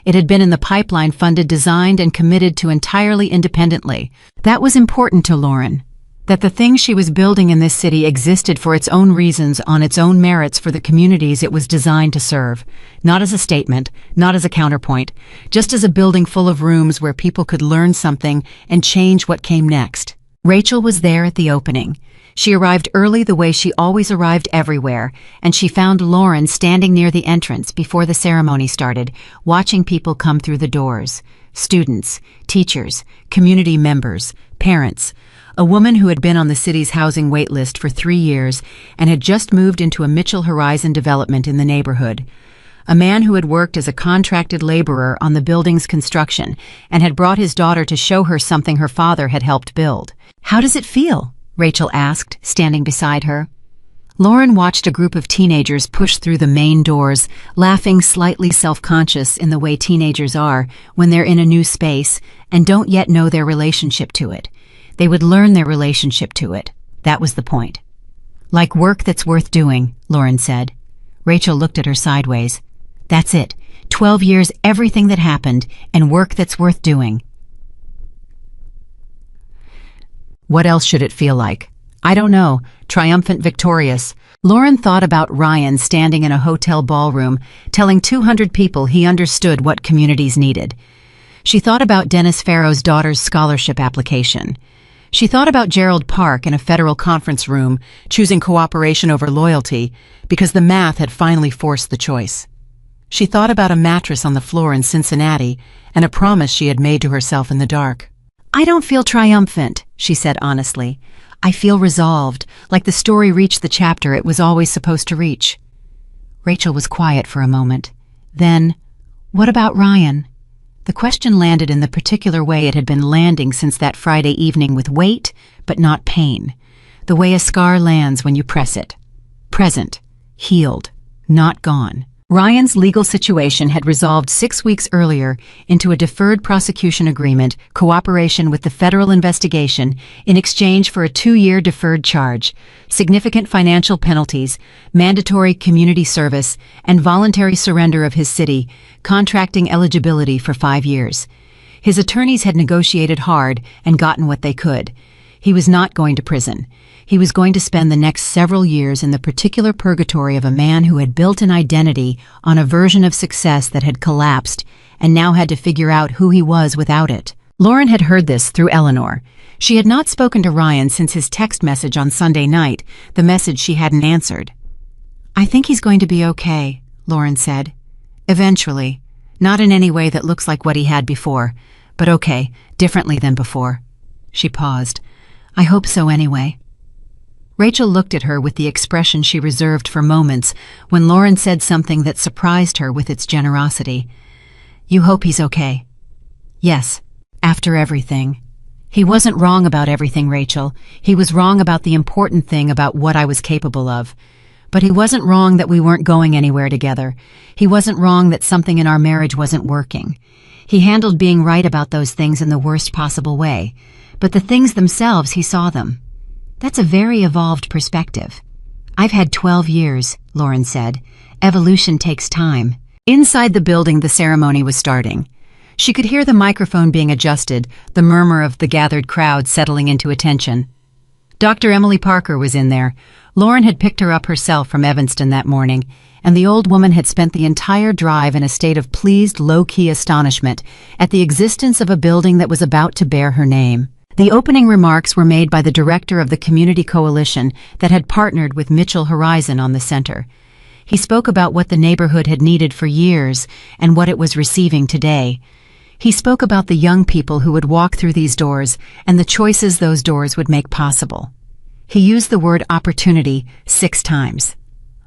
It had been in the pipeline, funded, designed, and committed to entirely independently. That was important to Lauren. That the thing she was building in this city existed for its own reasons, on its own merits, for the communities it was designed to serve. Not as a statement, not as a counterpoint, just as a building full of rooms where people could learn something and change what came next. Rachel was there at the opening. She arrived early, the way she always arrived everywhere, and she found Lauren standing near the entrance before the ceremony started, watching people come through the doors. Students, teachers, community members, parents. A woman who had been on the city's housing wait list for 3 years and had just moved into a Mitchell Horizon development in the neighborhood. A man who had worked as a contracted laborer on the building's construction and had brought his daughter to show her something her father had helped build. "How does it feel?" Rachel asked, standing beside her. Lauren watched a group of teenagers push through the main doors, laughing, slightly self-conscious in the way teenagers are when they're in a new space and don't yet know their relationship to it. They would learn their relationship to it. That was the point. "Like work that's worth doing," Lauren said. Rachel looked at her sideways. "That's it. 12 years, everything that happened, and work that's worth doing." What else should it feel like? I don't know. Triumphant, victorious. Lauren thought about Ryan standing in a hotel ballroom, telling 200 people he understood what communities needed. She thought about Dennis Farrow's daughter's scholarship application. She thought about Gerald Park in a federal conference room, choosing cooperation over loyalty because the math had finally forced the choice. She thought about a mattress on the floor in Cincinnati and a promise she had made to herself in the dark. "I don't feel triumphant," she said honestly. "I feel resolved, like the story reached the chapter it was always supposed to reach." Rachel was quiet for a moment. Then, "What about Ryan?" The question landed in the particular way it had been landing since that Friday evening, with weight, but not pain. The way a scar lands when you press it. Present, healed, not gone. Ryan's legal situation had resolved 6 weeks earlier into a deferred prosecution agreement, cooperation with the federal investigation in exchange for a 2-year deferred charge, significant financial penalties, mandatory community service, and voluntary surrender of his city, contracting eligibility for 5 years. His attorneys had negotiated hard and gotten what they could. He was not going to prison. He was going to spend the next several years in the particular purgatory of a man who had built an identity on a version of success that had collapsed and now had to figure out who he was without it. Lauren had heard this through Eleanor. She had not spoken to Ryan since his text message on Sunday night, the message she hadn't answered. "I think he's going to be okay," Lauren said. "Eventually. Not in any way that looks like what he had before, but okay, differently than before." She paused. "I hope so anyway." Rachel looked at her with the expression she reserved for moments when Lauren said something that surprised her with its generosity. "You hope he's okay?" "Yes, after everything." "He wasn't wrong about everything, Rachel. He was wrong about the important thing about what I was capable of. But he wasn't wrong that we weren't going anywhere together. He wasn't wrong that something in our marriage wasn't working. He handled being right about those things in the worst possible way. But the things themselves, he saw them. That's a very evolved perspective." "I've had 12 years, Lauren said. "Evolution takes time." Inside the building, the ceremony was starting. She could hear the microphone being adjusted, the murmur of the gathered crowd settling into attention. Dr. Emily Parker was in there. Lauren had picked her up herself from Evanston that morning, and the old woman had spent the entire drive in a state of pleased, low-key astonishment at the existence of a building that was about to bear her name. The opening remarks were made by the director of the community coalition that had partnered with Mitchell Horizon on the center. He spoke about what the neighborhood had needed for years and what it was receiving today. He spoke about the young people who would walk through these doors and the choices those doors would make possible. He used the word opportunity 6 times.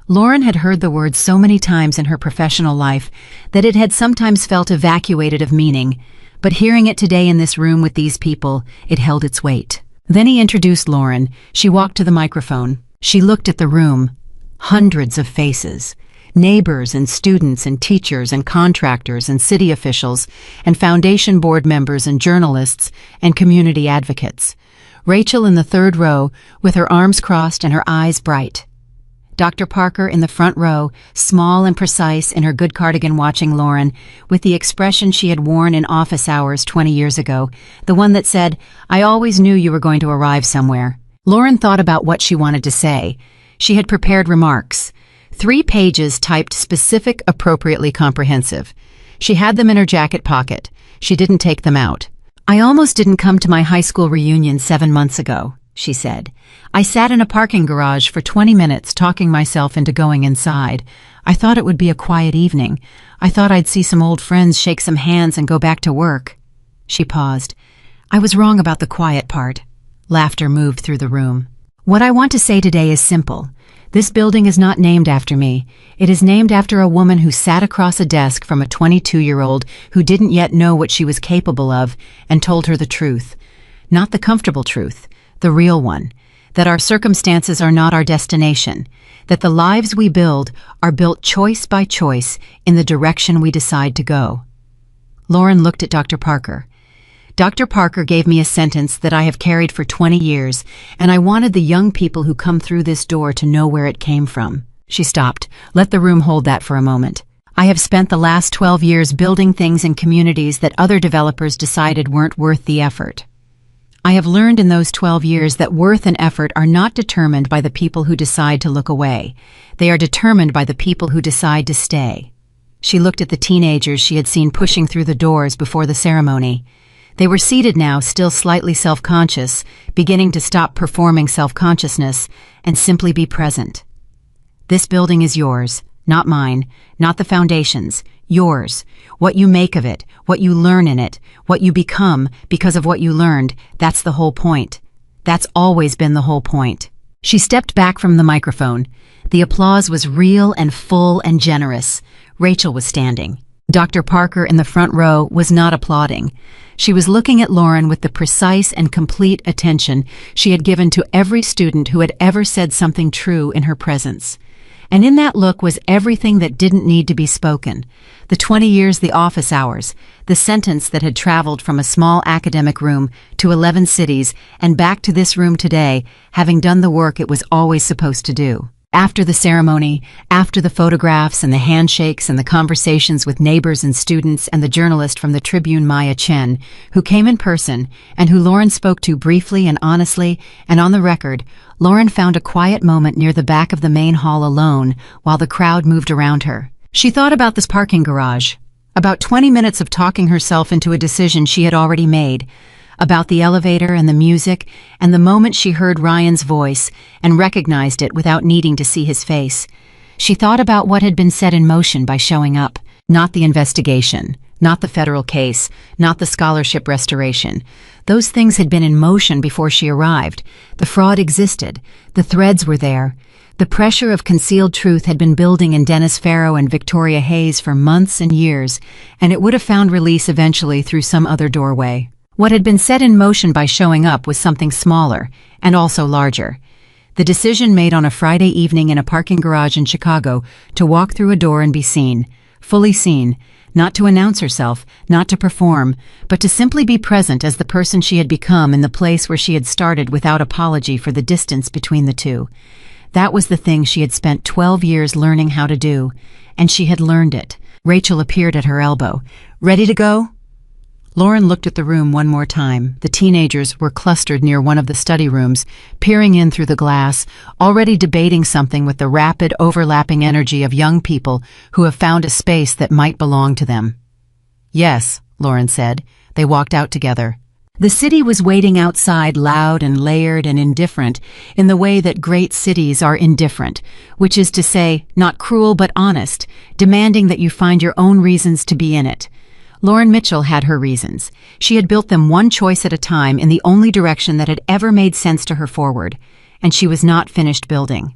Lauren had heard the word so many times in her professional life that it had sometimes felt evacuated of meaning, but hearing it today in this room with these people, it held its weight. Then he introduced Lauren. She walked to the microphone. She looked at the room. Hundreds of faces. Neighbors and students and teachers and contractors and city officials and foundation board members and journalists and community advocates. Rachel in the 3rd row with her arms crossed and her eyes bright. Dr. Parker in the front row, small and precise in her good cardigan watching Lauren, with the expression she had worn in office hours 20 years ago, the one that said, "I always knew you were going to arrive somewhere." Lauren thought about what she wanted to say. She had prepared remarks. 3 pages typed specific, appropriately comprehensive. She had them in her jacket pocket. She didn't take them out. "I almost didn't come to my high school reunion 7 months ago," she said. "I sat in a parking garage for 20 minutes talking myself into going inside. I thought it would be a quiet evening. I thought I'd see some old friends, shake some hands, and go back to work." She paused. "I was wrong about the quiet part." Laughter moved through the room. "What I want to say today is simple. This building is not named after me. It is named after a woman who sat across a desk from a 22-year-old who didn't yet know what she was capable of and told her the truth. Not the comfortable truth, the real one. That our circumstances are not our destination. That the lives we build are built choice by choice in the direction we decide to go." Lauren looked at Dr. Parker. "Dr. Parker gave me a sentence that I have carried for 20 years, and I wanted the young people who come through this door to know where it came from." She stopped. "Let the room hold that for a moment. I have spent the last 12 years building things in communities that other developers decided weren't worth the effort. I have learned in those 12 years that worth and effort are not determined by the people who decide to look away. They are determined by the people who decide to stay." She looked at the teenagers she had seen pushing through the doors before the ceremony. They were seated now, still slightly self-conscious, beginning to stop performing self-consciousness and simply be present. "This building is yours, not mine, not the foundation's, yours. What you make of it, what you learn in it, what you become because of what you learned, that's the whole point. That's always been the whole point." She stepped back from the microphone. The applause was real and full and generous. Rachel was standing. Dr. Parker in the front row was not applauding. She was looking at Lauren with the precise and complete attention she had given to every student who had ever said something true in her presence. And in that look was everything that didn't need to be spoken. The 20 years, the office hours, the sentence that had traveled from a small academic room to 11 cities and back to this room today, having done the work it was always supposed to do. After the ceremony, after the photographs and the handshakes and the conversations with neighbors and students and the journalist from the Tribune Maya Chen, who came in person and who Lauren spoke to briefly and honestly and on the record, Lauren found a quiet moment near the back of the main hall alone while the crowd moved around her. She thought about this parking garage, about 20 minutes of talking herself into a decision she had already made, about the elevator and the music and the moment she heard Ryan's voice and recognized it without needing to see his face. She thought about what had been set in motion by showing up, not the investigation, not the federal case, not the scholarship restoration. Those things had been in motion before she arrived. The fraud existed. The threads were there. The pressure of concealed truth had been building in Dennis Farrow and Victoria Hayes for months and years, and it would have found release eventually through some other doorway. What had been set in motion by showing up was something smaller, and also larger. The decision made on a Friday evening in a parking garage in Chicago to walk through a door and be seen, fully seen, not to announce herself, not to perform, but to simply be present as the person she had become in the place where she had started without apology for the distance between the two. That was the thing she had spent 12 years learning how to do, and she had learned it. Rachel appeared at her elbow. "Ready to go?" Lauren looked at the room one more time. The teenagers were clustered near one of the study rooms, peering in through the glass, already debating something with the rapid, overlapping energy of young people who have found a space that might belong to them. "Yes," Lauren said. They walked out together. The city was waiting outside, loud and layered and indifferent, in the way that great cities are indifferent, which is to say, not cruel but honest, demanding that you find your own reasons to be in it. Lauren Mitchell had her reasons. She had built them one choice at a time in the only direction that had ever made sense to her forward, and she was not finished building.